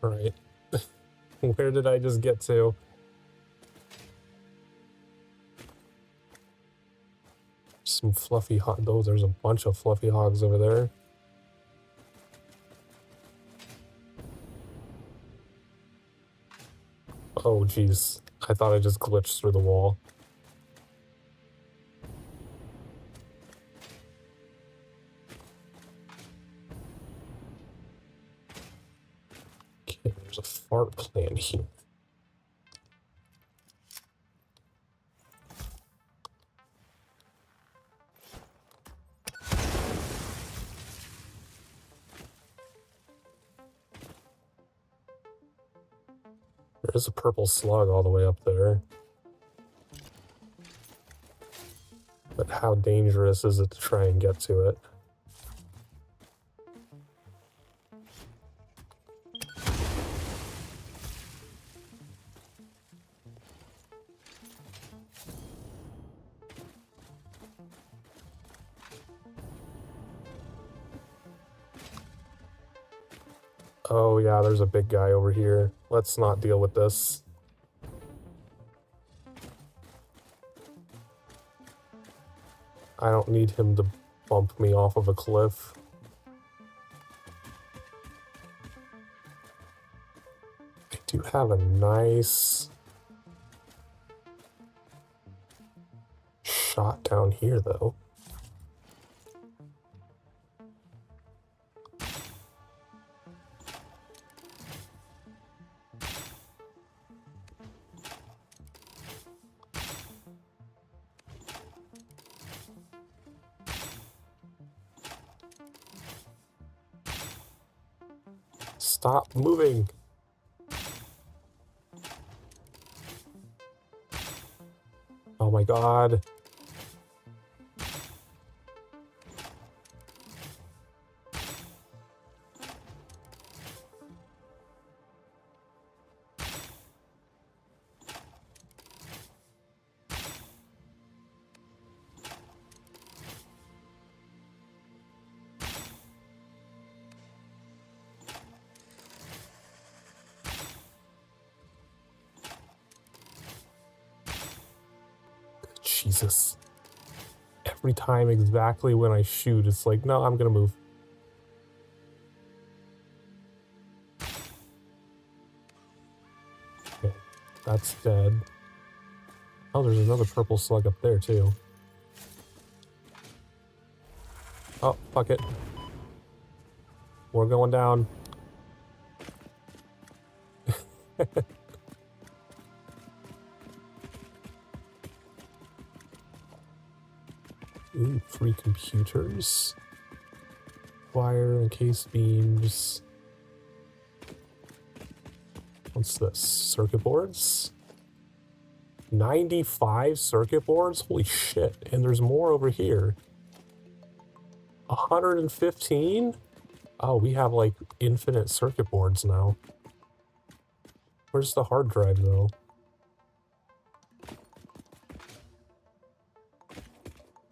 Alright. Where did I just get to? Some fluffy hog. Oh, there's a bunch of fluffy hogs over there. Oh, jeez. I thought I just glitched through the wall. Okay, there's a fart clan here. There's a purple slug all the way up there. But how dangerous is it to try and get to it? Oh yeah, there's a big guy over here. Let's not deal with this. I don't need him to bump me off of a cliff. I do have a nice shot down here, though. Stop moving. Oh my god. Jesus. Every time exactly when I shoot, it's like, no, I'm gonna move. Okay, that's dead. Oh, there's another purple slug up there, too. Oh, fuck it. We're going down. Ooh, free computers. Wire and case beams. What's this? Circuit boards? 95 circuit boards? Holy shit. And there's more over here. 115? Oh, we have like infinite circuit boards now. Where's the hard drive, though?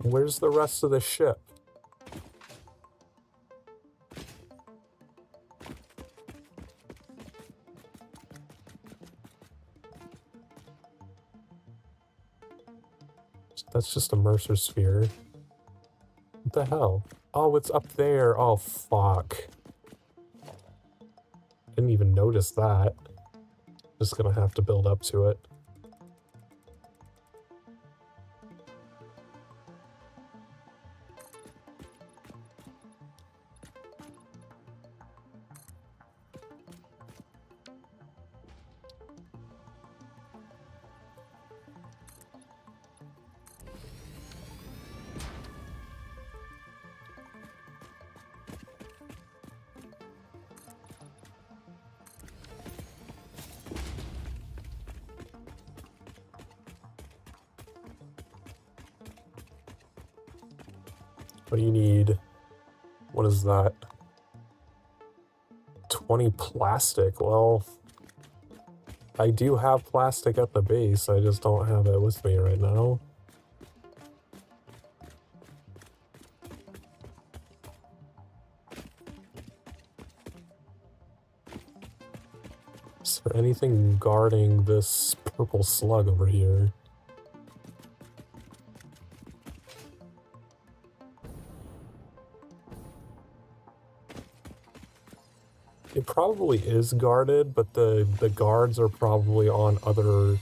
Where's the rest of the ship? That's just a Mercer sphere. What the hell? Oh, it's up there. Oh, fuck. Didn't even notice that. Just gonna have to build up to it. What do you need? What is that? 20 plastic. Well, I do have plastic at the base. I just don't have it with me right now. Is there anything guarding this purple slug over here? It probably is guarded, but the guards are probably on other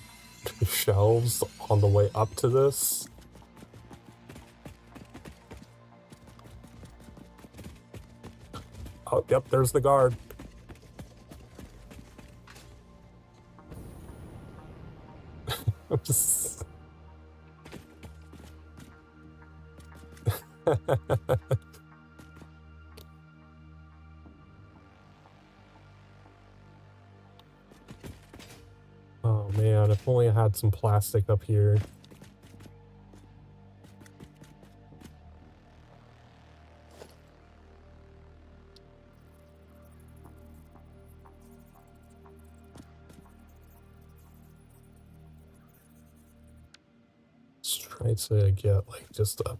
shelves on the way up to this. Oh, yep, there's the guard. I'm just... Oh man, if only I had some plastic up here. Let's try to get like just a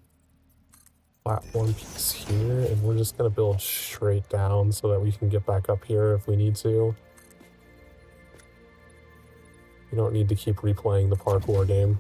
platform piece here, and we're just gonna build straight down so that we can get back up here if we need to. You don't need to keep replaying the parkour game.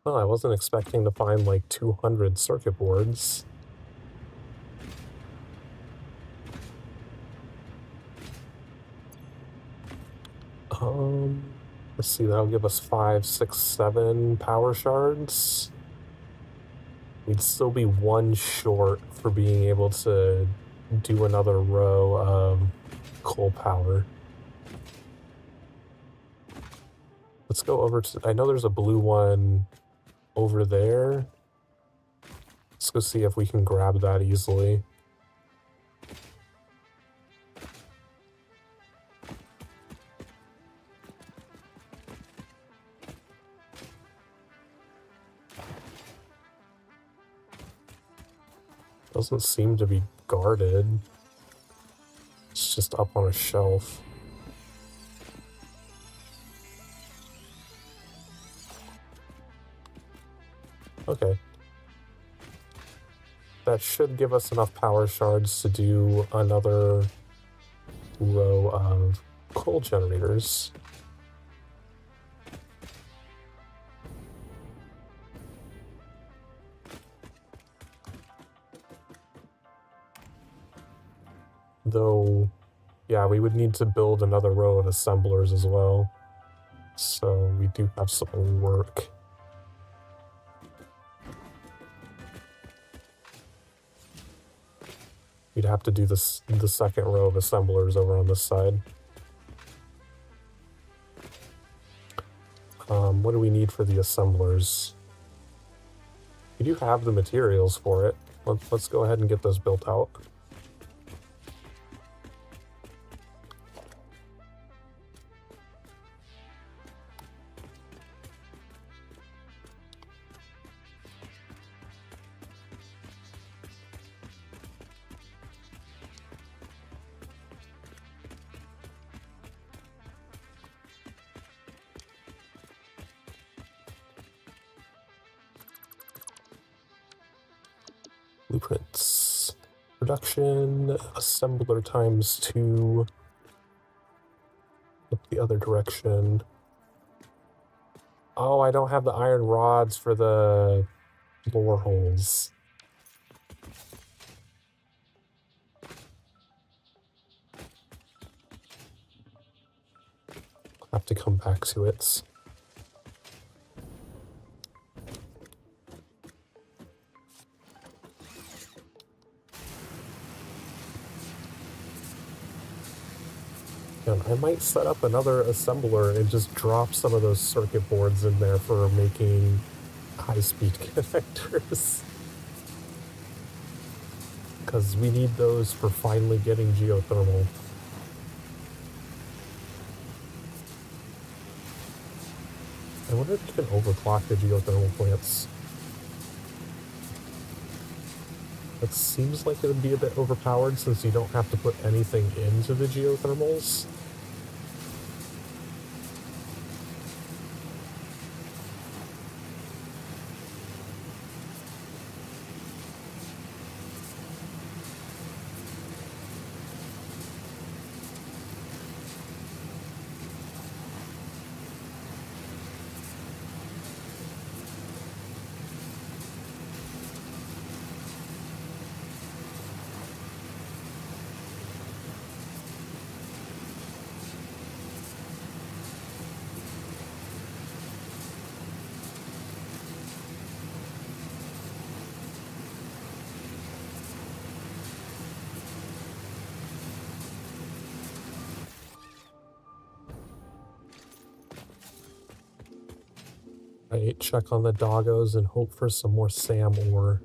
Oh, I wasn't expecting to find like 200 circuit boards. Let's see, that'll give us 5, 6, 7 power shards. We'd still be one short for being able to do another row of coal power. Let's go over to, I know there's a blue one over there. Let's go see if we can grab that easily. Doesn't seem to be guarded. It's just up on a shelf. Okay. That should give us enough power shards to do another row of coal generators. Though, yeah, we would need to build another row of assemblers as well. So we do have some work. We'd have to do this, the second row of assemblers over on this side. What do we need for the assemblers? We do have the materials for it. Let's go ahead and get those built out. Blueprints. Production, assembler times 2. Look the other direction. Oh, I don't have the iron rods for the floor holes. I'll have to come back to it. And I might set up another assembler and just drop some of those circuit boards in there for making high-speed connectors. Because we need those for finally getting geothermal. I wonder if you can overclock the geothermal plants. It seems like it would be a bit overpowered since you don't have to put anything into the geothermals. Right, check on the doggos and hope for some more SAM ore.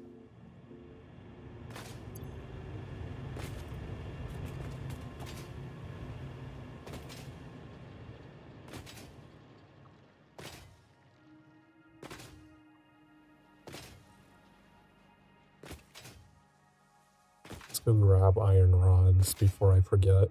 Let's go grab iron rods before I forget.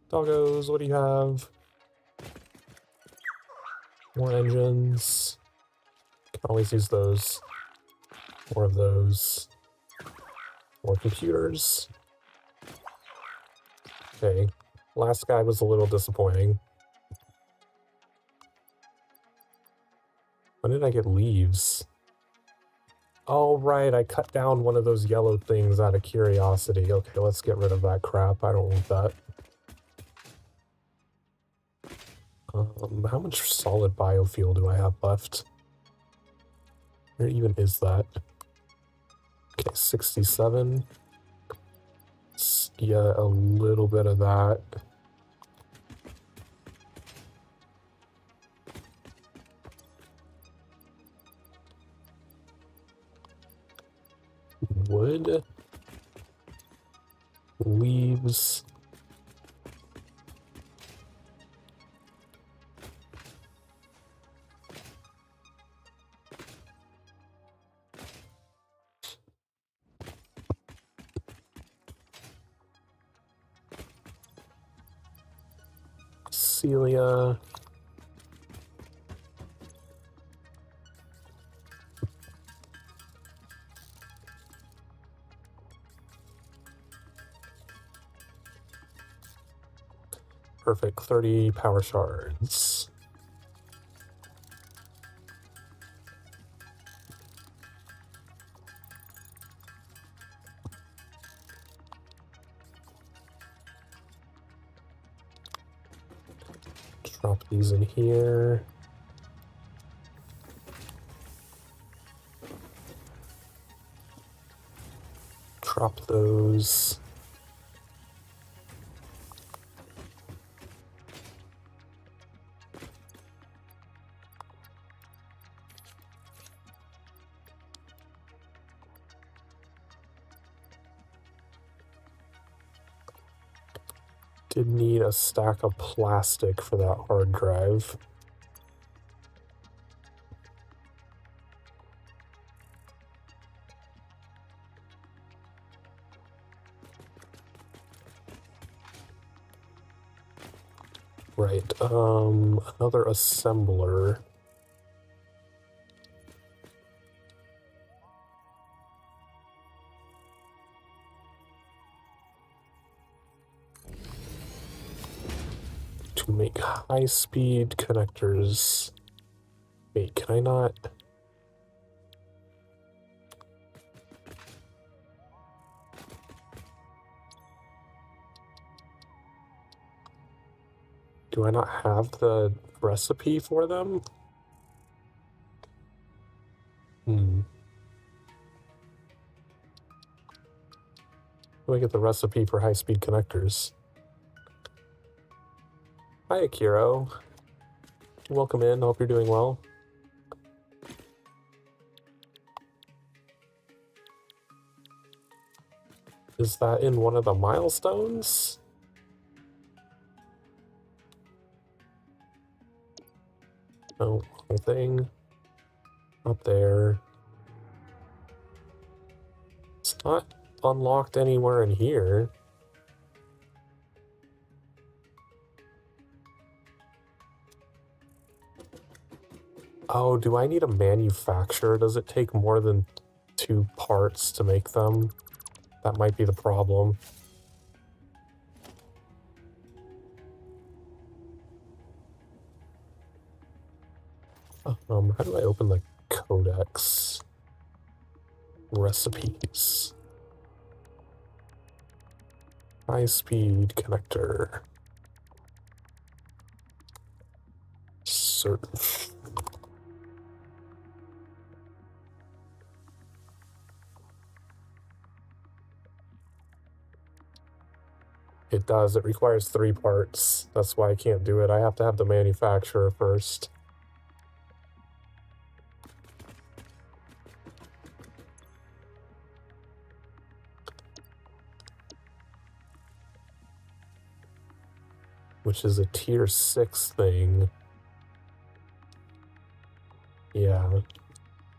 Doggos, what do you have? More engines. Can always use those. More of those. More computers. Okay. Last guy was a little disappointing. When did I get leaves? Oh, right, I cut down one of those yellow things out of curiosity. Okay, let's get rid of that crap. I don't want that. How much solid biofuel do I have left? Where even is that? Okay, 67. Yeah, a little bit of that. Wood. Leaves. Celia. Perfect, 30 power shards. Drop these in here. Drop those. Did need a stack of plastic for that hard drive. Right, another assembler. To make high-speed connectors. Wait, can I not? Do I not have the recipe for them? Hmm. Let me get the recipe for high-speed connectors. Hi, Akiro. Welcome in. Hope you're doing well. Is that in one of the milestones? No, whole thing. Up there. It's not unlocked anywhere in here. Oh, do I need a manufacturer? Does it take more than 2 parts to make them? That might be the problem. How do I open the codex? Recipes. High-speed connector. Search. It does. It requires 3 parts. That's why I can't do it. I have to have the manufacturer first. Which is a tier 6 thing. Yeah.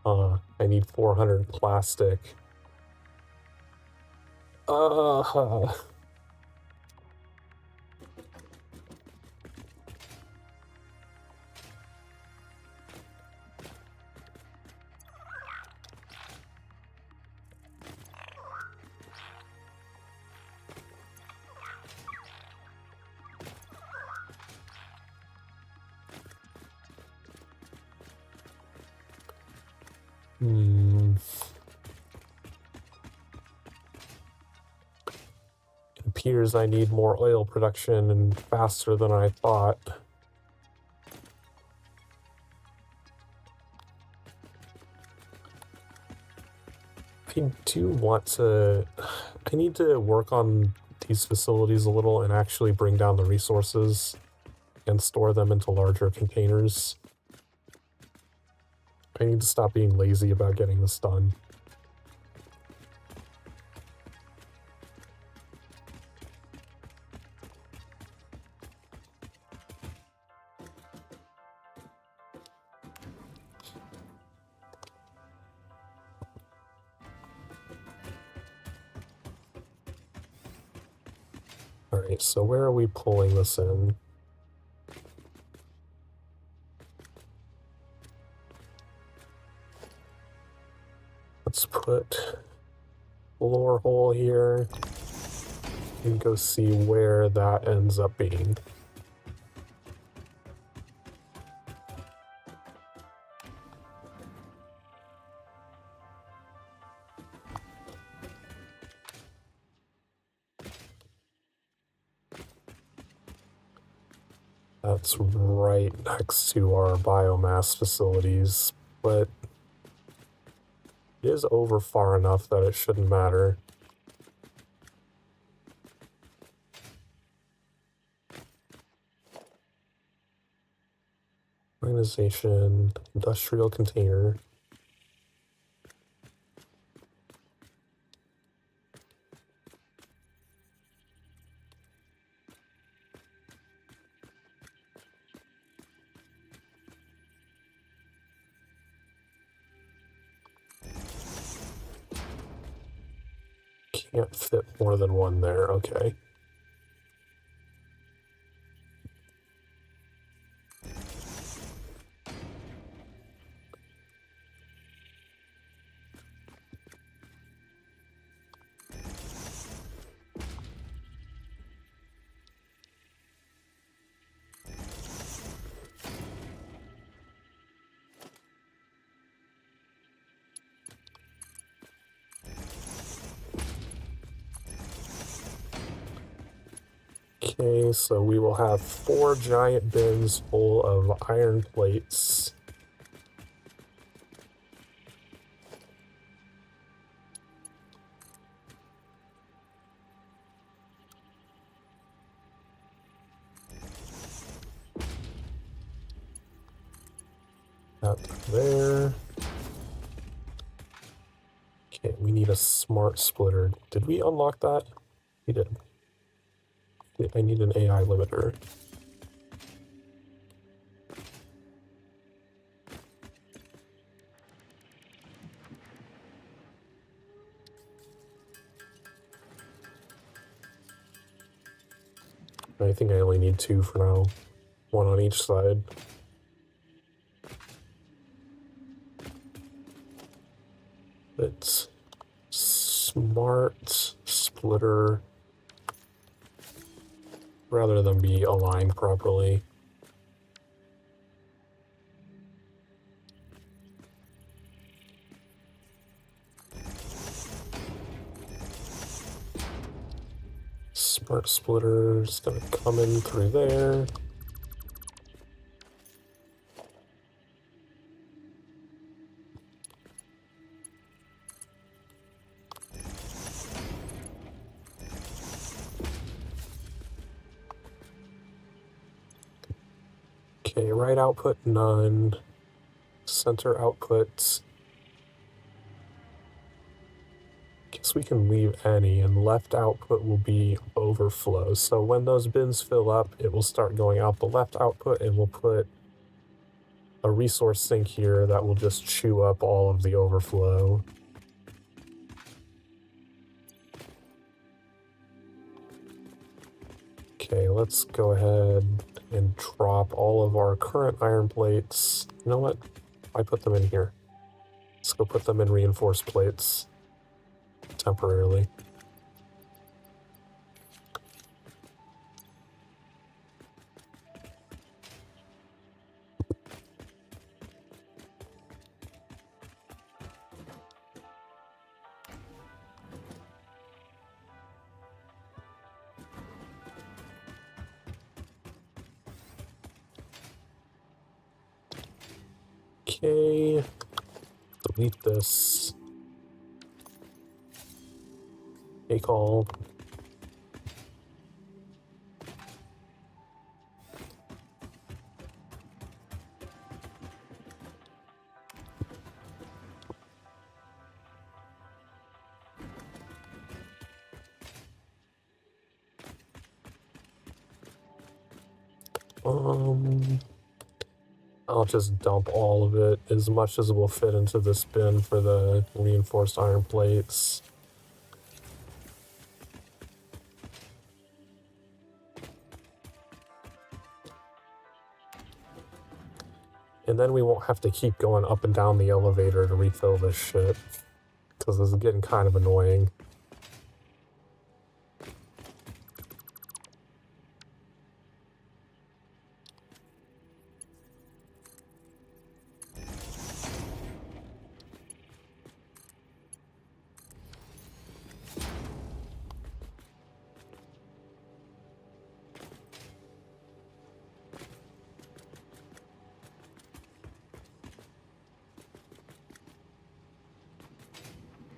I need 400 plastic. It appears I need more oil production and faster than I thought. I do want to... I need to work on these facilities a little and actually bring down the resources and store them into larger containers. I need to stop being lazy about getting this done. Alright, so where are we pulling this in? Let's put floor hole here and go see where that ends up being. That's right next to our biomass facilities, but it is over far enough that it shouldn't matter. Organization, industrial container. Can't fit more than one there, okay. Okay, so we will have 4 giant bins full of iron plates. That there. Okay, we need a smart splitter. Did we unlock that? We did. I need an AI limiter. I think I only need 2 for now. 1 on each side. It's smart splitter rather than be aligned properly. Smart splitter is gonna come in through there. Okay, right output none. Center output. Guess we can leave any, and left output will be overflow. So when those bins fill up, it will start going out the left output, and we'll put a resource sink here that will just chew up all of the overflow. Okay, let's go ahead and drop all of our current iron plates. You know what? I put them in here. Let's go put them in reinforced plates temporarily. Okay, delete this. Take all. I'll just dump all of it, as much as will fit into this bin for the reinforced iron plates. And then we won't have to keep going up and down the elevator to refill this shit. because this is getting kind of annoying.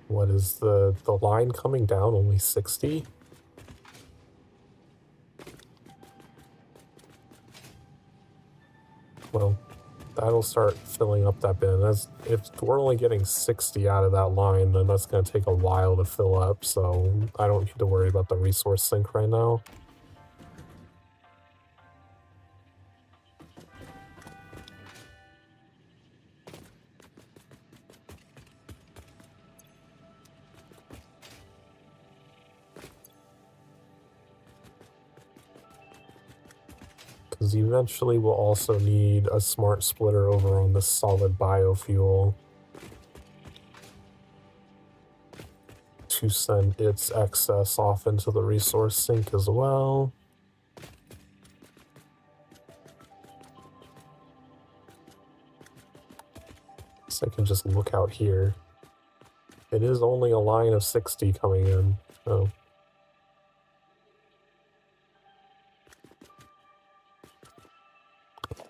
What is the line coming down? Only 60? Well, that'll start filling up that bin. If we're only getting 60 out of that line, then that's going to take a while to fill up, so I don't need to worry about the resource sink right now. Because eventually we'll also need a smart splitter over on the solid biofuel to send its excess off into the resource sink as well. So I can just look out here. It is only a line of 60 coming in. Oh.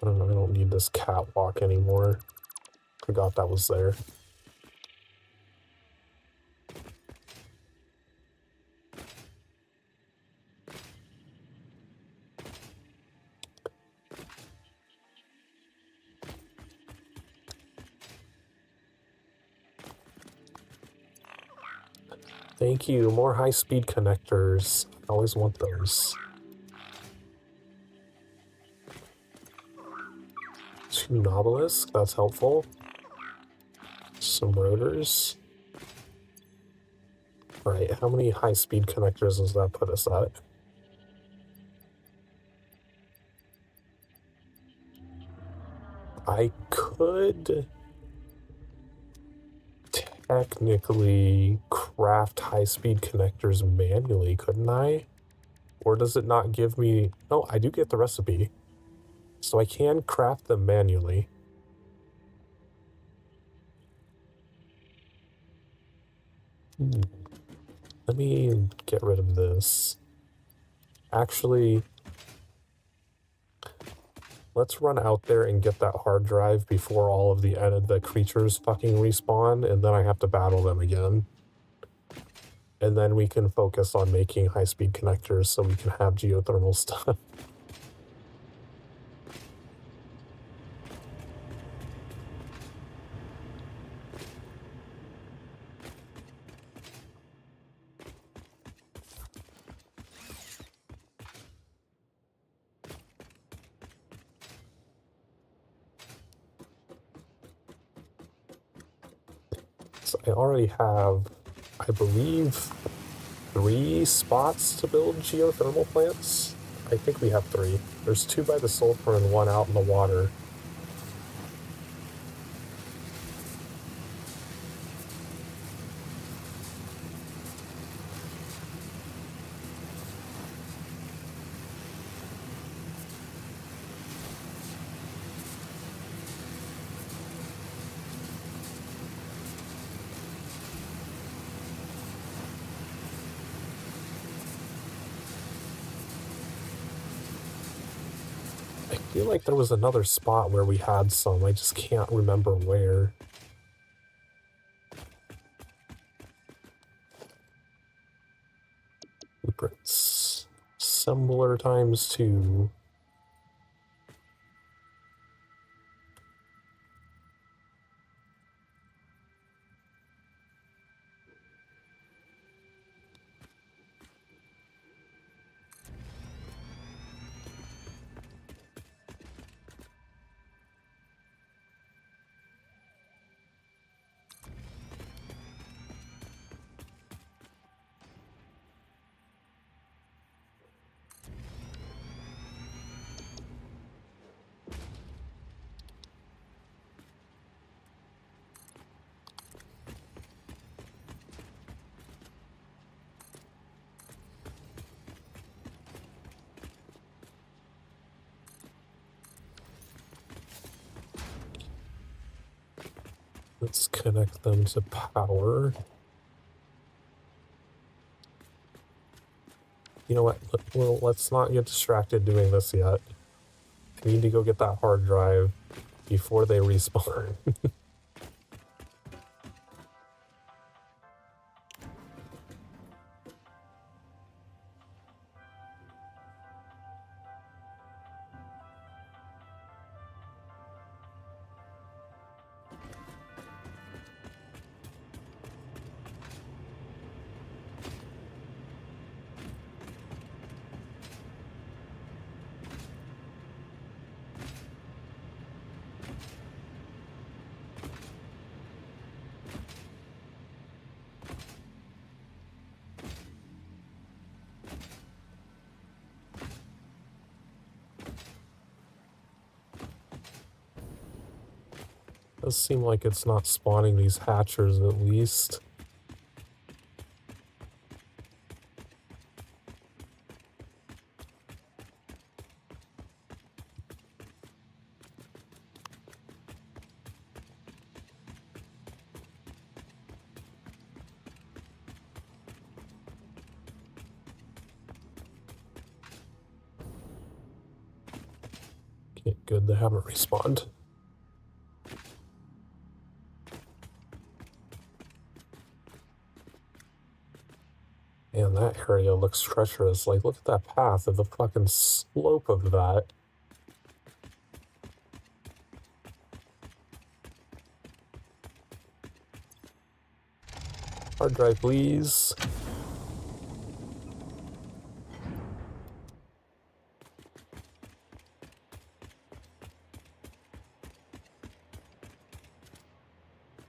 I don't need this catwalk anymore. Forgot that was there. Thank you. More high-speed connectors. I always want those. 2 Nobelisks. That's helpful. Some rotors. Right, how many high-speed connectors does that put us at? I could technically craft high-speed connectors manually, couldn't I? Or does it not give me... No, I do get the recipe. So I can craft them manually. Let me get rid of this. Actually, let's run out there and get that hard drive before all of the creatures fucking respawn, and then I have to battle them again. And then we can focus on making high-speed connectors so we can have geothermal stuff. So I already have, I believe, 3 spots to build geothermal plants. I think we have 3. There's 2 by the sulfur and 1 out in the water. I feel like there was another spot where we had some, I just can't remember where. Blueprints. Assembler times 2. Let's connect them to power. You know what? Well, let's not get distracted doing this yet. I need to go get that hard drive before they respawn. Does seem like it's not spawning these hatchers at least. Okay, good, they haven't respawned. Man, that area looks treacherous. Like, look at that path and the fucking slope of that. Hard drive, please.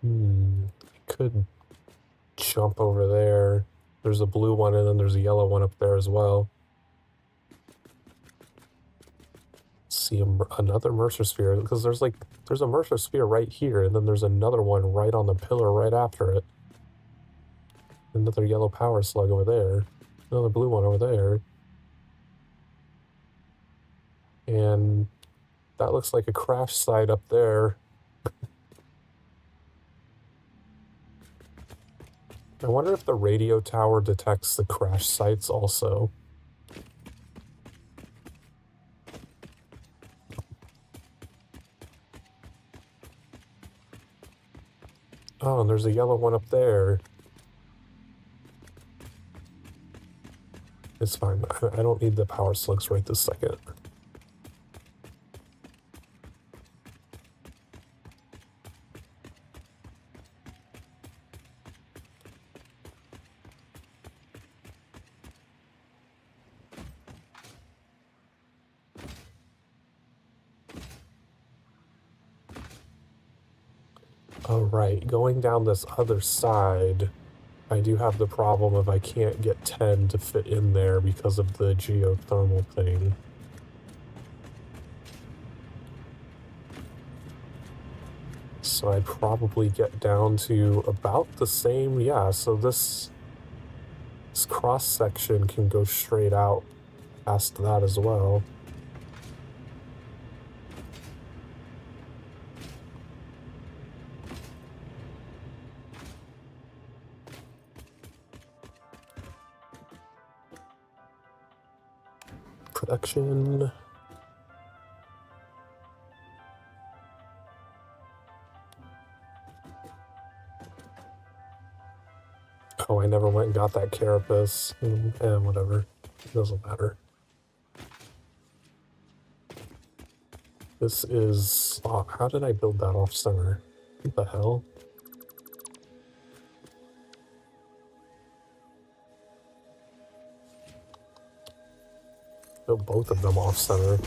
I could jump over there. There's a blue one and then there's a yellow one up there as well. See another Mercer sphere, because there's a Mercer sphere right here, and then there's another one right on the pillar right after it. Another yellow power slug over there. Another blue one over there. And that looks like a crash site up there. I wonder if the radio tower detects the crash sites also. Oh, and there's a yellow one up there. It's fine. I don't need the power slugs right this second. Alright, going down this other side, I do have the problem of I can't get 10 to fit in there because of the geothermal thing. So I'd probably get down to about the same, yeah, so this cross section can go straight out past that as well. Production. Oh, I never went and got that carapace. Whatever. It doesn't matter. This is... Oh, how did I build that off center? What the hell? Build both of them off center.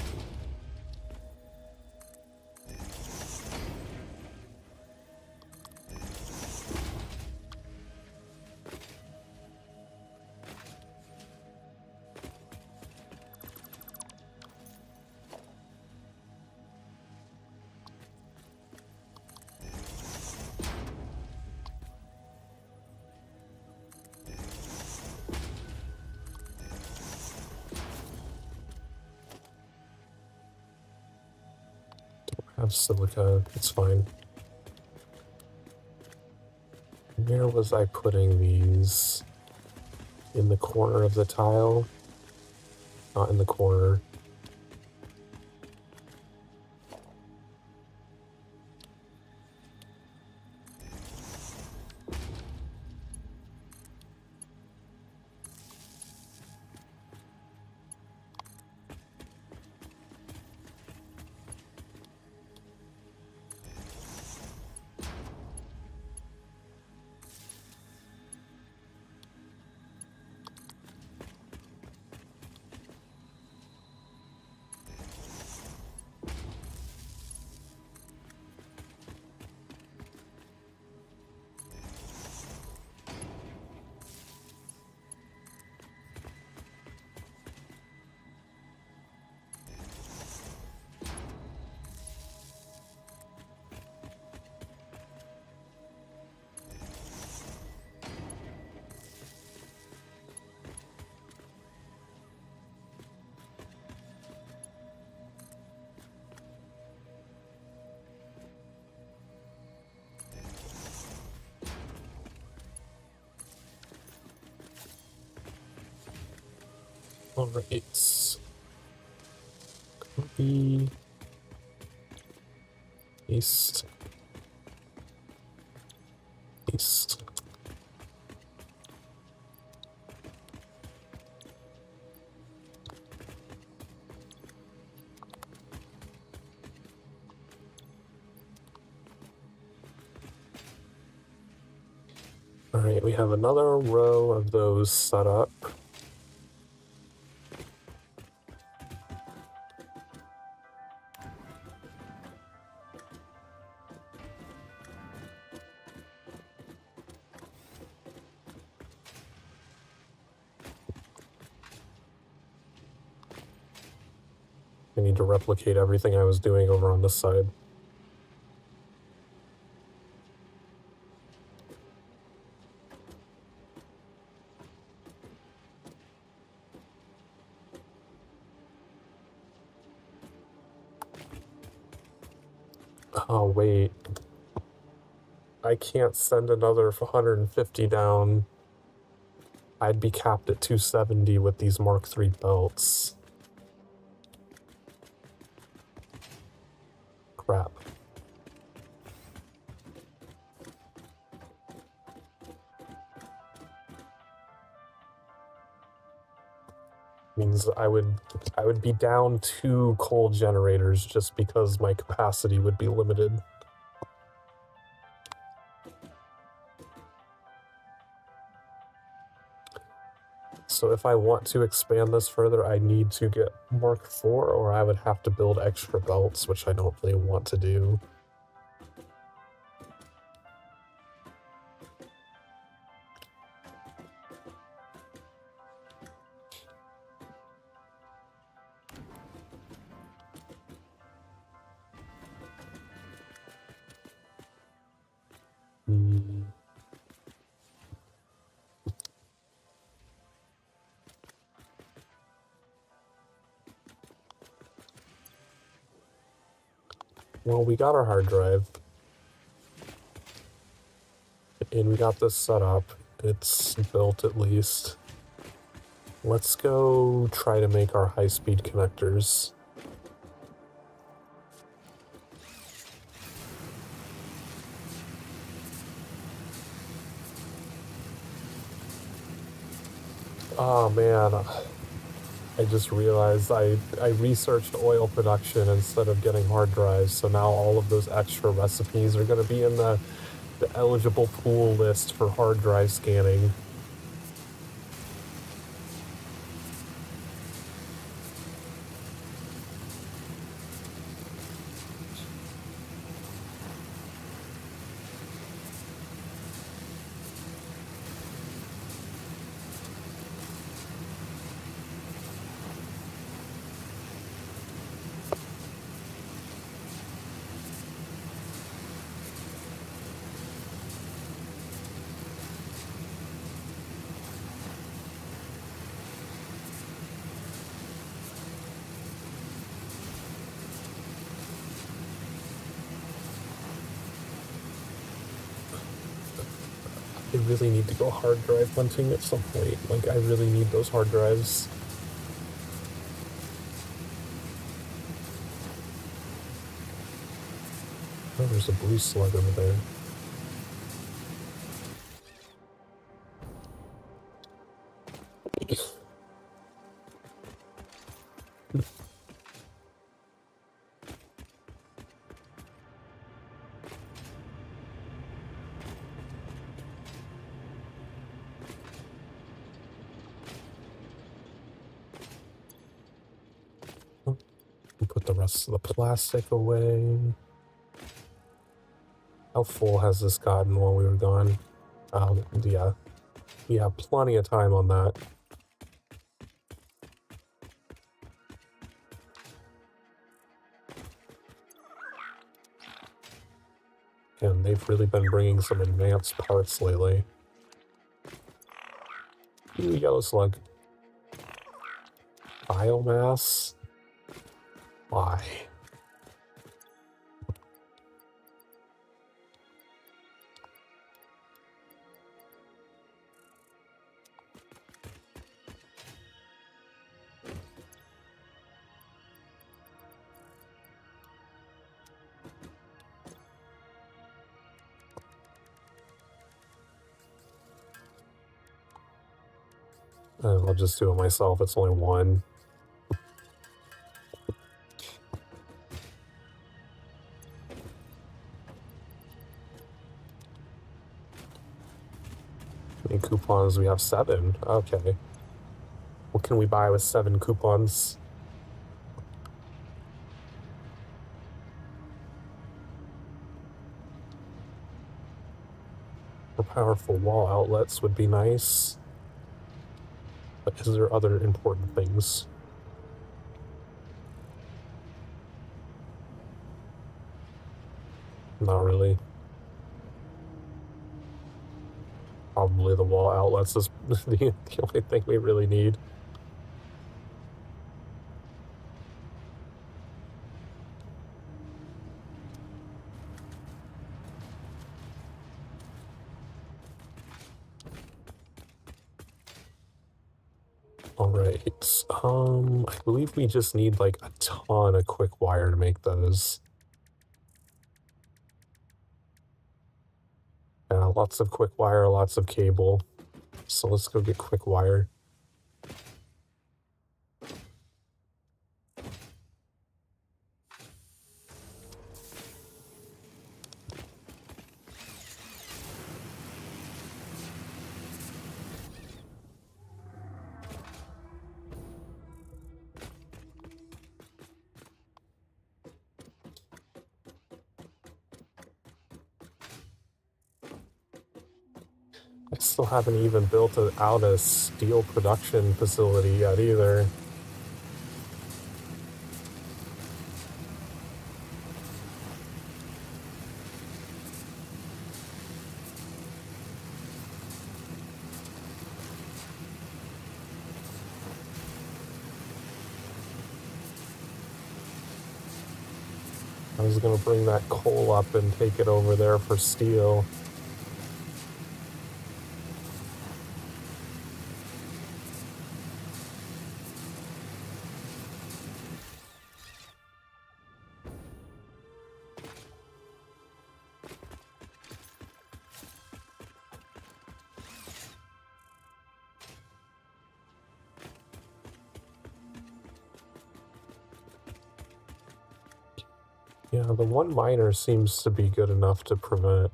Have silica, it's fine. Where was I putting these? In the corner of the tile? Not in the corner. Alright. Copy. Paste. Paste. Alright, we have another row of those set up. I need to replicate everything I was doing over on this side. Oh, wait. I can't send another 150 down. I'd be capped at 270 with these Mark III belts. Crap. Means I would be down 2 coal generators just because my capacity would be limited. So if I want to expand this further, I need to get Mark IV, or I would have to build extra belts, which I don't really want to do. Well, we got our hard drive. And we got this set up. It's built at least. Let's go try to make our high-speed connectors. Oh man, I just realized I researched oil production instead of getting hard drives, so now all of those extra recipes are going to be in the eligible pool list for hard drive scanning. I really need to go hard drive hunting at some point. Like, I really need those hard drives. Oh, there's a blue slug over there. Put the rest of the plastic away. How full has this gotten while we were gone? Yeah. We have plenty of time on that. And they've really been bringing some advanced parts lately. Ooh, yellow slug. Biomass? Why? I'll just do it myself. It's only one. How many coupons? We have 7. Okay. What can we buy with 7 coupons? More powerful wall outlets would be nice. But is there other important things? Not really. Probably the wall outlets is the only thing we really need. Alright, I believe we just need like a ton of quick wire to make those. Yeah, lots of quick wire, lots of cable. So let's go get quick wire. I still haven't even built out a steel production facility yet either. I was gonna bring that coal up and take it over there for steel. Yeah, the one miner seems to be good enough to prevent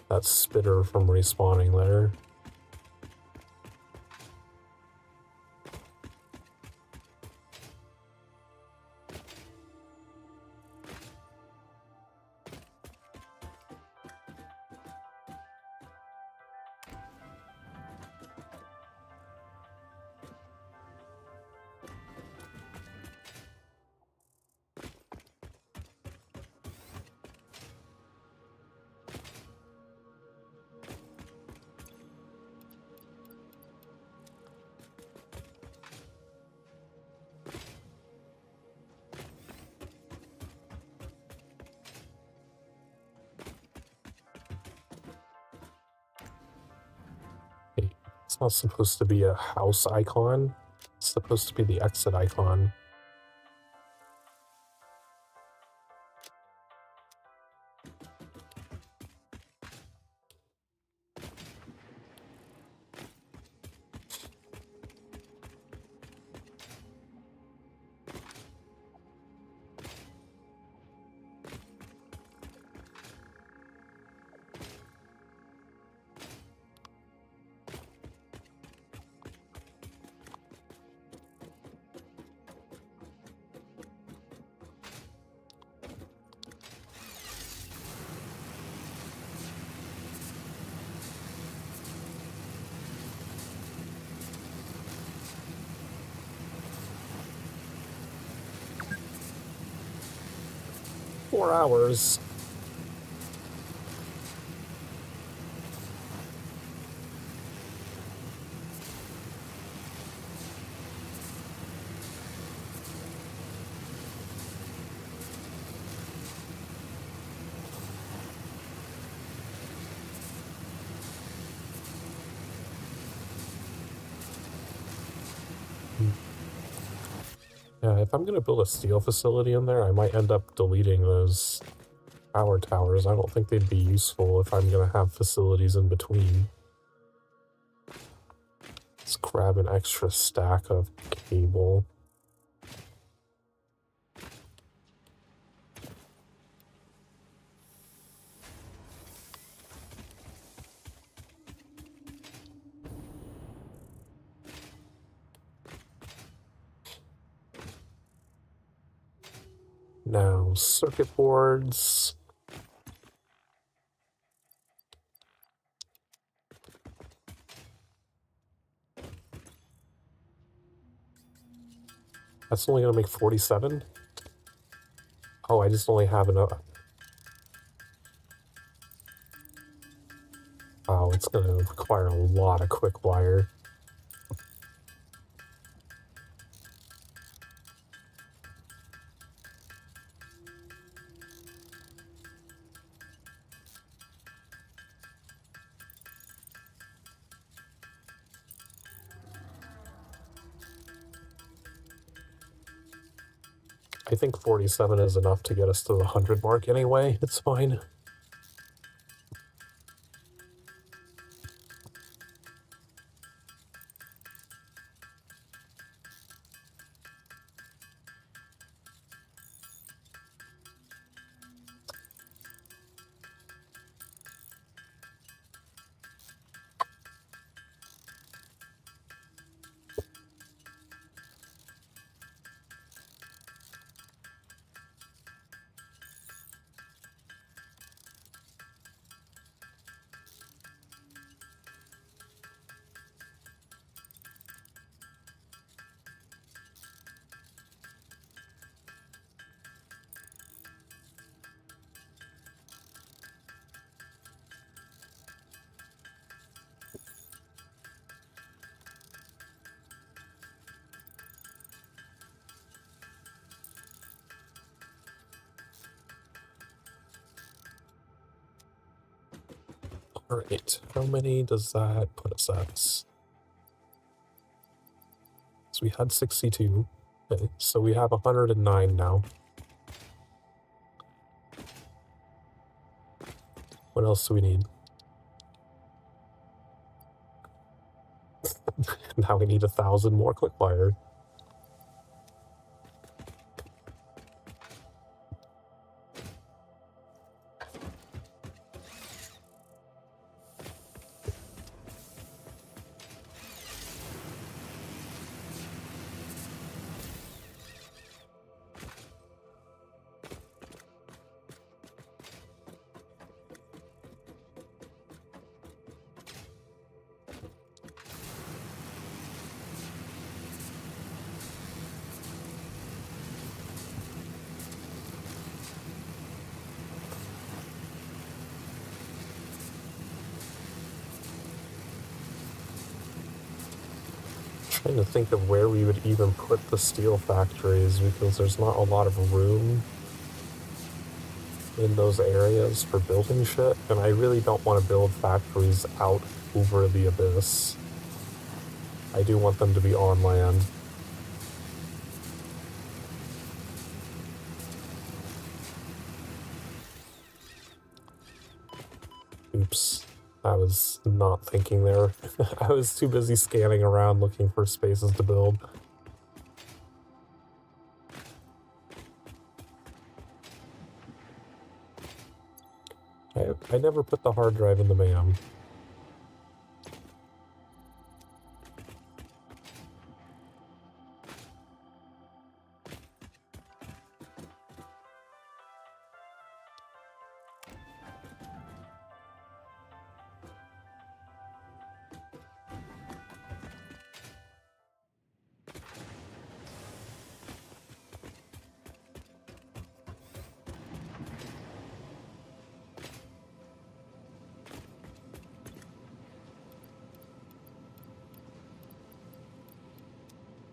that spitter from respawning there. It's not supposed to be a house icon. It's supposed to be the exit icon. $4. Yeah, if I'm gonna build a steel facility in there, I might end up deleting those power towers. I don't think they'd be useful if I'm gonna have facilities in between. Let's grab an extra stack of cable. Now, circuit boards. That's only gonna make 47? Oh, I just only have enough. Oh, it's gonna require a lot of quick wire. I think 47 is enough to get us to the 100 mark anyway. It's fine. Alright, how many does that put us at? So we had 62. Okay, so we have 109 now. What else do we need? Now we need 1,000 more quick wire. Trying to think of where we would even put the steel factories because there's not a lot of room in those areas for building shit, and I really don't want to build factories out over the abyss. I do want them to be on land. Oops. I was not thinking there. I was too busy scanning around looking for spaces to build. I never put the hard drive in the MAM.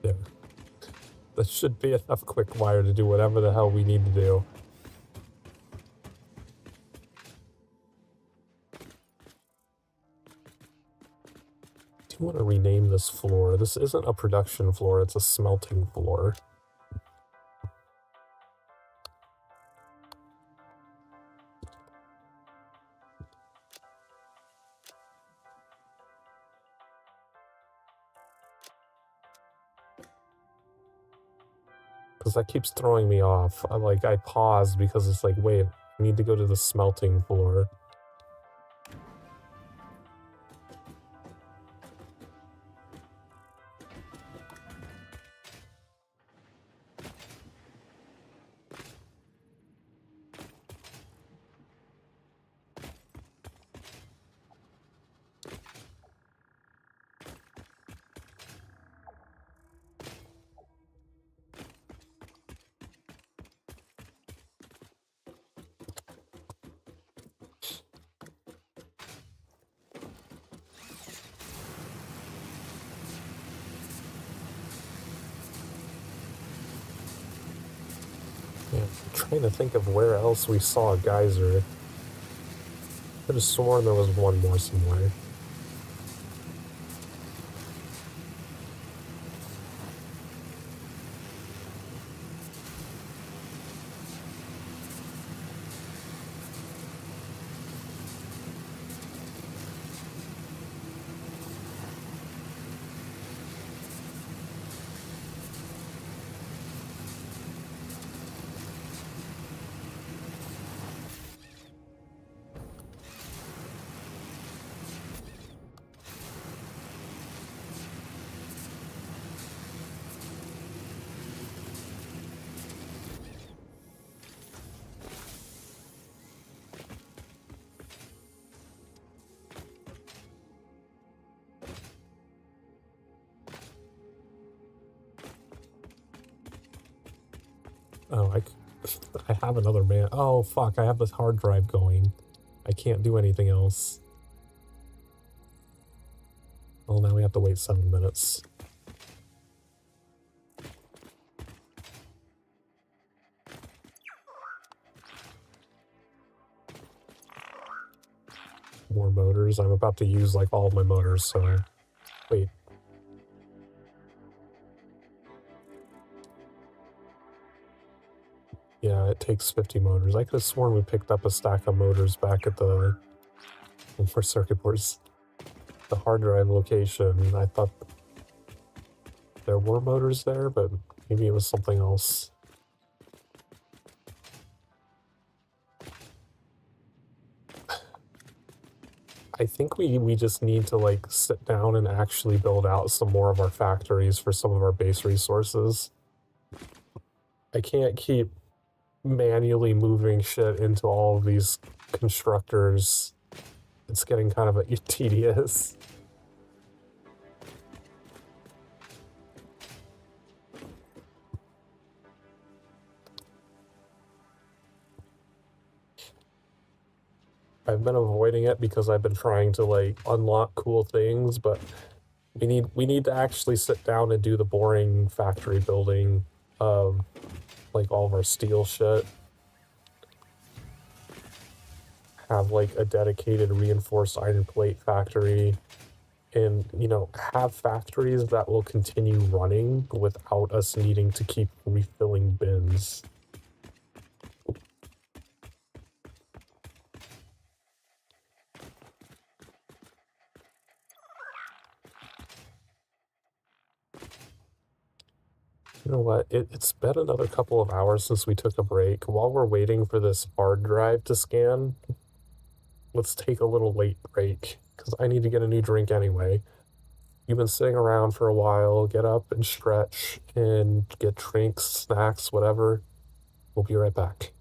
There. That should be enough quick wire to do whatever the hell we need to do. Do you want to rename this floor? This isn't a production floor, it's a smelting floor. Because that keeps throwing me off. I paused because it's like, wait, I need to go to the smelting floor. Yeah, I'm trying to think of where else we saw a geyser. Could have sworn there was one more somewhere. Oh, I have another man. Oh, fuck, I have this hard drive going. I can't do anything else. Well, now we have to wait 7 minutes. More motors. I'm about to use, like, all of my motors, so... Wait. Yeah, it takes 50 motors. I could have sworn we picked up a stack of motors back at the... for circuit boards. The hard drive location. I thought there were motors there, but maybe it was something else. I think we just need to, like, sit down and actually build out some more of our factories for some of our base resources. I can't keep manually moving shit into all of these constructors. It's getting kind of tedious. I've been avoiding it because I've been trying to, like, unlock cool things, but we need to actually sit down and do the boring factory building of, like, all of our steel shit. Have, like, a dedicated reinforced iron plate factory. and, have factories that will continue running without us needing to keep refilling bins. You know what? It's been another couple of hours since we took a break. While we're waiting for this hard drive to scan, let's take a little late break, because I need to get a new drink anyway. You've been sitting around for a while. Get up and stretch and get drinks, snacks, whatever. We'll be right back.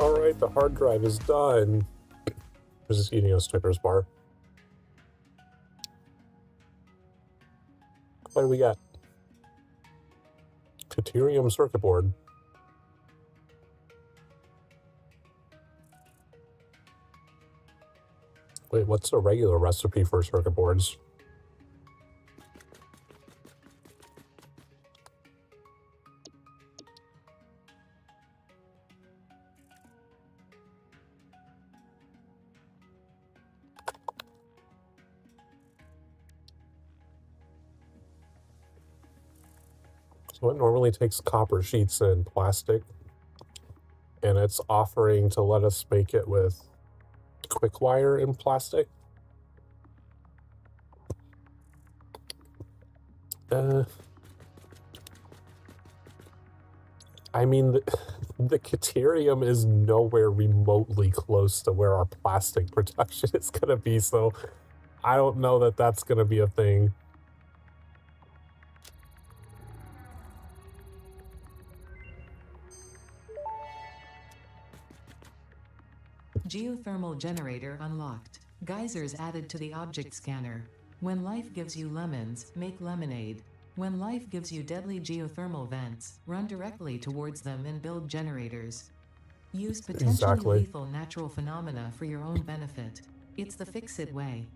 Alright, the hard drive is done. I was just eating a Snickers bar. What do we got? Deuterium circuit board. Wait, what's the regular recipe for circuit boards? So it normally takes copper sheets and plastic, and it's offering to let us make it with quick wire and plastic. I mean, the Caterium is nowhere remotely close to where our plastic production is going to be, so I don't know that that's going to be a thing. Geothermal generator unlocked. Geysers added to the object scanner. When life gives you lemons, make lemonade. When life gives you deadly geothermal vents, run directly towards them and build generators. Use potentially lethal natural phenomena for your own benefit. It's the fix-it way.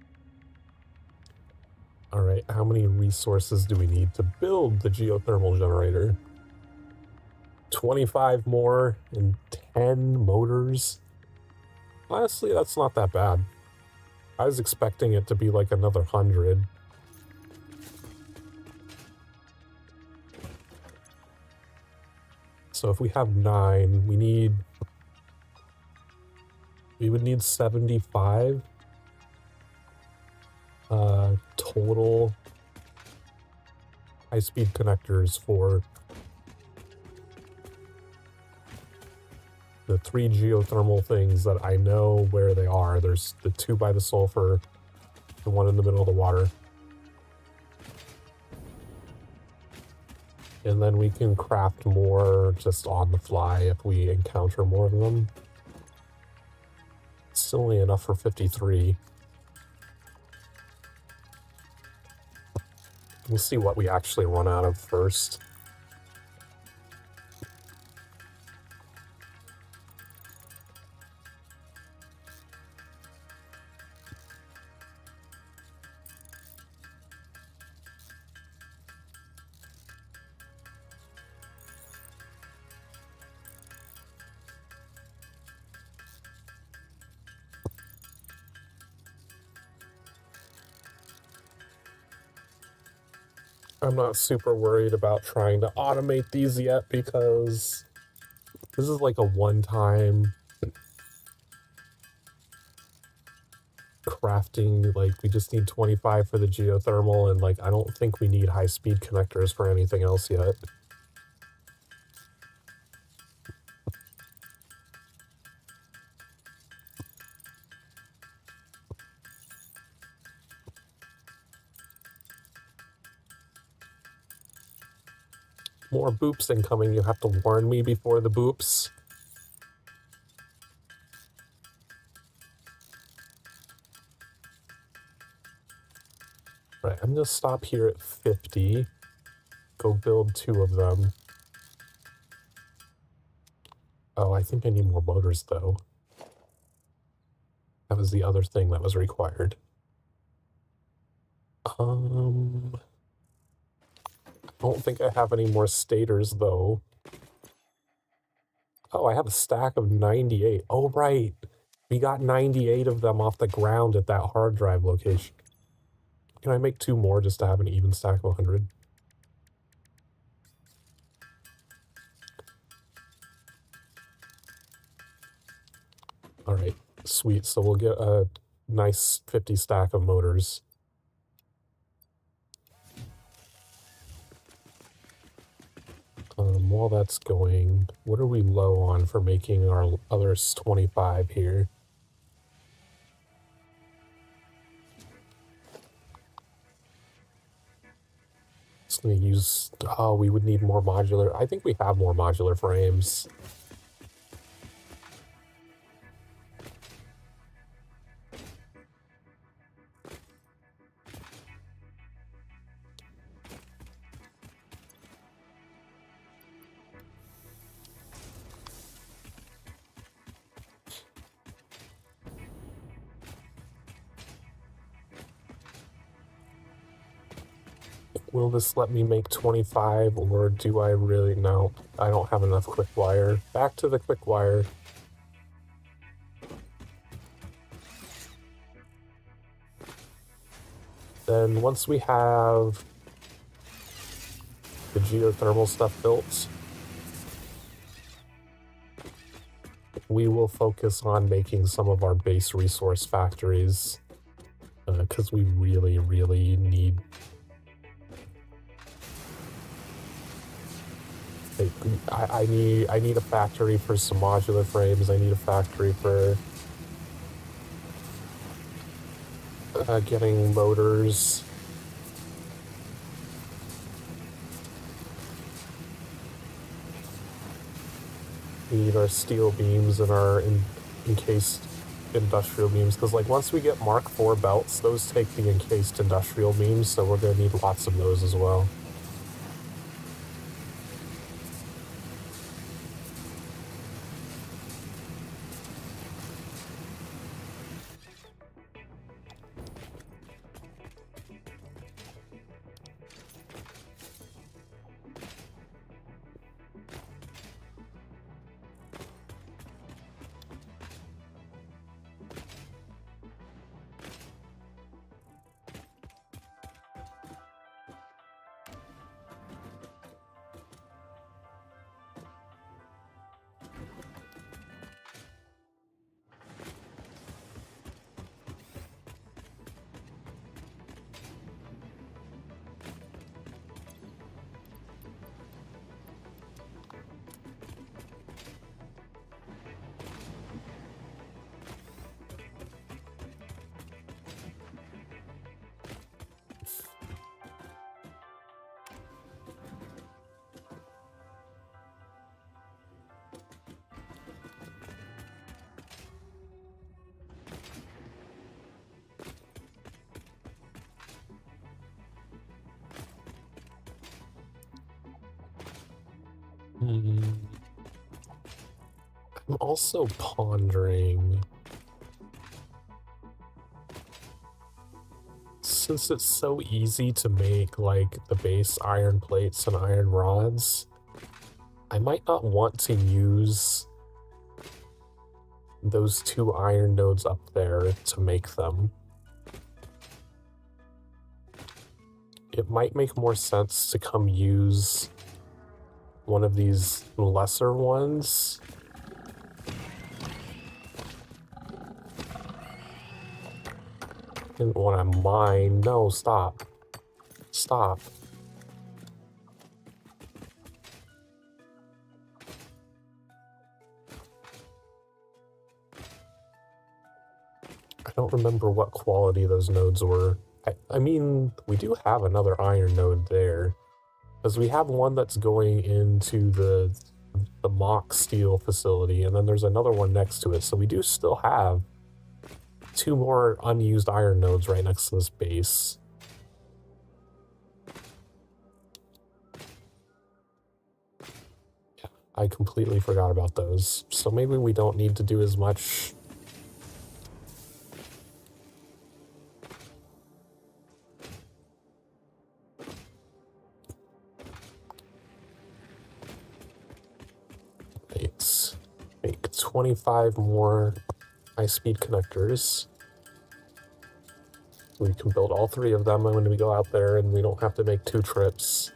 Alright, how many resources do we need to build the geothermal generator? 25 more and 10 motors? Honestly, that's not that bad. I was expecting it to be like another 100. So if we have 9, we would need 75 total high-speed connectors for the 3 geothermal things that I know where they are. There's the 2 by the sulfur, the 1 in the middle of the water. And then we can craft more just on the fly if we encounter more of them. It's still only enough for 53. We'll see what we actually run out of first. I'm not super worried about trying to automate these yet because this is like a one-time crafting. Like, we just need 25 for the geothermal, and like I don't think we need high-speed connectors for anything else yet. More boops incoming. You have to warn me before the boops. Right, I'm gonna stop here at 50. Go build 2 of them. Oh, I think I need more motors though. That was the other thing that was required. I don't think I have any more stators, though. Oh, I have a stack of 98. Oh, right. We got 98 of them off the ground at that hard drive location. Can I make 2 more just to have an even stack of 100? Alright, sweet. So we'll get a nice 50 stack of motors. While that's going, what are we low on for making our other 25 here? Just gonna use, oh, we would need more modular. I think we have more modular frames. Will this let me make 25, or do I really? No, I don't have enough quick wire. Back to the quick wire. Then once we have the geothermal stuff built, we will focus on making some of our base resource factories, because we really, really need... I need a factory for some modular frames. I need a factory for getting motors. We need our steel beams and our encased industrial beams, because like once we get Mark IV belts, those take the encased industrial beams, so we're going to need lots of those as well. I'm also pondering, since it's so easy to make like the base iron plates and iron rods, I might not want to use those 2 iron nodes up there to make them. It might make more sense to come use one of these lesser ones. Didn't want to mine. No, stop. Stop. I don't remember what quality those nodes were. I mean, we do have another iron node there, because we have one that's going into the mock steel facility, and then there's another one next to it, so we do still have 2 more unused iron nodes right next to this base. Yeah, I completely forgot about those, so maybe we don't need to do as much. Let's make 25 more high-speed connectors. We can build all 3 of them when we go out there, and we don't have to make 2 trips.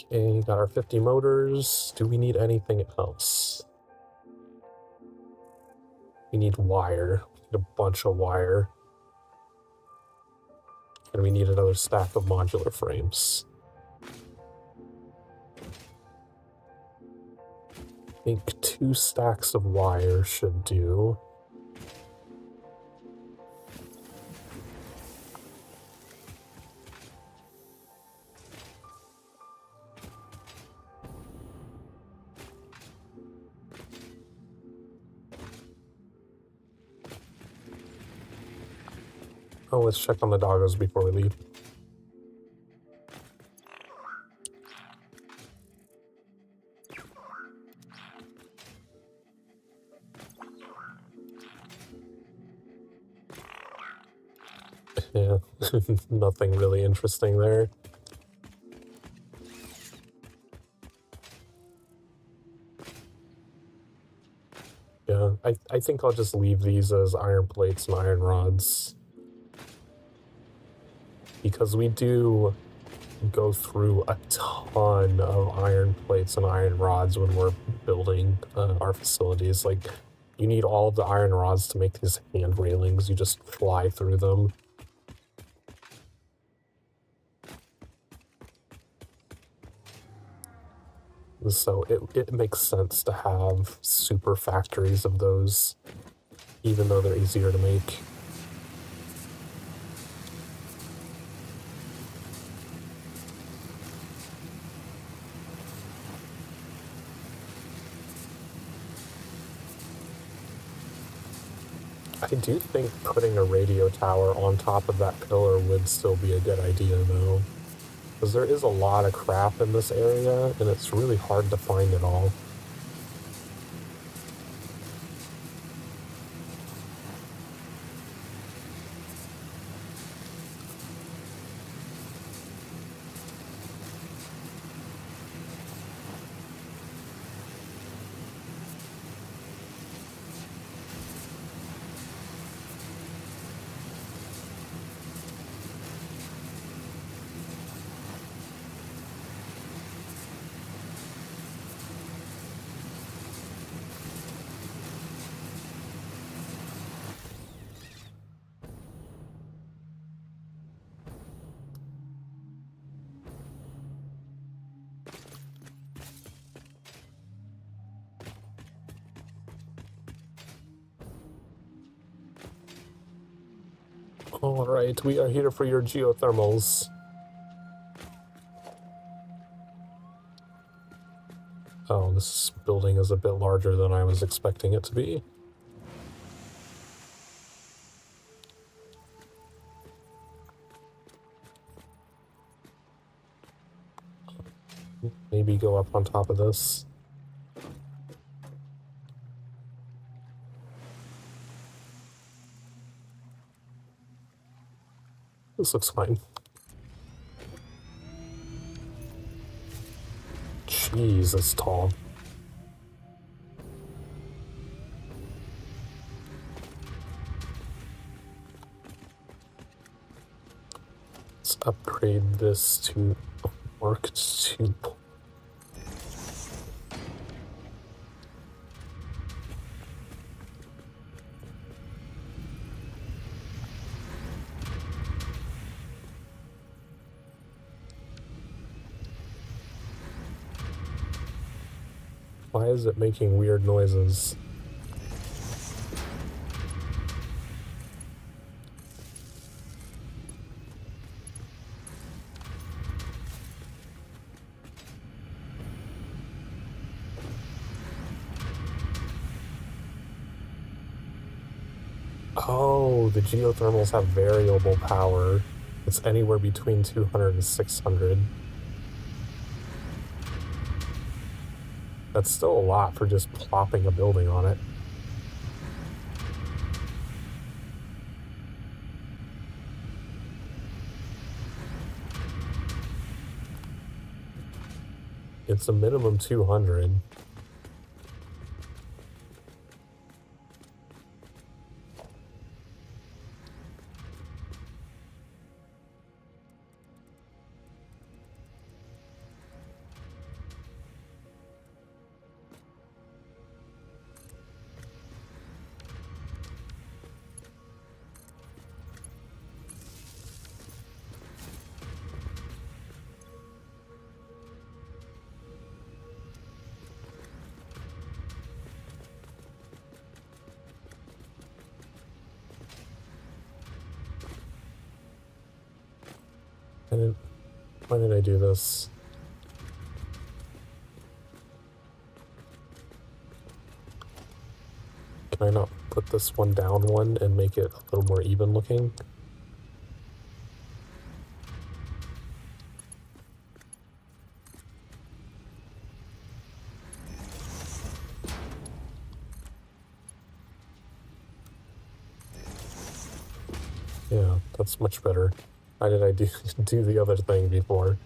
Okay, got our 50 motors. Do we need anything else? We need wire. We need a bunch of wire. And we need another stack of modular frames. I think 2 stacks of wire should do. Oh, let's check on the doggos before we leave. Yeah, nothing really interesting there. Yeah, I think I'll just leave these as iron plates and iron rods. Because we do go through a ton of iron plates and iron rods when we're building our facilities. Like, you need all of the iron rods to make these hand railings. You just fly through them. So it makes sense to have super factories of those, even though they're easier to make. I do think putting a radio tower on top of that pillar would still be a good idea, though. Because there is a lot of crap in this area, and it's really hard to find it all. Alright, we are here for your geothermals. Oh, this building is a bit larger than I was expecting it to be. Maybe go up on top of this. This looks fine. Jeez, it's tall. Let's upgrade this to Mark 2. Why is it making weird noises? Oh, the geothermals have variable power. It's anywhere between 200 and 600. That's still a lot for just plopping a building on it. It's a minimum 200. Why did I do this? Can I not put this one down one and make it a little more even looking? Yeah, that's much better. Why did I do the other thing before?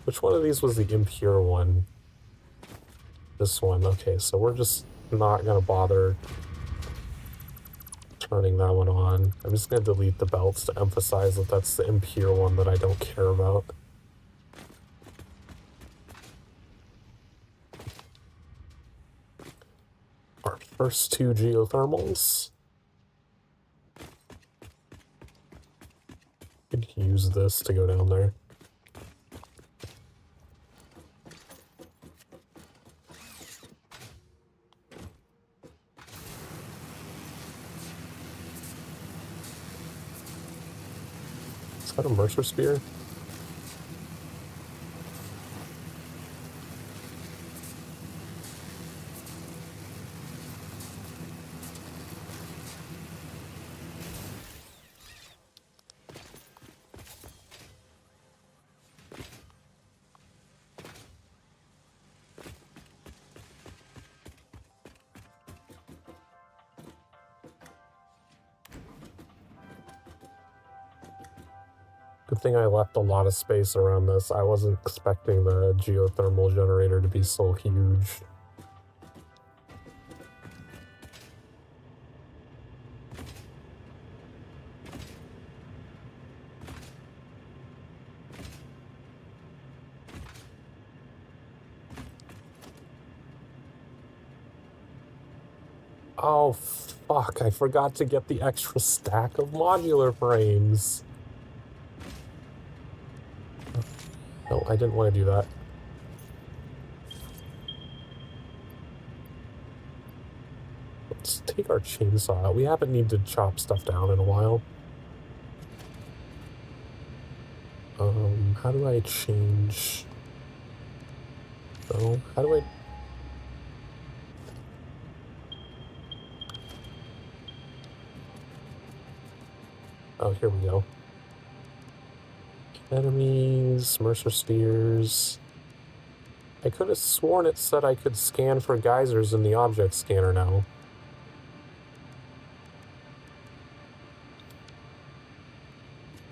Which one of these was the impure one? This one. Okay, so we're just not gonna bother turning that one on. I'm just gonna delete the belts to emphasize that that's the impure one that I don't care about. Our first two geothermals. Could use this to go down there. Is that a Mercer Spear? Good thing I left a lot of space around this. I wasn't expecting the geothermal generator to be so huge. Oh, fuck, I forgot to get the extra stack of modular frames. No, I didn't want to do that. Let's take our chainsaw out. We haven't needed to chop stuff down in a while. How do I change? Oh, how do I... Oh, here we go. Enemies, Mercer Spheres. I could have sworn it said I could scan for geysers in the object scanner now.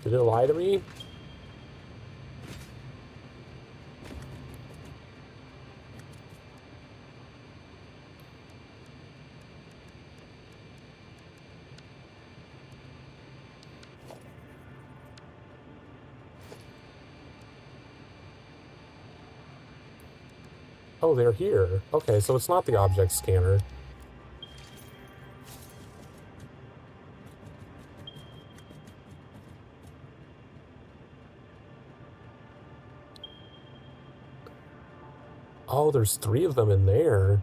Did it lie to me? Oh, they're here. Okay, so it's not the object scanner. Oh, there's 3 of them in there.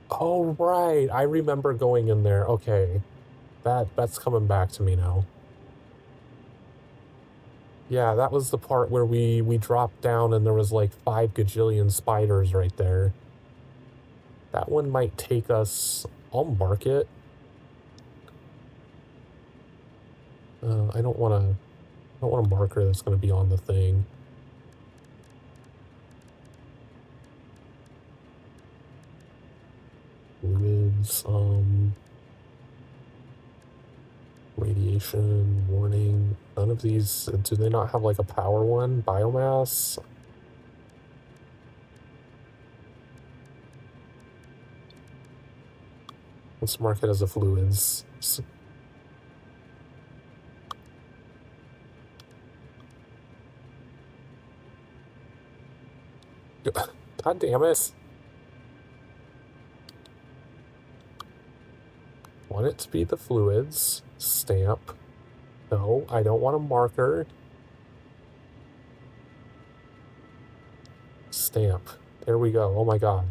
Oh, right. I remember going in there. Okay. That's coming back to me now. Yeah, that was the part where we dropped down and there was like 5 gajillion spiders right there. That one might take us... I'll mark it. I don't want a marker that's going to be on the thing. Fluids, radiation, warning. None of these, do they not have like a power one? Biomass? Let's mark it as a fluids. God damn it. Want it to be the fluids. Stamp. No, I don't want a marker. Stamp. There we go. Oh my god.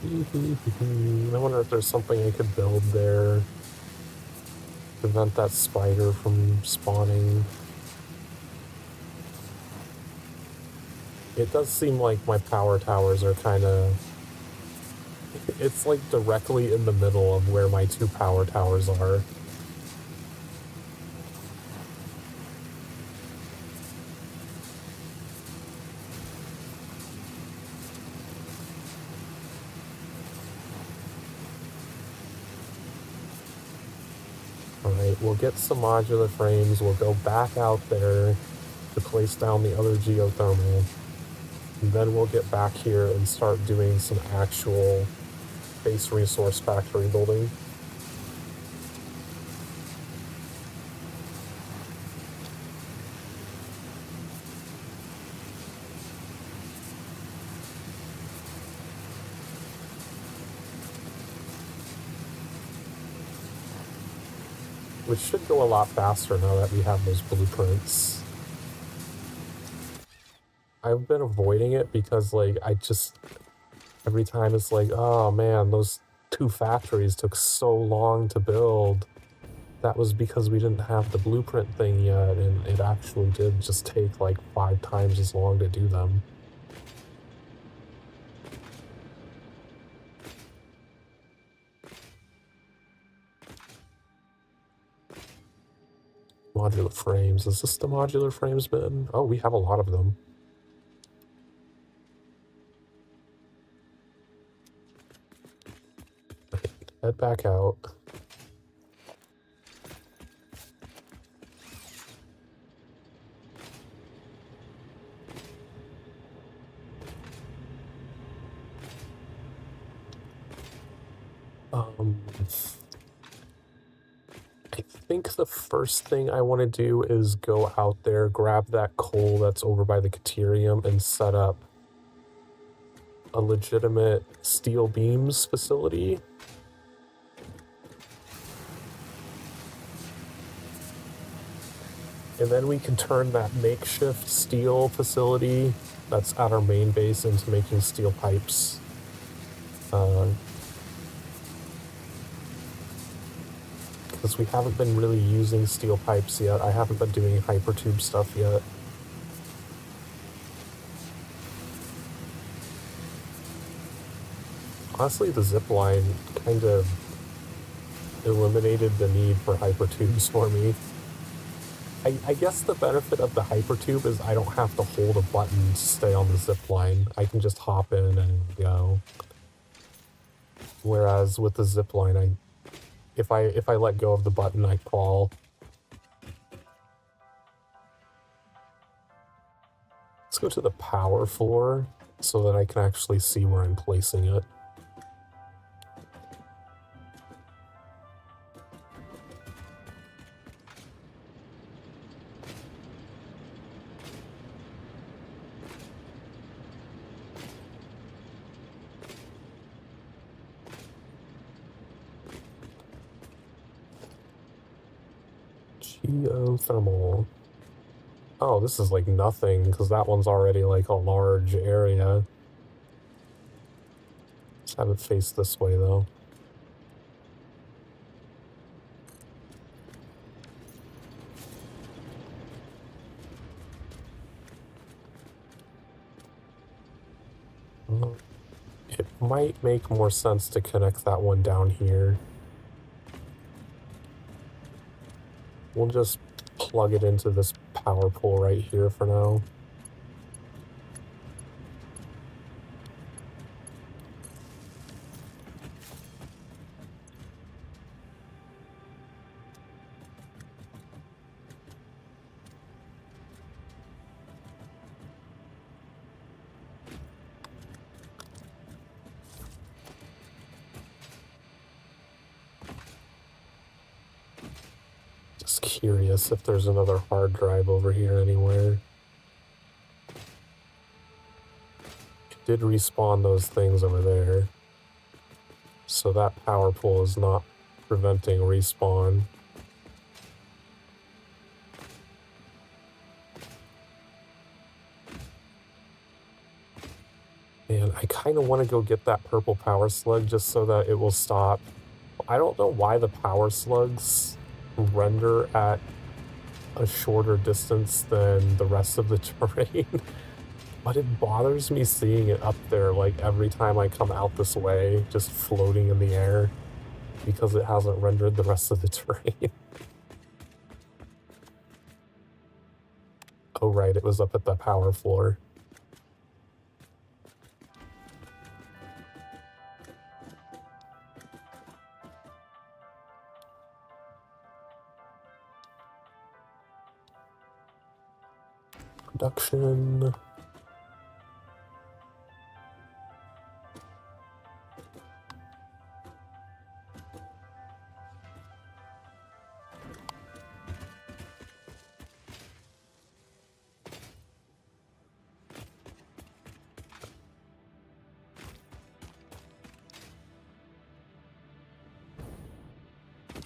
I wonder if there's something I could build there. Prevent that spider from spawning. It does seem like my power towers are kind of... It's like directly in the middle of where my two power towers are. Alright, we'll get some modular frames. We'll go back out there to place down the other geothermal. And then we'll get back here and start doing some actual base resource factory building. Which should go a lot faster now that we have those blueprints. I've been avoiding it because, like, every time it's like, oh man, those two factories took so long to build. That was because we didn't have the blueprint thing yet, and it actually did just take like 5 times as long to do them. Modular frames. Is this the modular frames bin? Oh, we have a lot of them. Okay, head back out. I think the first thing I want to do is go out there, grab that coal that's over by the Caterium, and set up a legitimate steel beams facility. And then we can turn that makeshift steel facility that's at our main base into making steel pipes. Because we haven't been really using steel pipes yet. I haven't been doing hypertube stuff yet. Honestly, the zip line kind of eliminated the need for hypertubes for me. I guess the benefit of the hypertube is I don't have to hold a button to stay on the zip line. I can just hop in and go. Whereas with the zip line, if I let go of the button, I fall. Let's go to the power floor so that I can actually see where I'm placing it. Geothermal. Oh, this is like nothing, because that one's already like a large area. Let's have it face this way, though. It might make more sense to connect that one down here. We'll just plug it into this power pole right here for now. Just curious if there's another hard drive over here anywhere. It did respawn those things over there. So that power pole is not preventing respawn. And I kind of want to go get that purple power slug just so that it will stop. I don't know why the power slugs render at a shorter distance than the rest of the terrain, but it bothers me seeing it up there like every time I come out this way, just floating in the air, because it hasn't rendered the rest of the terrain. Oh right, it was up at the power floor. Production.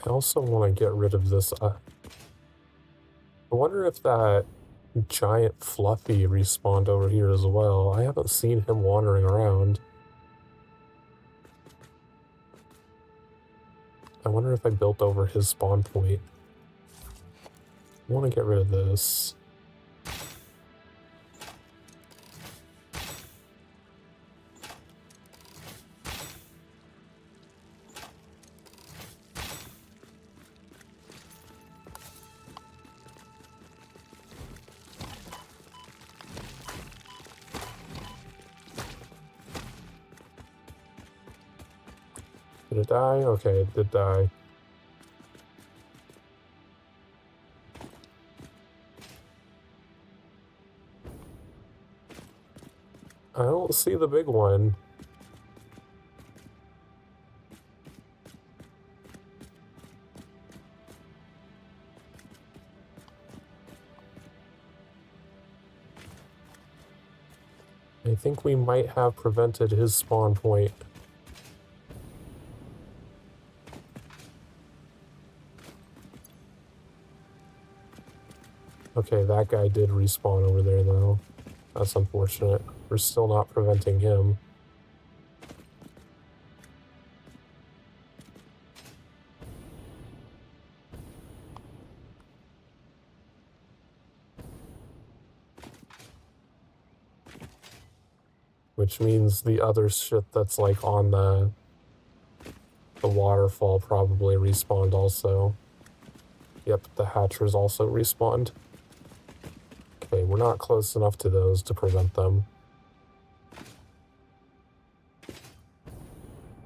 I also want to get rid of this. I wonder if that giant fluffy respawned over here as well. I haven't seen him wandering around. I wonder if I built over his spawn point. I want to get rid of this. Did it die? Okay, it did die. I don't see the big one. I think we might have prevented his spawn point. Okay, that guy did respawn over there though. That's unfortunate. We're still not preventing him. Which means the other shit that's like on the waterfall probably respawned also. Yep, the hatchers also respawned. Okay, we're not close enough to those to prevent them.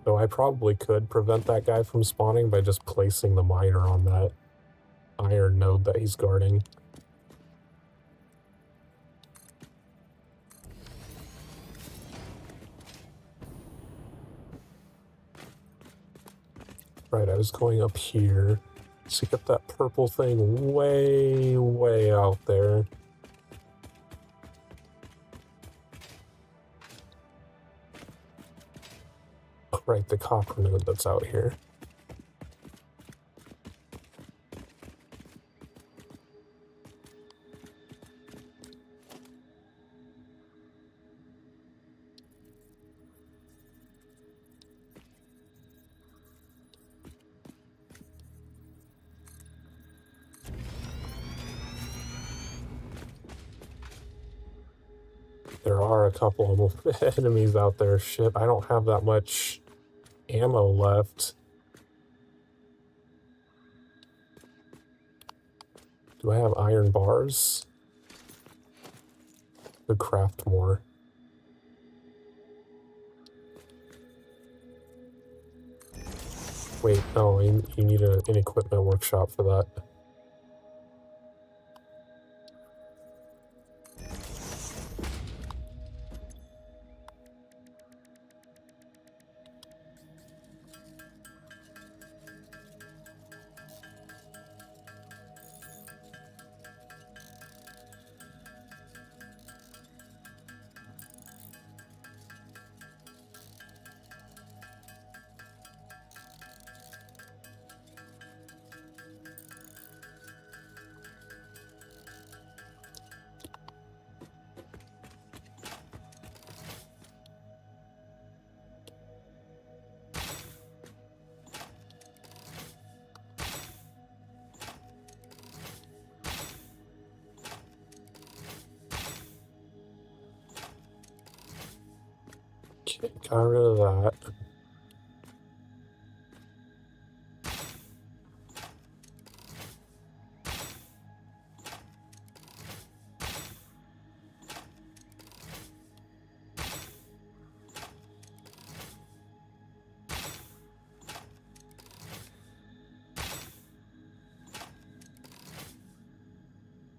Though I probably could prevent that guy from spawning by just placing the miner on that iron node that he's guarding. Right, I was going up here to get that purple thing way, way out there. Right, the copper node that's out here. There are a couple of enemies out there. Shit, I don't have that much ammo left. Do I have iron bars? Could craft more. Wait, no, you need an equipment workshop for that. Okay, got rid of that.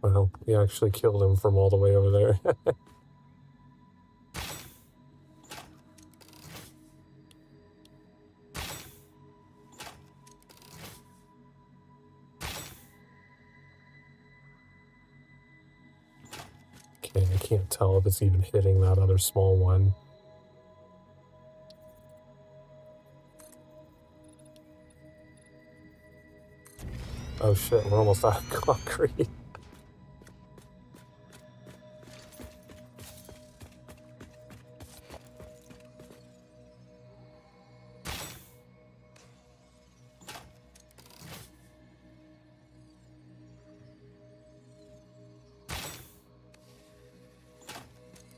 Wow, we actually killed him from all the way over there. Okay, I can't tell if it's even hitting that other small one. Oh shit, we're almost out of concrete.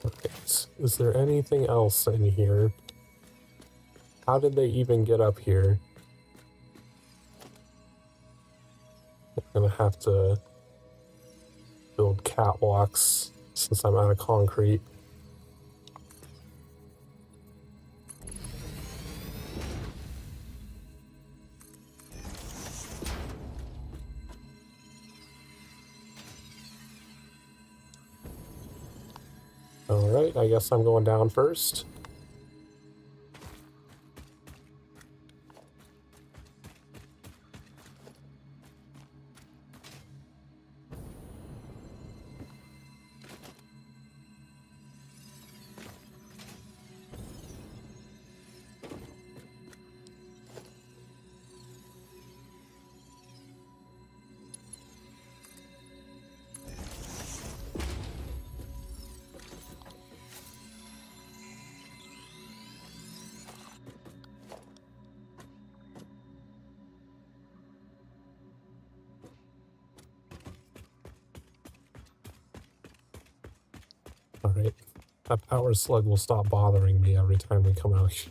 Okay, is there anything else in here? How did they even get up here? I'm gonna have to build catwalks since I'm out of concrete. Alright, I guess I'm going down first. Alright, that power slug will stop bothering me every time we come out here.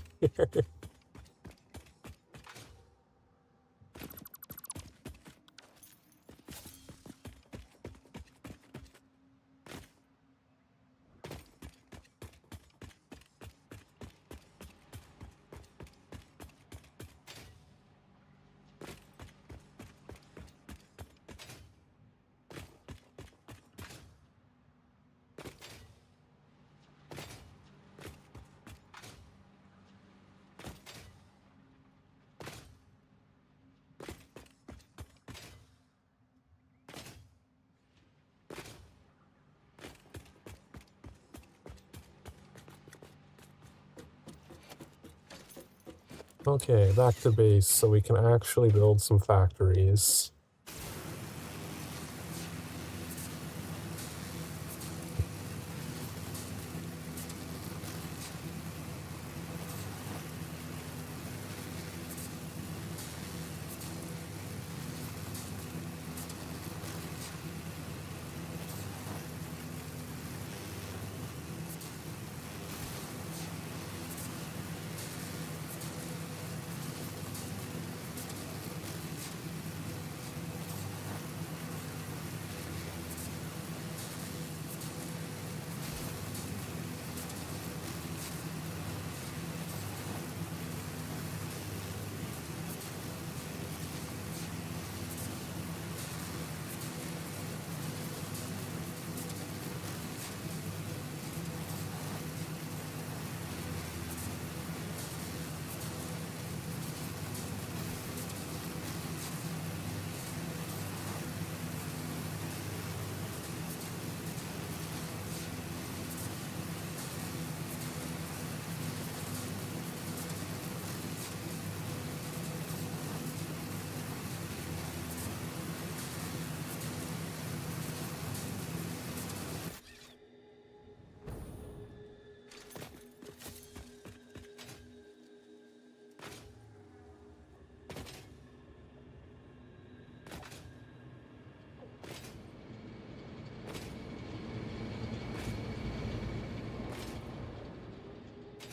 Okay, back to base so we can actually build some factories.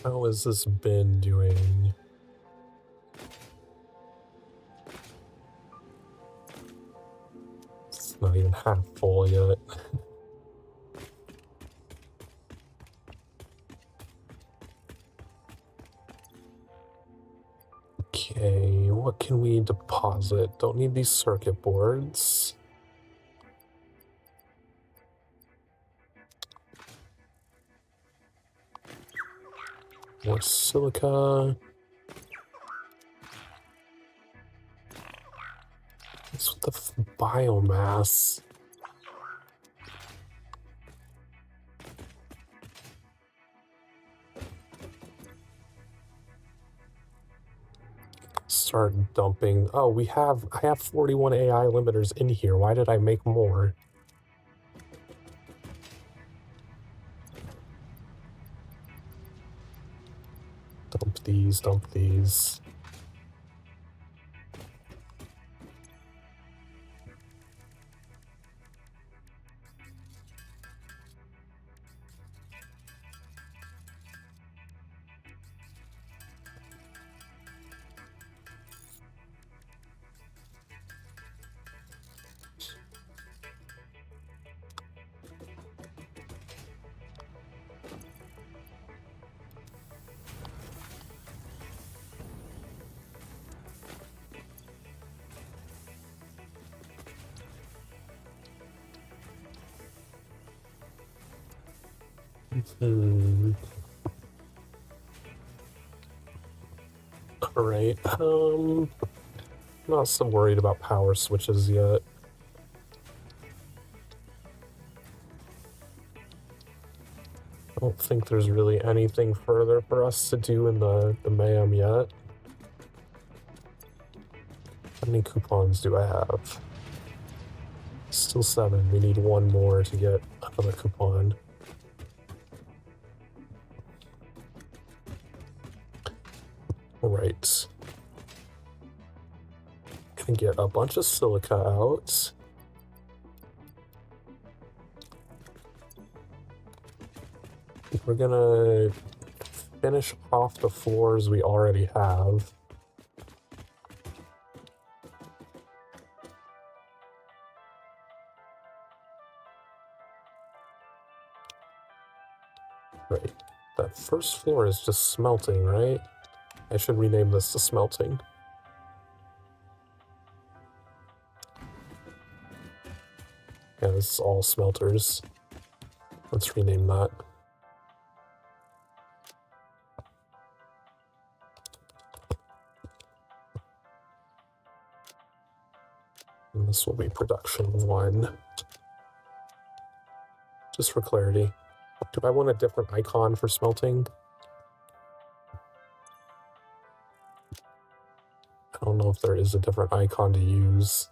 How has this been doing? It's not even half full yet. Okay, what can we deposit? Don't need these circuit boards. More silica. What's with the biomass? Start dumping. Oh, I have 41 AI limiters in here. Why did I make more? Dump these, dump these. Alright, not so worried about power switches yet. I don't think there's really anything further for us to do in the MAM yet. How many coupons do I have? Still 7. We need 1 more to get another coupon. Alright. Gonna get a bunch of silica out. We're gonna finish off the floors we already have. Right. That first floor is just smelting, right? I should rename this to smelting. Yeah, this is all smelters. Let's rename that. And this will be production 1. Just for clarity. Do I want a different icon for smelting? I don't know if there is a different icon to use.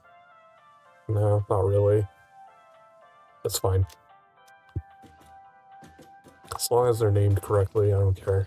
No, not really. That's fine. As long as they're named correctly, I don't care.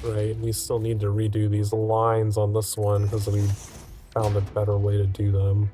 Right, we still need to redo these lines on this one because we found a better way to do them.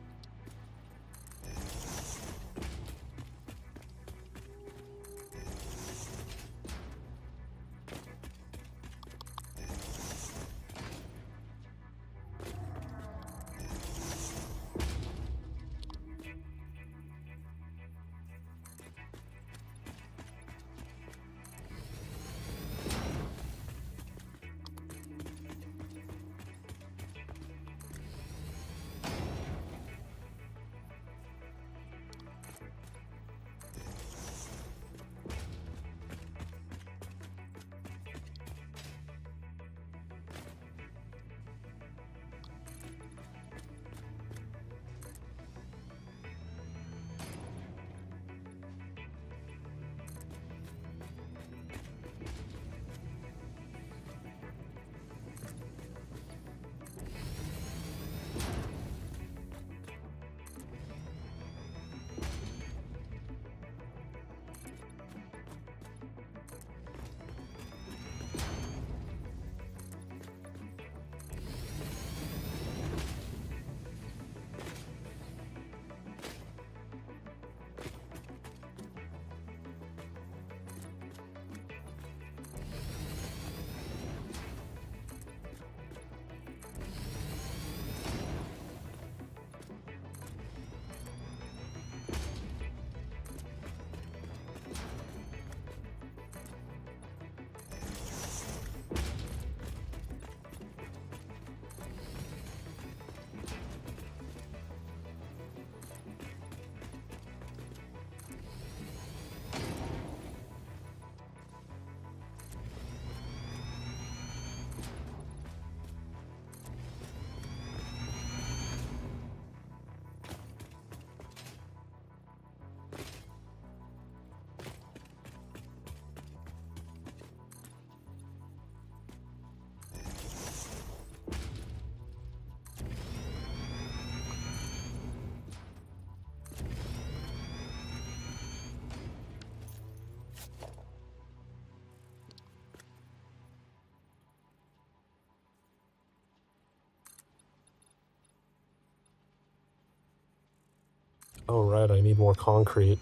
Oh, right, I need more concrete.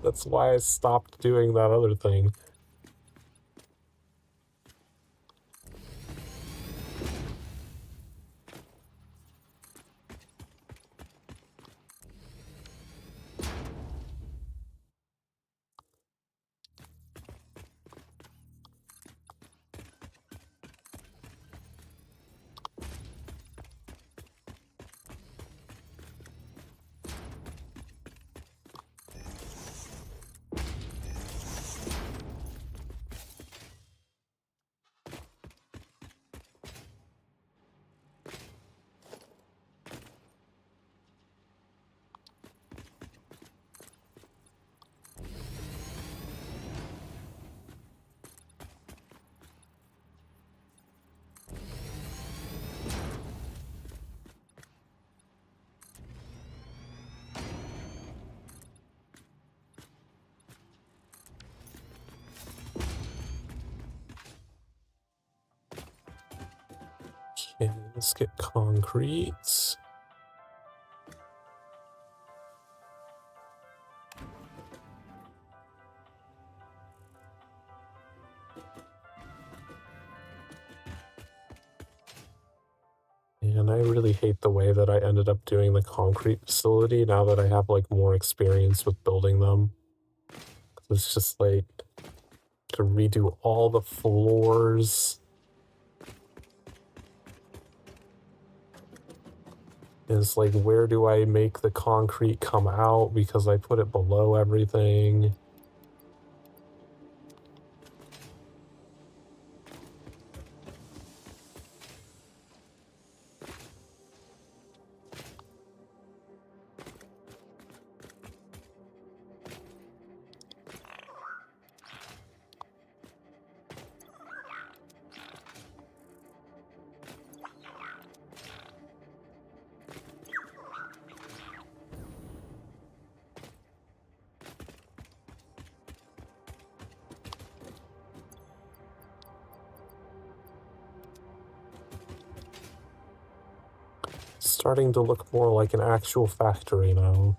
That's why I stopped doing that other thing. Okay, let's get concrete. And I really hate the way that I ended up doing the concrete facility now that I have like more experience with building them. It's just like to redo all the floors. Is like, where do I make the concrete come out because I put it below everything? starting to look more like an actual factory now.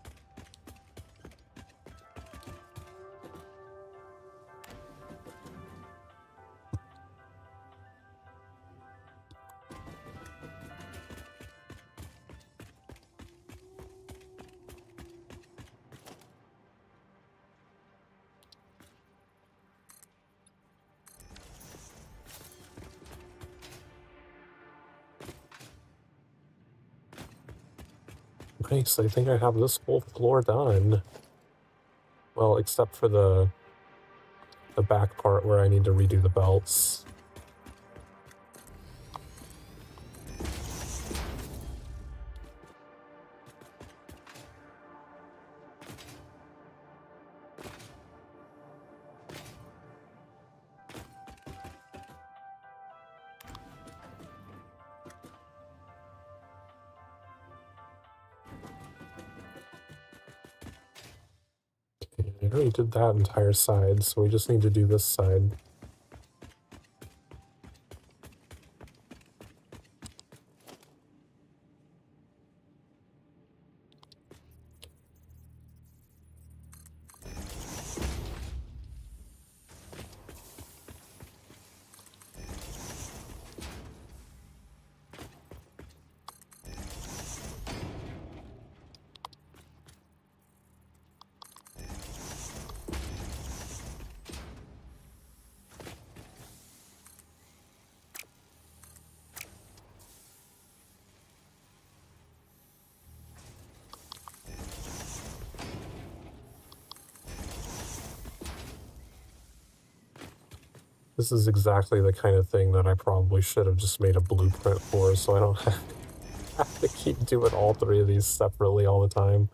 Nice, I think I have this whole floor done. Well, except for the back part where I need to redo the belts. I already did that entire side, so we just need to do this side. This is exactly the kind of thing that I probably should have just made a blueprint for, so I don't have to keep doing all three of these separately all the time.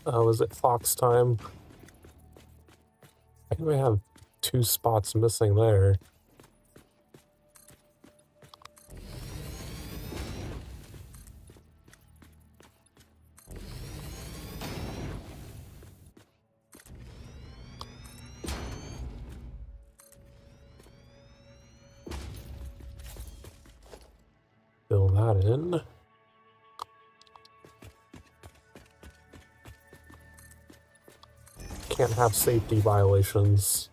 Oh, is it fox time? I think I have 2 spots missing there. Fill that in. Can't have safety violations.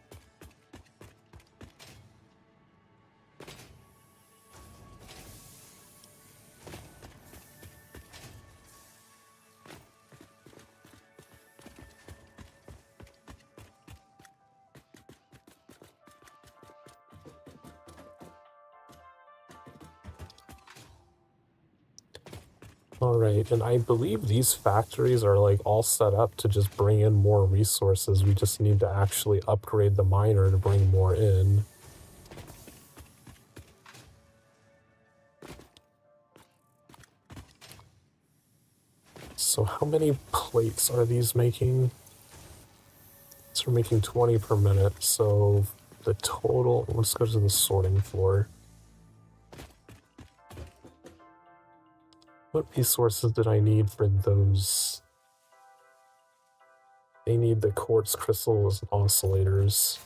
Alright, and I believe these factories are like all set up to just bring in more resources. We just need to actually upgrade the miner to bring more in. So how many plates are these making? So we're making 20 per minute, so the total, let's go to the sorting floor. What resources did I need for those? They need the quartz crystals and oscillators.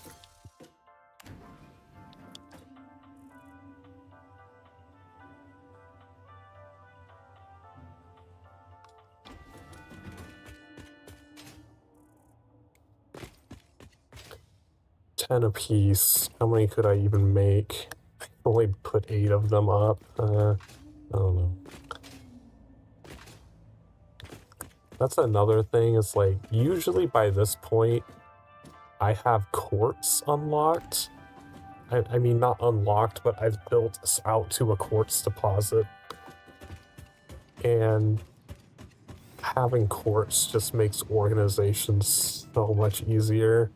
$10 a piece. How many could I even make? I only put 8 of them up. I don't know. That's another thing, is like, usually by this point, I have quartz unlocked. I mean, not unlocked, but I've built us out to a quartz deposit. And having quartz just makes organization so much easier.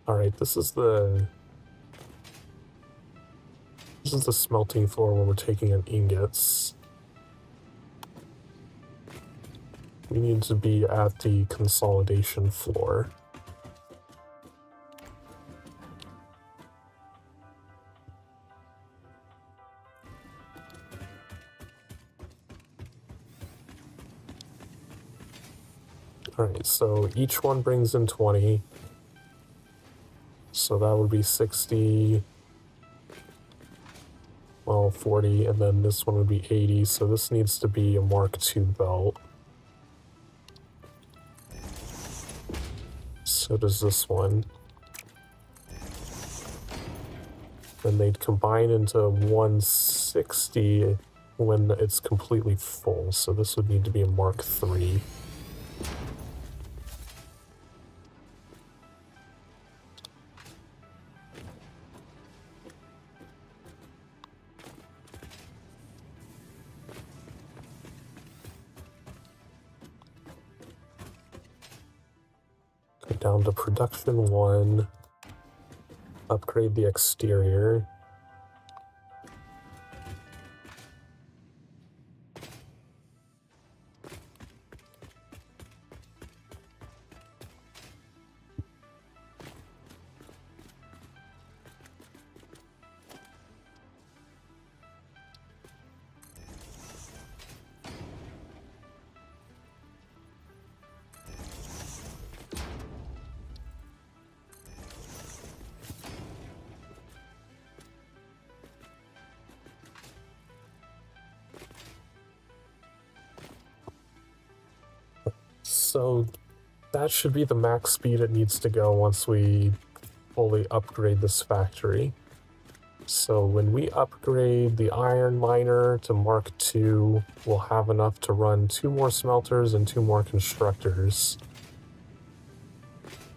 Alright, this is the smelting floor where we're taking in ingots. We need to be at the consolidation floor. Alright, so each one brings in 20. So that would be 60, well, 40, and then this one would be 80, so this needs to be a Mark II belt. So does this one. Then they'd combine into 160 when it's completely full, so this would need to be a Mark III. Go down to production 1, upgrade the exterior. So that should be the max speed it needs to go once we fully upgrade this factory. So when we upgrade the iron miner to Mark II, we'll have enough to run 2 more smelters and 2 more constructors.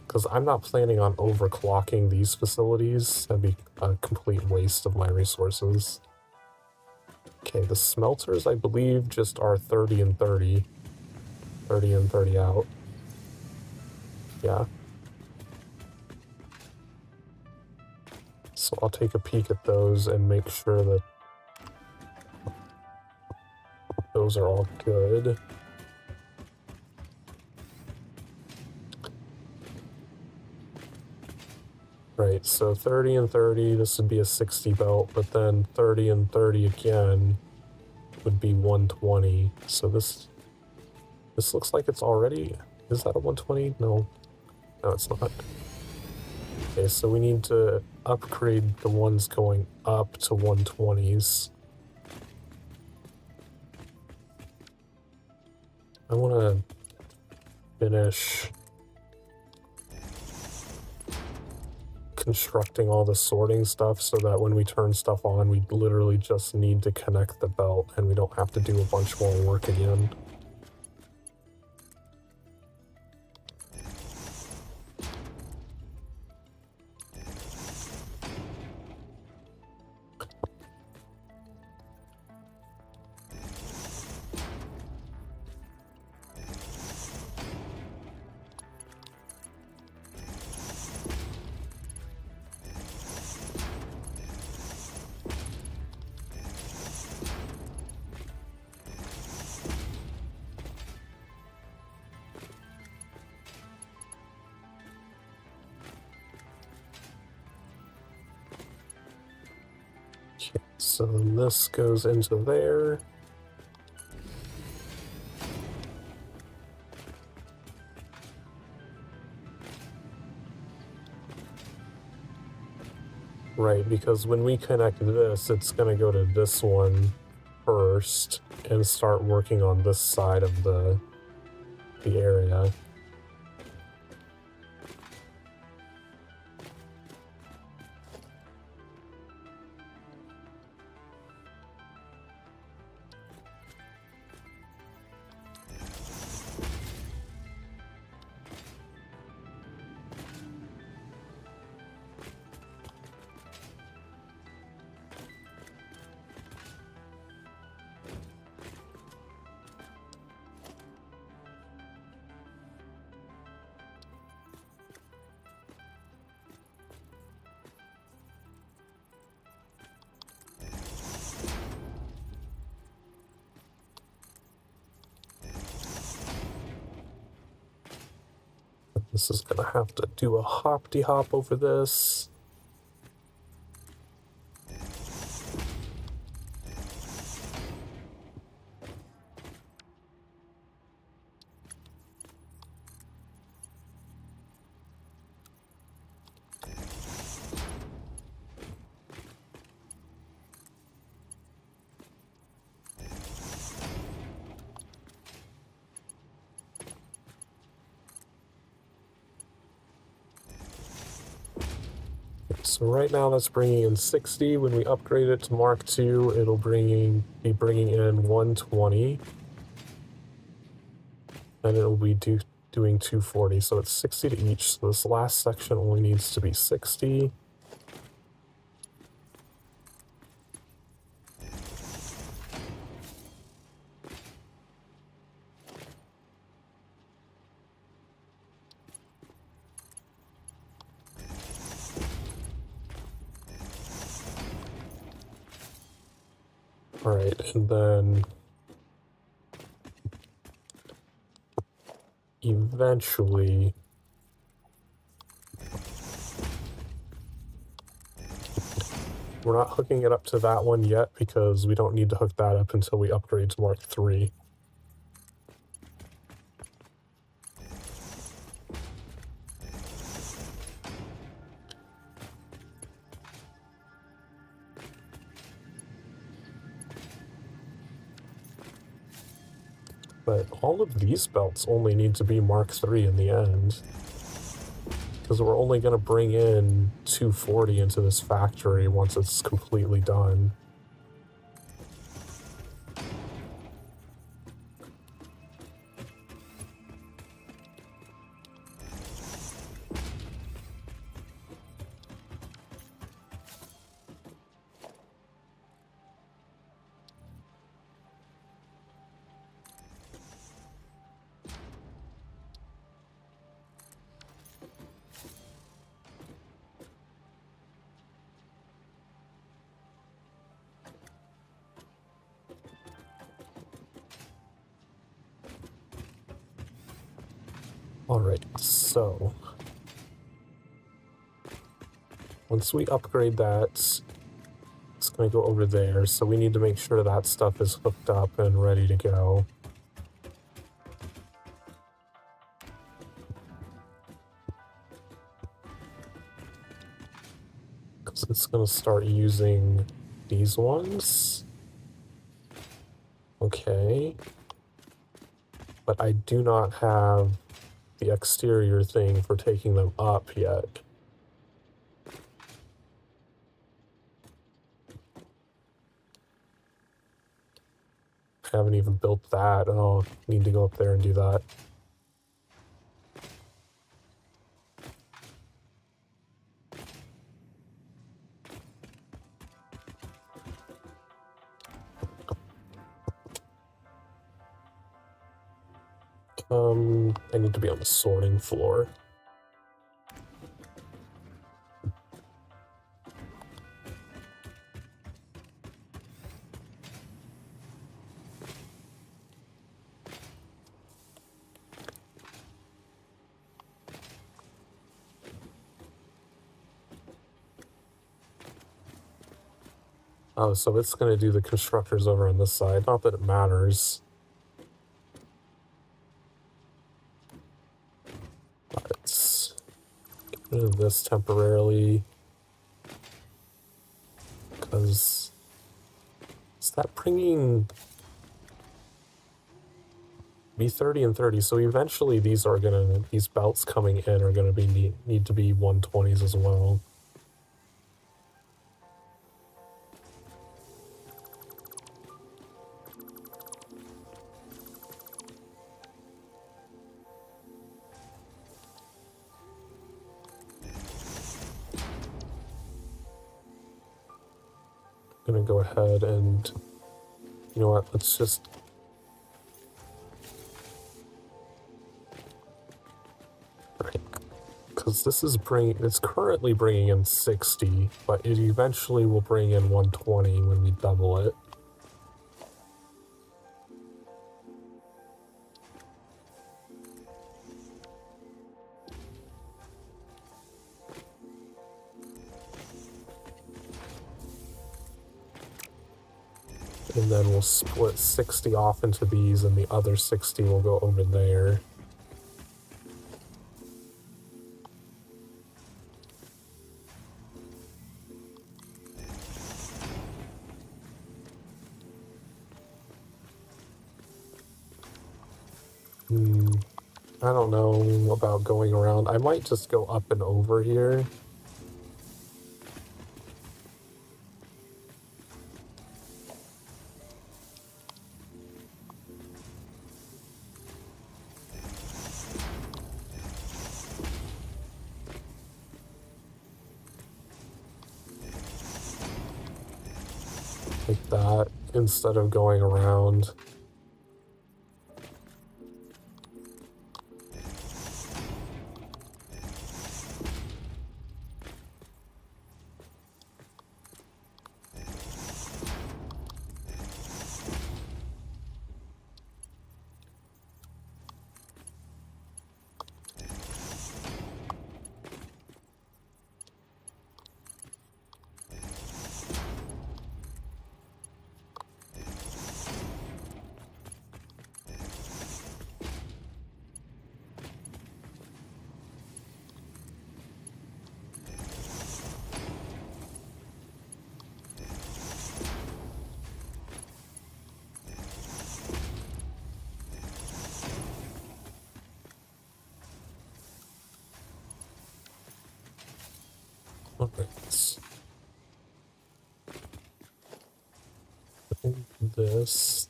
Because I'm not planning on overclocking these facilities. That'd be a complete waste of my resources. Okay, the smelters, I believe, just are 30 and 30. 30 in, 30 out. Yeah. So I'll take a peek at those and make sure that those are all good. Right, so 30 and 30, this would be a 60 belt, but then 30 and 30 again would be 120. So this looks like it's already... Is that a 120? No. No, it's not. Okay, so we need to upgrade the ones going up to 120s. I want to finish constructing all the sorting stuff so that when we turn stuff on, we literally just need to connect the belt and we don't have to do a bunch more work again. So then this goes into there. Right, because when we connect this, it's going to go to this one first and start working on this side of the area. This is gonna have to do a hop-de-hop over this. So right now that's bringing in 60. When we upgrade it to Mark II, it'll be bringing in 120. And it'll be doing 240. So it's 60 to each. So this last section only needs to be 60. All right, and then eventually we're not hooking it up to that one yet because we don't need to hook that up until we upgrade to Mark III. But all of these belts only need to be Mark III in the end. Because we're only going to bring in 240 into this factory once it's completely done. Alright, so once we upgrade that, it's going to go over there, so we need to make sure that stuff is hooked up and ready to go. Because it's going to start using these ones. Okay. But I do not have the exterior thing for taking them up yet. I haven't even built that. Oh, need to go up there and do that. I need to be on the sorting floor. Oh, so it's going to do the constructors over on this side. Not that it matters. Let's get rid of this temporarily. Because is that bringing B30 and 30? So eventually these belts coming in are gonna need to be 120s as well. I'm gonna go ahead and, you know what, let's just because it's currently bringing in 60, but it eventually will bring in 120 when we double it. And then we'll split 60 off into these, and the other 60 will go over there. I don't know about going around. I might just go up and over here. Like that, instead of going around. Alright. This.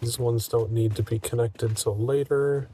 These ones don't need to be connected till later.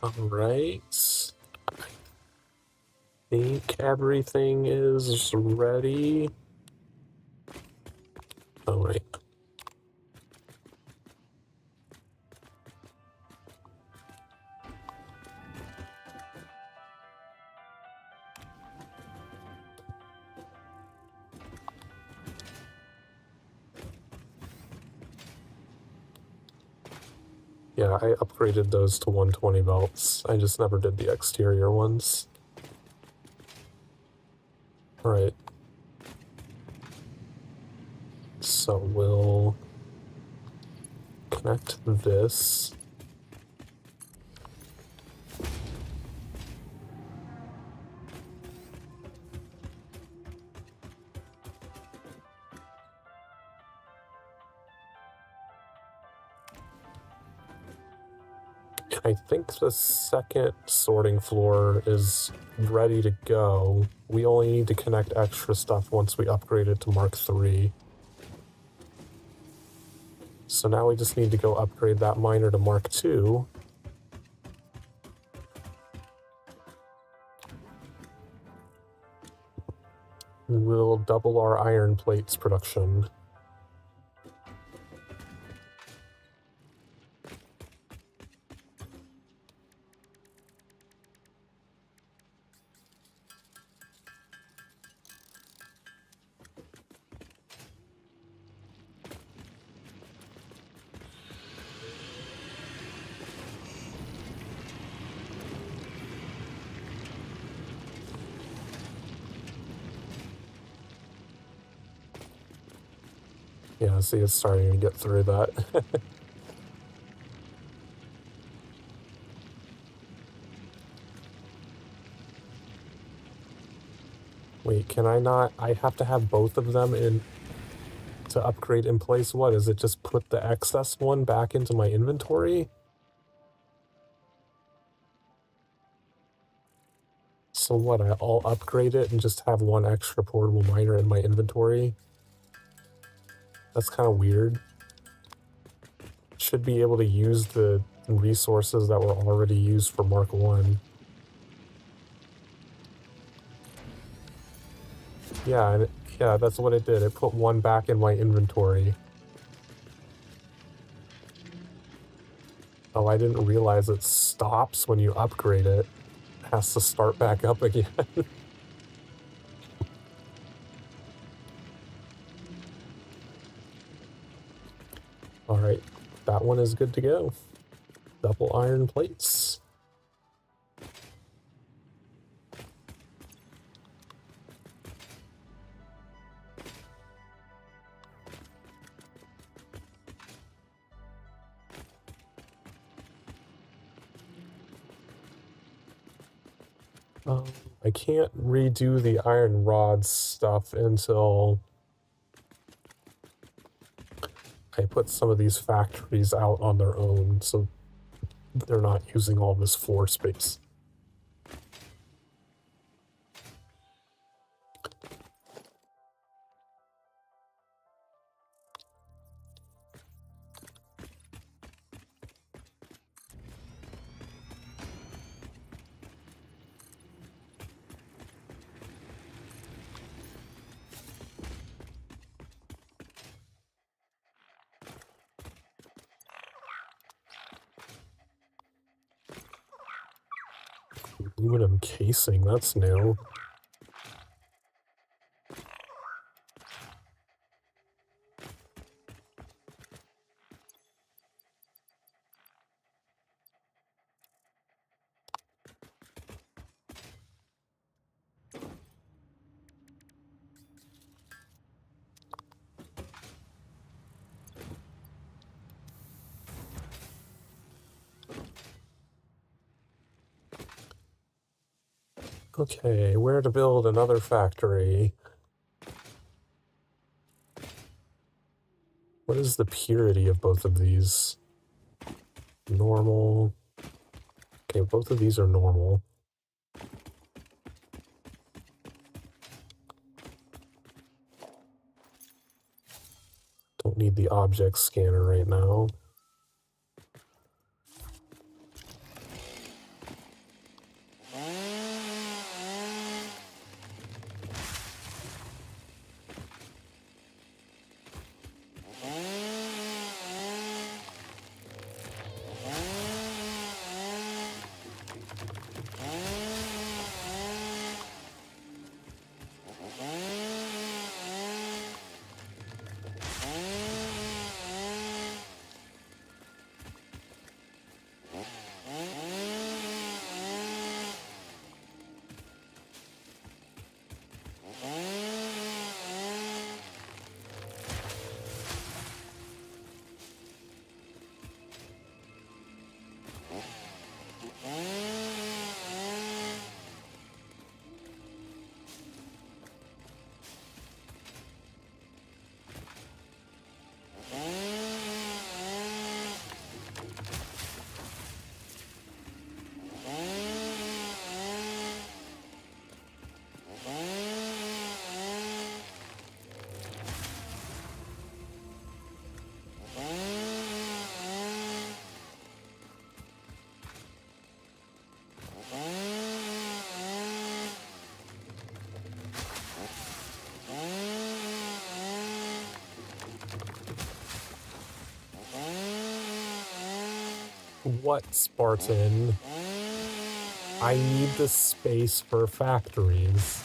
Alright. I think everything is ready. Oh, wait. Yeah, I upgraded those to 120 belts. I just never did the exterior ones. Alright. So we'll connect this. I think the second sorting floor is ready to go. We only need to connect extra stuff once we upgrade it to Mark III. So now we just need to go upgrade that miner to Mark II. We'll double our iron plates production. Yeah, see, it's starting to get through that. Wait, can I not? I have to have both of them in to upgrade in place. What is it? Just put the excess one back into my inventory? So what, I'll upgrade it and just have one extra portable miner in my inventory? That's kind of weird. Should be able to use the resources that were already used for Mark 1. Yeah, yeah, that's what it did. It put one back in my inventory. Oh, I didn't realize it stops when you upgrade it. It has to start back up again. Alright, that one is good to go. Double iron plates. I can't redo the iron rod stuff until I put some of these factories out on their own, so they're not using all this floor space. Aluminum casing, that's new. Okay, where to build another factory? What is the purity of both of these? Normal. Okay, both of these are normal. Don't need the object scanner right now. What, Spartan? I need the space for factories.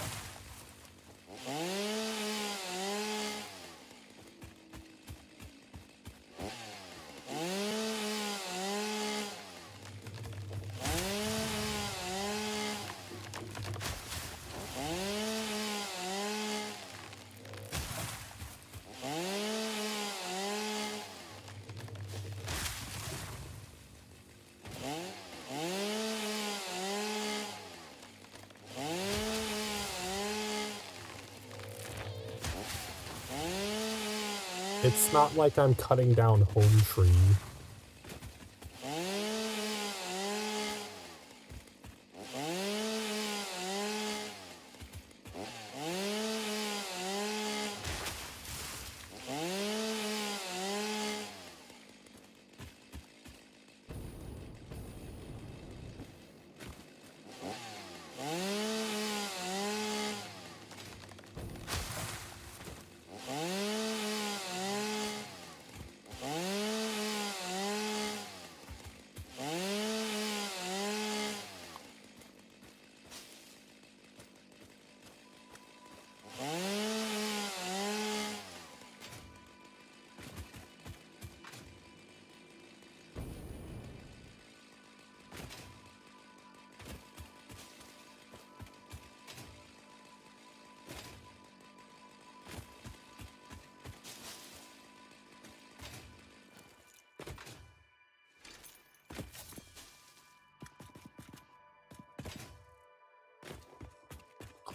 It's not like I'm cutting down home tree.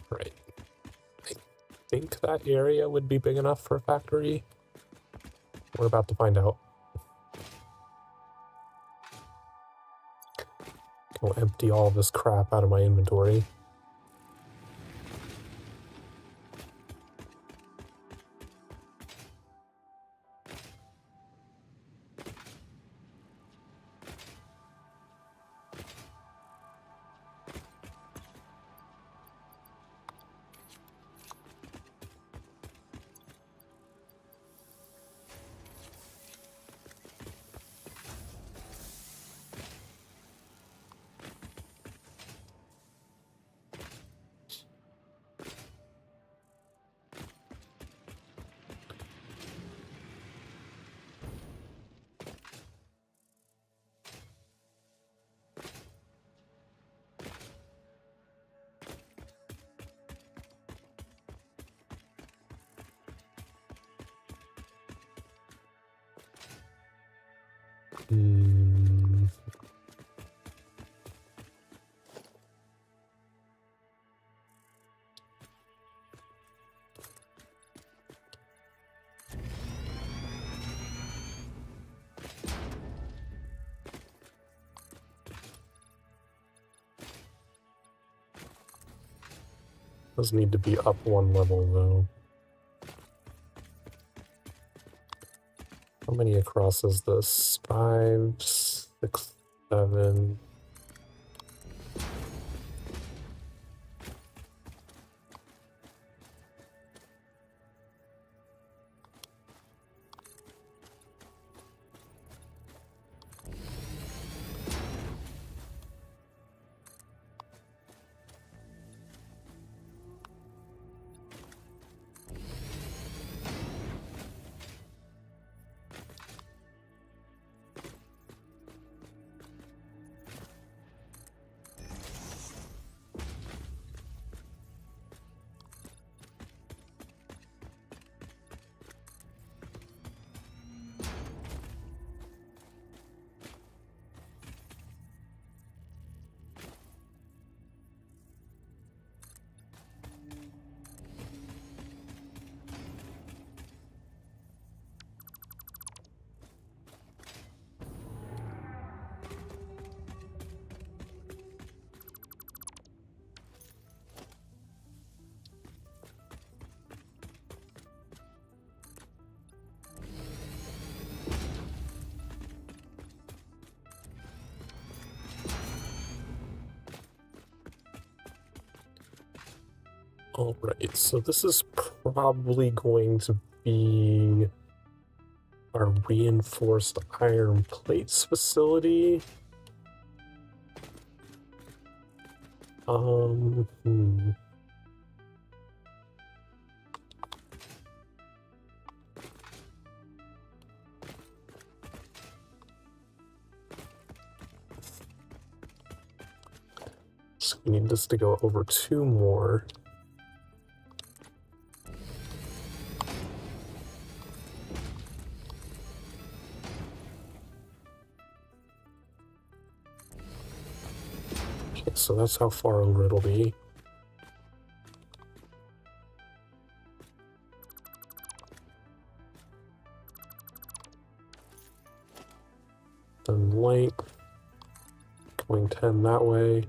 Right. I think that area would be big enough for a factory. We're about to find out. Go empty all this crap out of my inventory. Hmm. Those need to be up one level, though. How many across is this? 5, 6, 7. Alright, so this is probably going to be our reinforced iron plates facility. Hmm. So we need this to go over 2 more. Okay, so that's how far over it'll be. Then length, going 10 that way.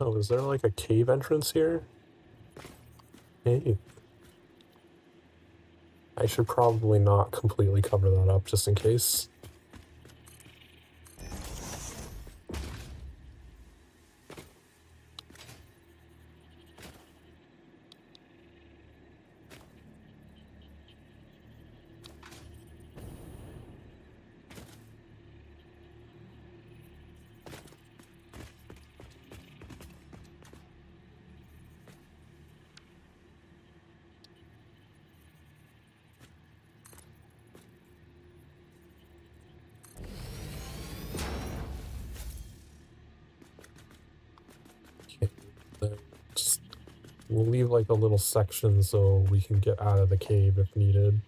Oh, is there like a cave entrance here? Hey. I should probably not completely cover that up just in case. Okay, then just we'll leave like a little section so we can get out of the cave if needed.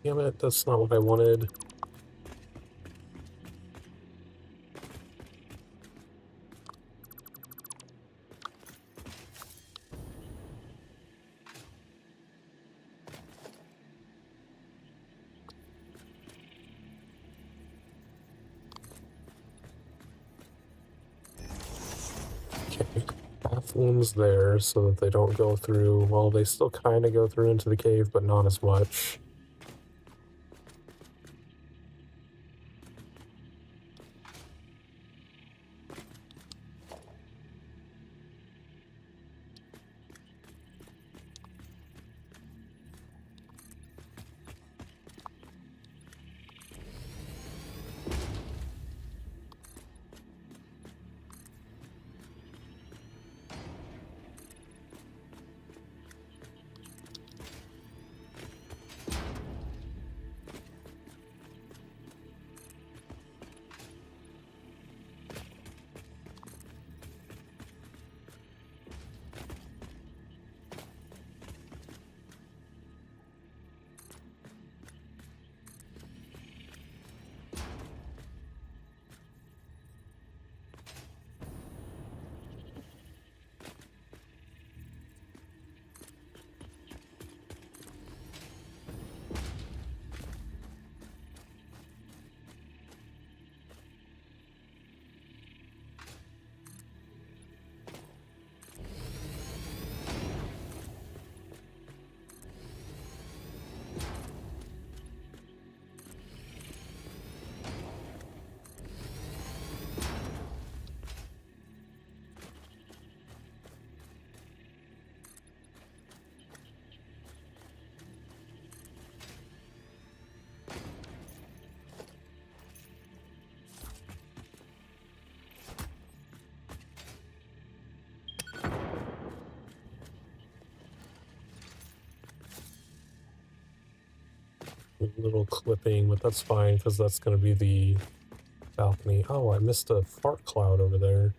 Damn it, that's not what I wanted. Okay, bathrooms there so that they don't go through, well, they still kind of go through into the cave, but not as much. A little clipping, but that's fine because that's going to be the balcony. Oh, I missed a fart cloud over there.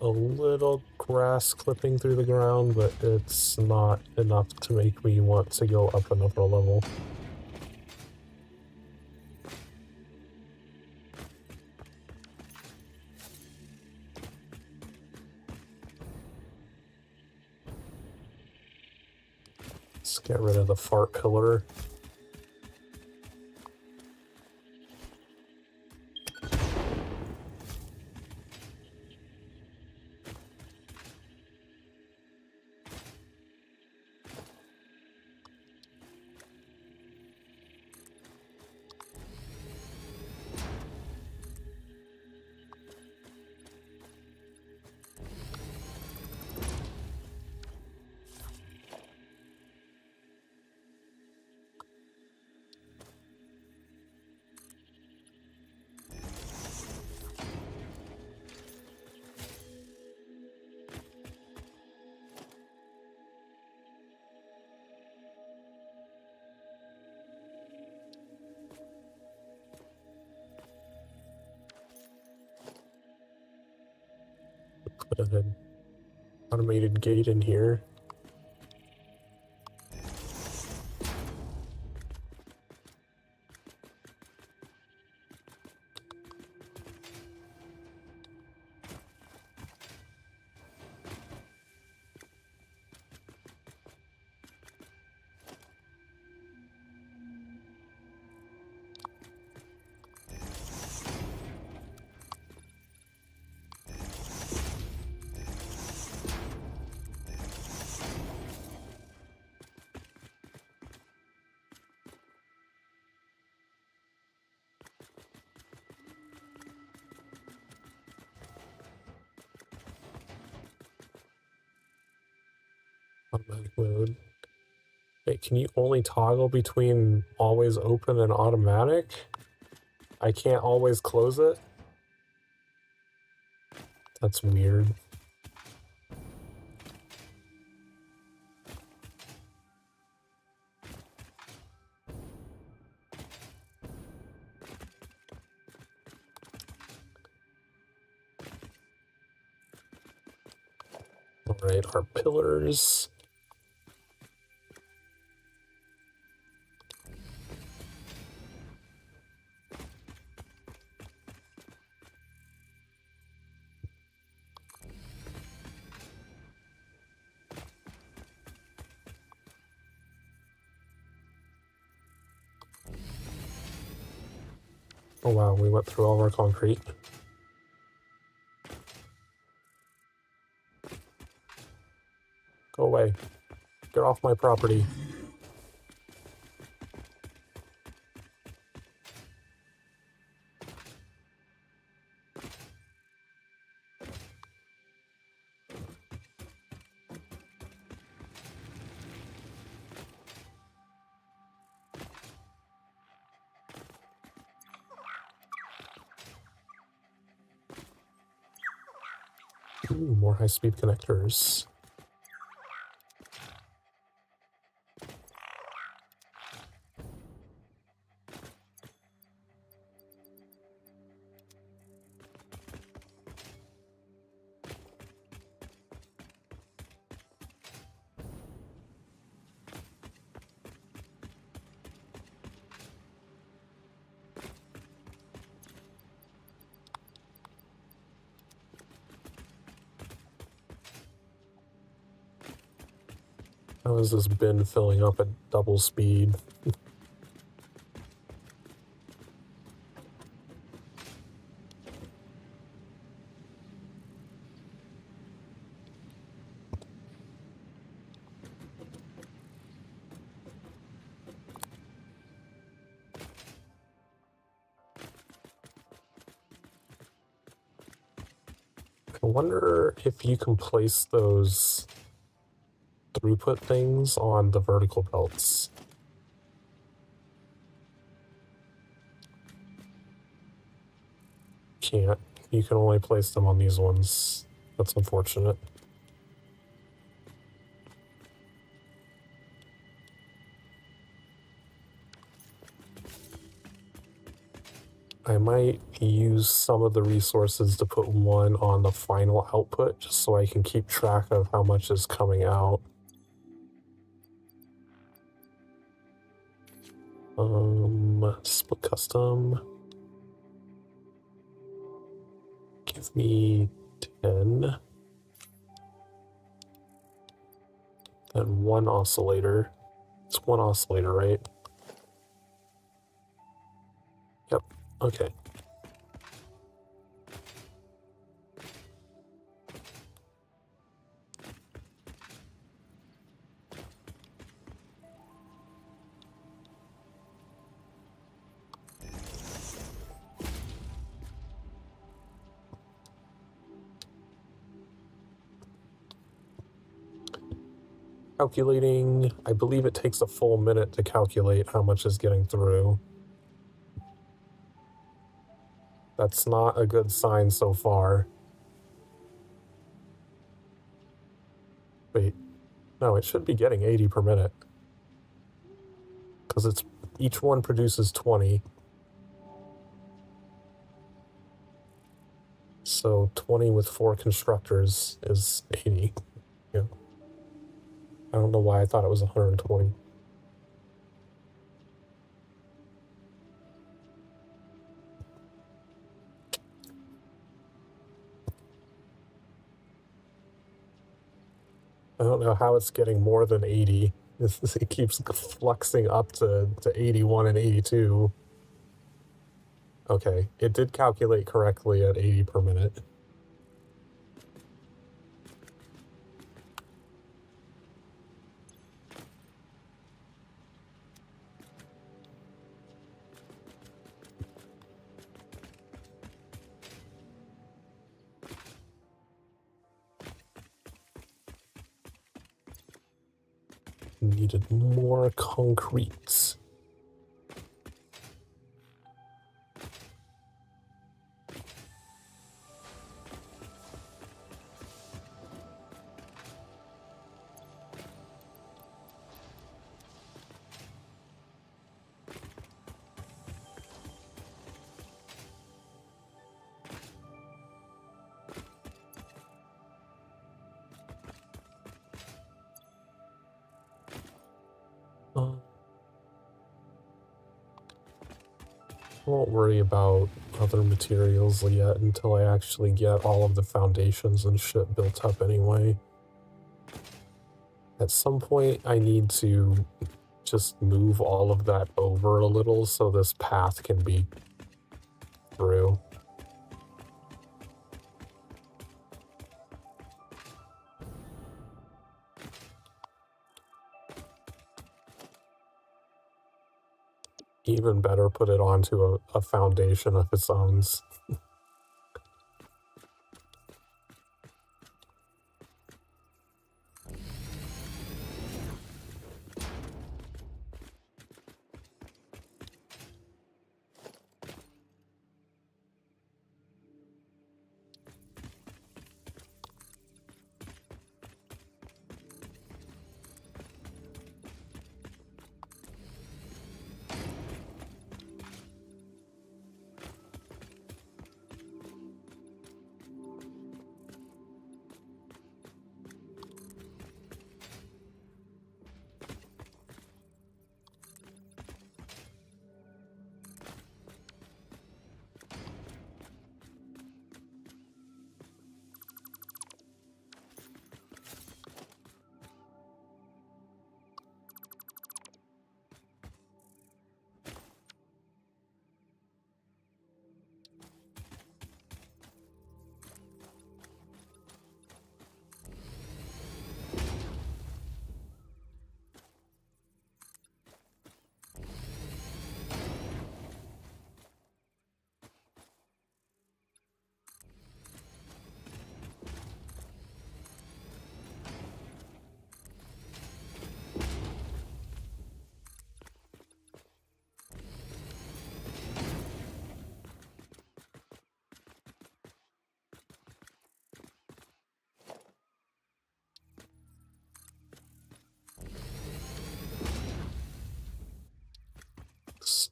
A little grass clipping through the ground, but it's not enough to make me want to go up another level. Let's get rid of the fart pillar. Put an automated gate in here. Automatic mode. Wait, can you only toggle between always open and automatic? I can't always close it? That's weird. Alright, our pillars. Oh wow, we went through all of our concrete. Go away. Get off my property. Ooh, more high-speed connectors. How is this bin filling up at double speed? wonder if you can place those throughput things on the vertical belts. Can't. You can only place them on these ones. That's unfortunate. I might use some of the resources to put one on the final output just so I can keep track of how much is coming out. Split custom. Give me 10. Then one oscillator. It's one oscillator, right? Yep. Okay. Calculating. I believe it takes a full minute to calculate how much is getting through. That's not a good sign so far. Wait. No, it should be getting 80 per minute. Because it's each one produces 20. So 20 with 4 constructors is 80. Yeah. I don't know why I thought it was 120. I don't know how it's getting more than 80. It keeps fluxing up to 81 and 82. Okay, it did calculate correctly at 80 per minute. Needed more concrete. I won't worry about other materials yet until I actually get all of the foundations and shit built up anyway. At some point, I need to just move all of that over a little so this path can be through. Even better, put it onto a foundation of its own.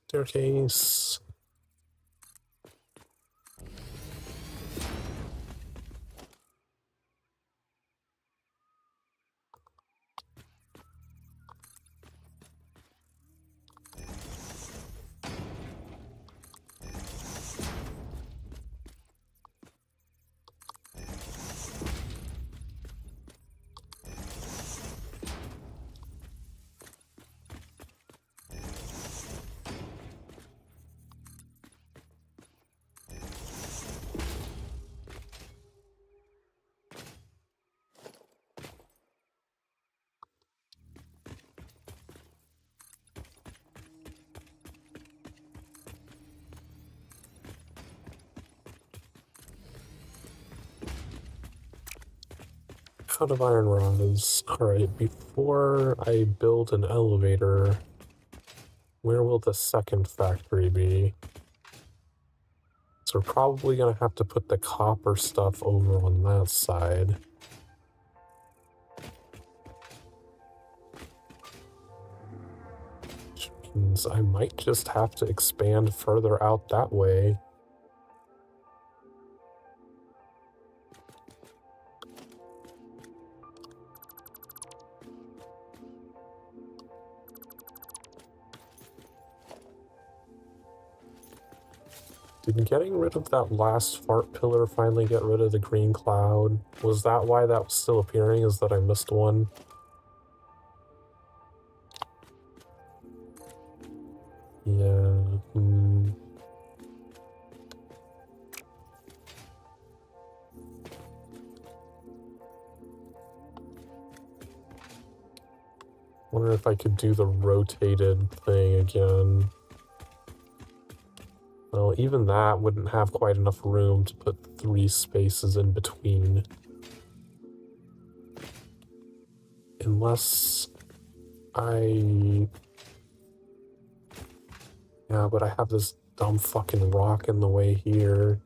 Staircase. Out of iron rods. Alright, before I build an elevator, where will the second factory be? So we're probably going to have to put the copper stuff over on that side. Which means I might just have to expand further out that way. Did getting rid of that last fart pillar finally get rid of the green cloud? Was that why that was still appearing, is that I missed one? Yeah, Wonder if I could do the rotated thing again. Well, even that wouldn't have quite enough room to put 3 spaces in between. Unless I... Yeah, but I have this dumb fucking rock in the way here.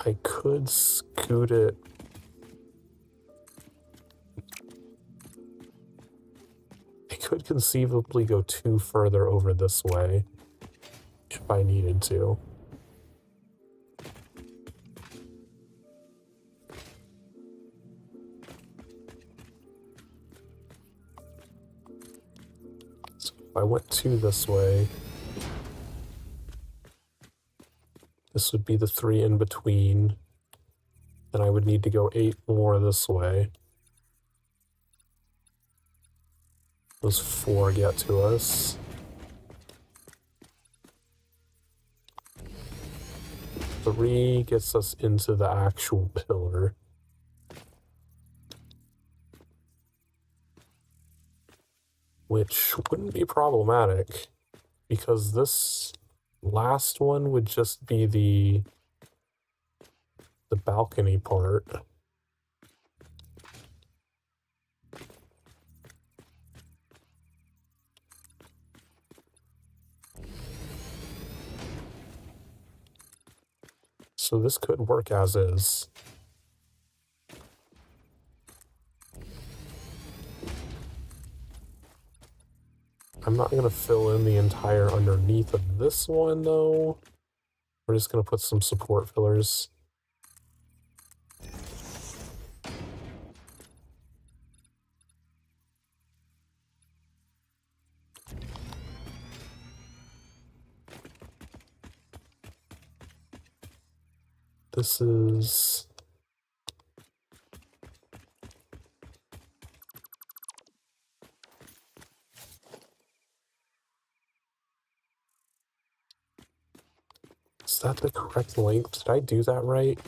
I could scoot it. I could conceivably go 2 further over this way if I needed to. So if I went 2 this way, this would be the 3 in between. Then I would need to go 8 more this way. Those 4 get to us. 3 gets us into the actual pillar. Which wouldn't be problematic, because this last one would just be the balcony part. So this could work as is. I'm not going to fill in the entire underneath of this one, though. We're just going to put some support fillers. This is... Is that the correct length? Did I do that right?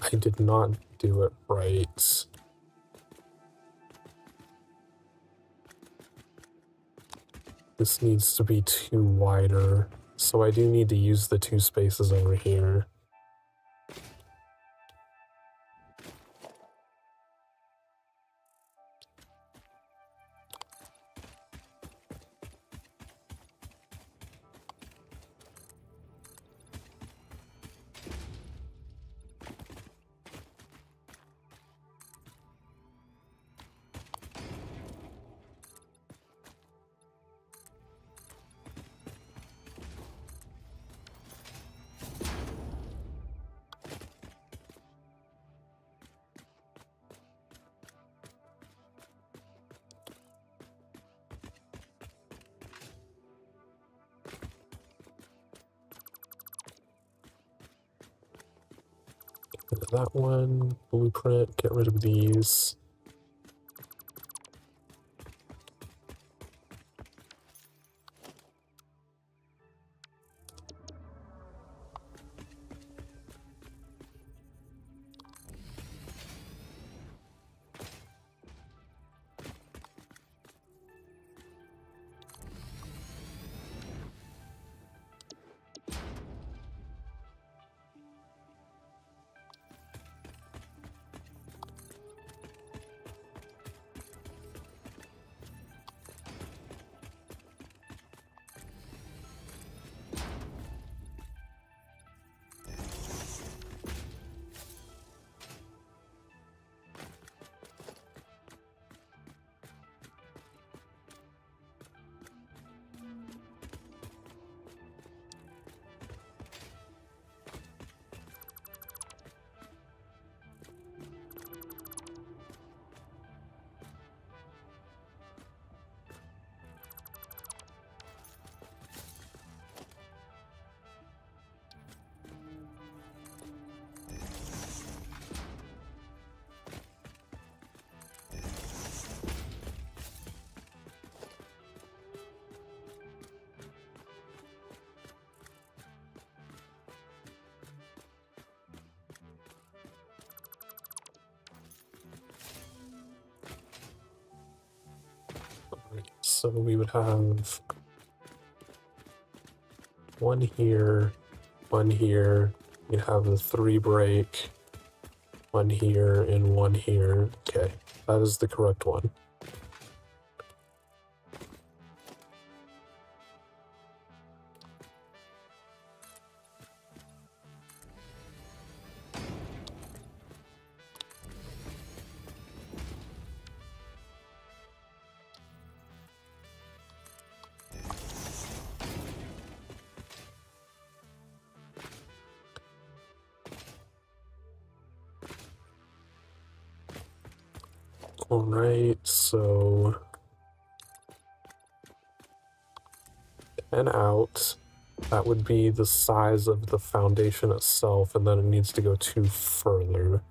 I did not do it right. This needs to be 2 wider, so I do need to use the 2 spaces over here. That one, blueprint, get rid of these. So we would have one here, one here. We'd have the 3 break, one here, and one here. Okay, that is the correct one. Alright, so 10 out. That would be the size of the foundation itself, and then it needs to go 2 further.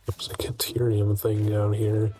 There's a Caterium thing down here.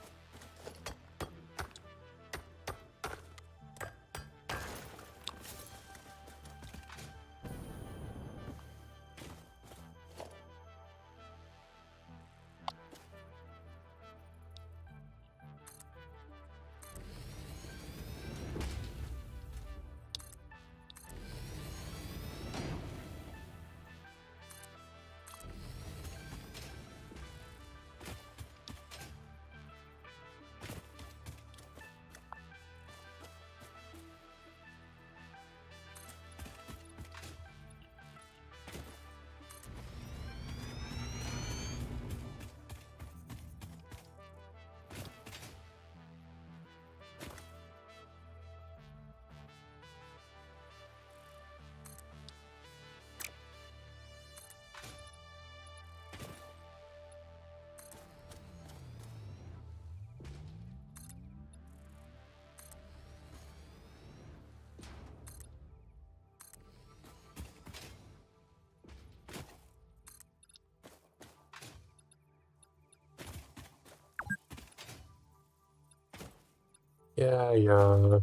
Yeah.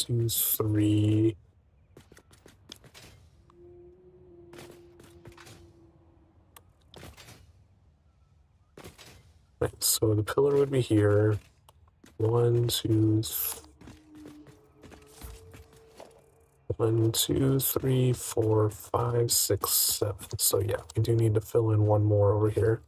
2, 3. Right, so the pillar would be here. 1, 2, 1, 2, 3, 4, 5, 6, 7. So yeah, we do need to fill in one more over here.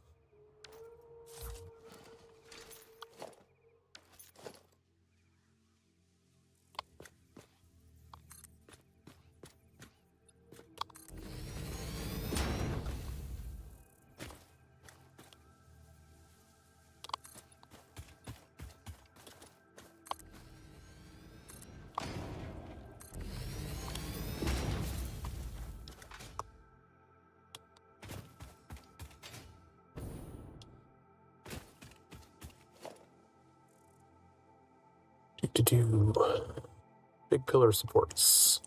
Do big pillar supports.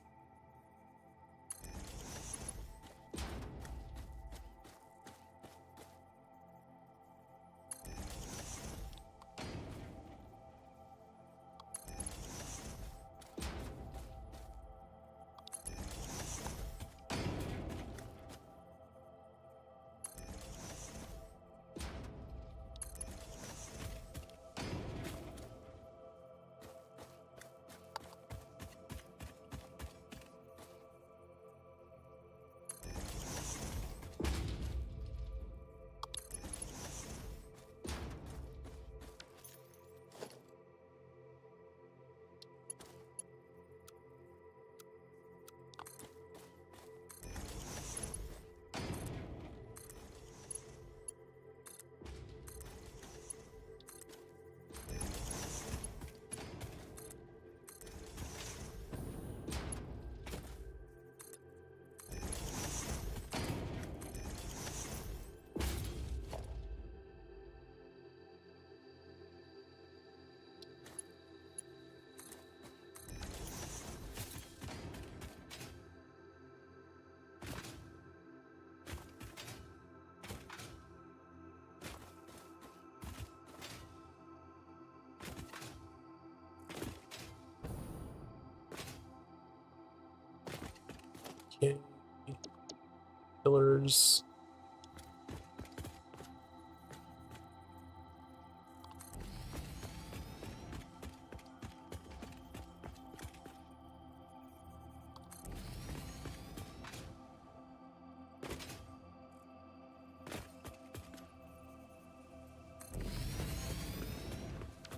Okay. Pillars.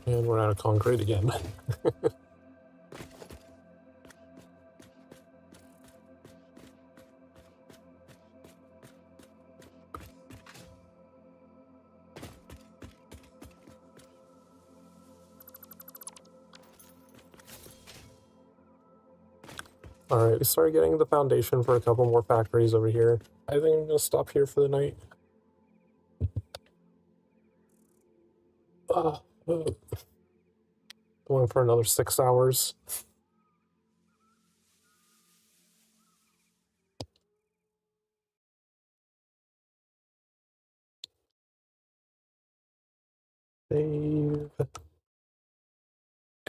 And we're out of concrete again. Alright, we started getting the foundation for a couple more factories over here. I think I'm gonna stop here for the night. Going for another 6 hours. Save.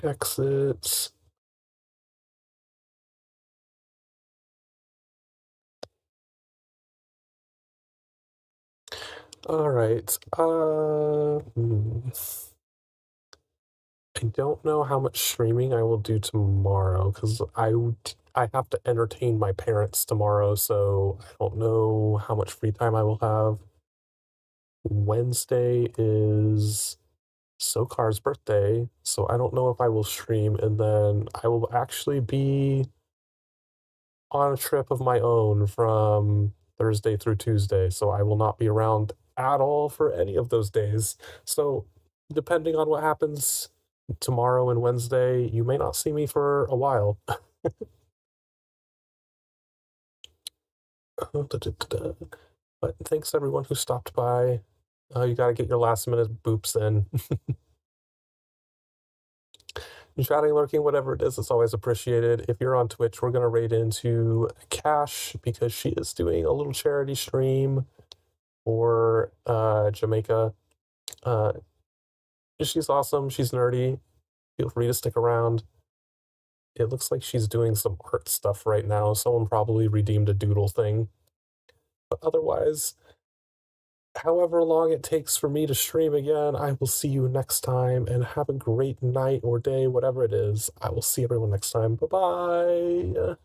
Exit. Alright. I don't know how much streaming I will do tomorrow because I have to entertain my parents tomorrow, so I don't know how much free time I will have. Wednesday is Sokar's birthday, so I don't know if I will stream, and then I will actually be on a trip of my own from Thursday through Tuesday, so I will not be around at all for any of those days. So, depending on what happens tomorrow and Wednesday, you may not see me for a while. But thanks everyone who stopped by. You gotta get your last minute boops in. Chatting, lurking, whatever it is, it's always appreciated. If you're on Twitch, we're gonna raid into Cash because she is doing a little charity stream for Jamaica. She's awesome. She's nerdy. Feel free to stick around. It looks like she's doing some art stuff right now. Someone probably redeemed a doodle thing. But otherwise, however long it takes for me to stream again, I will see you next time and have a great night or day, whatever it is. I will see everyone next time. Bye bye.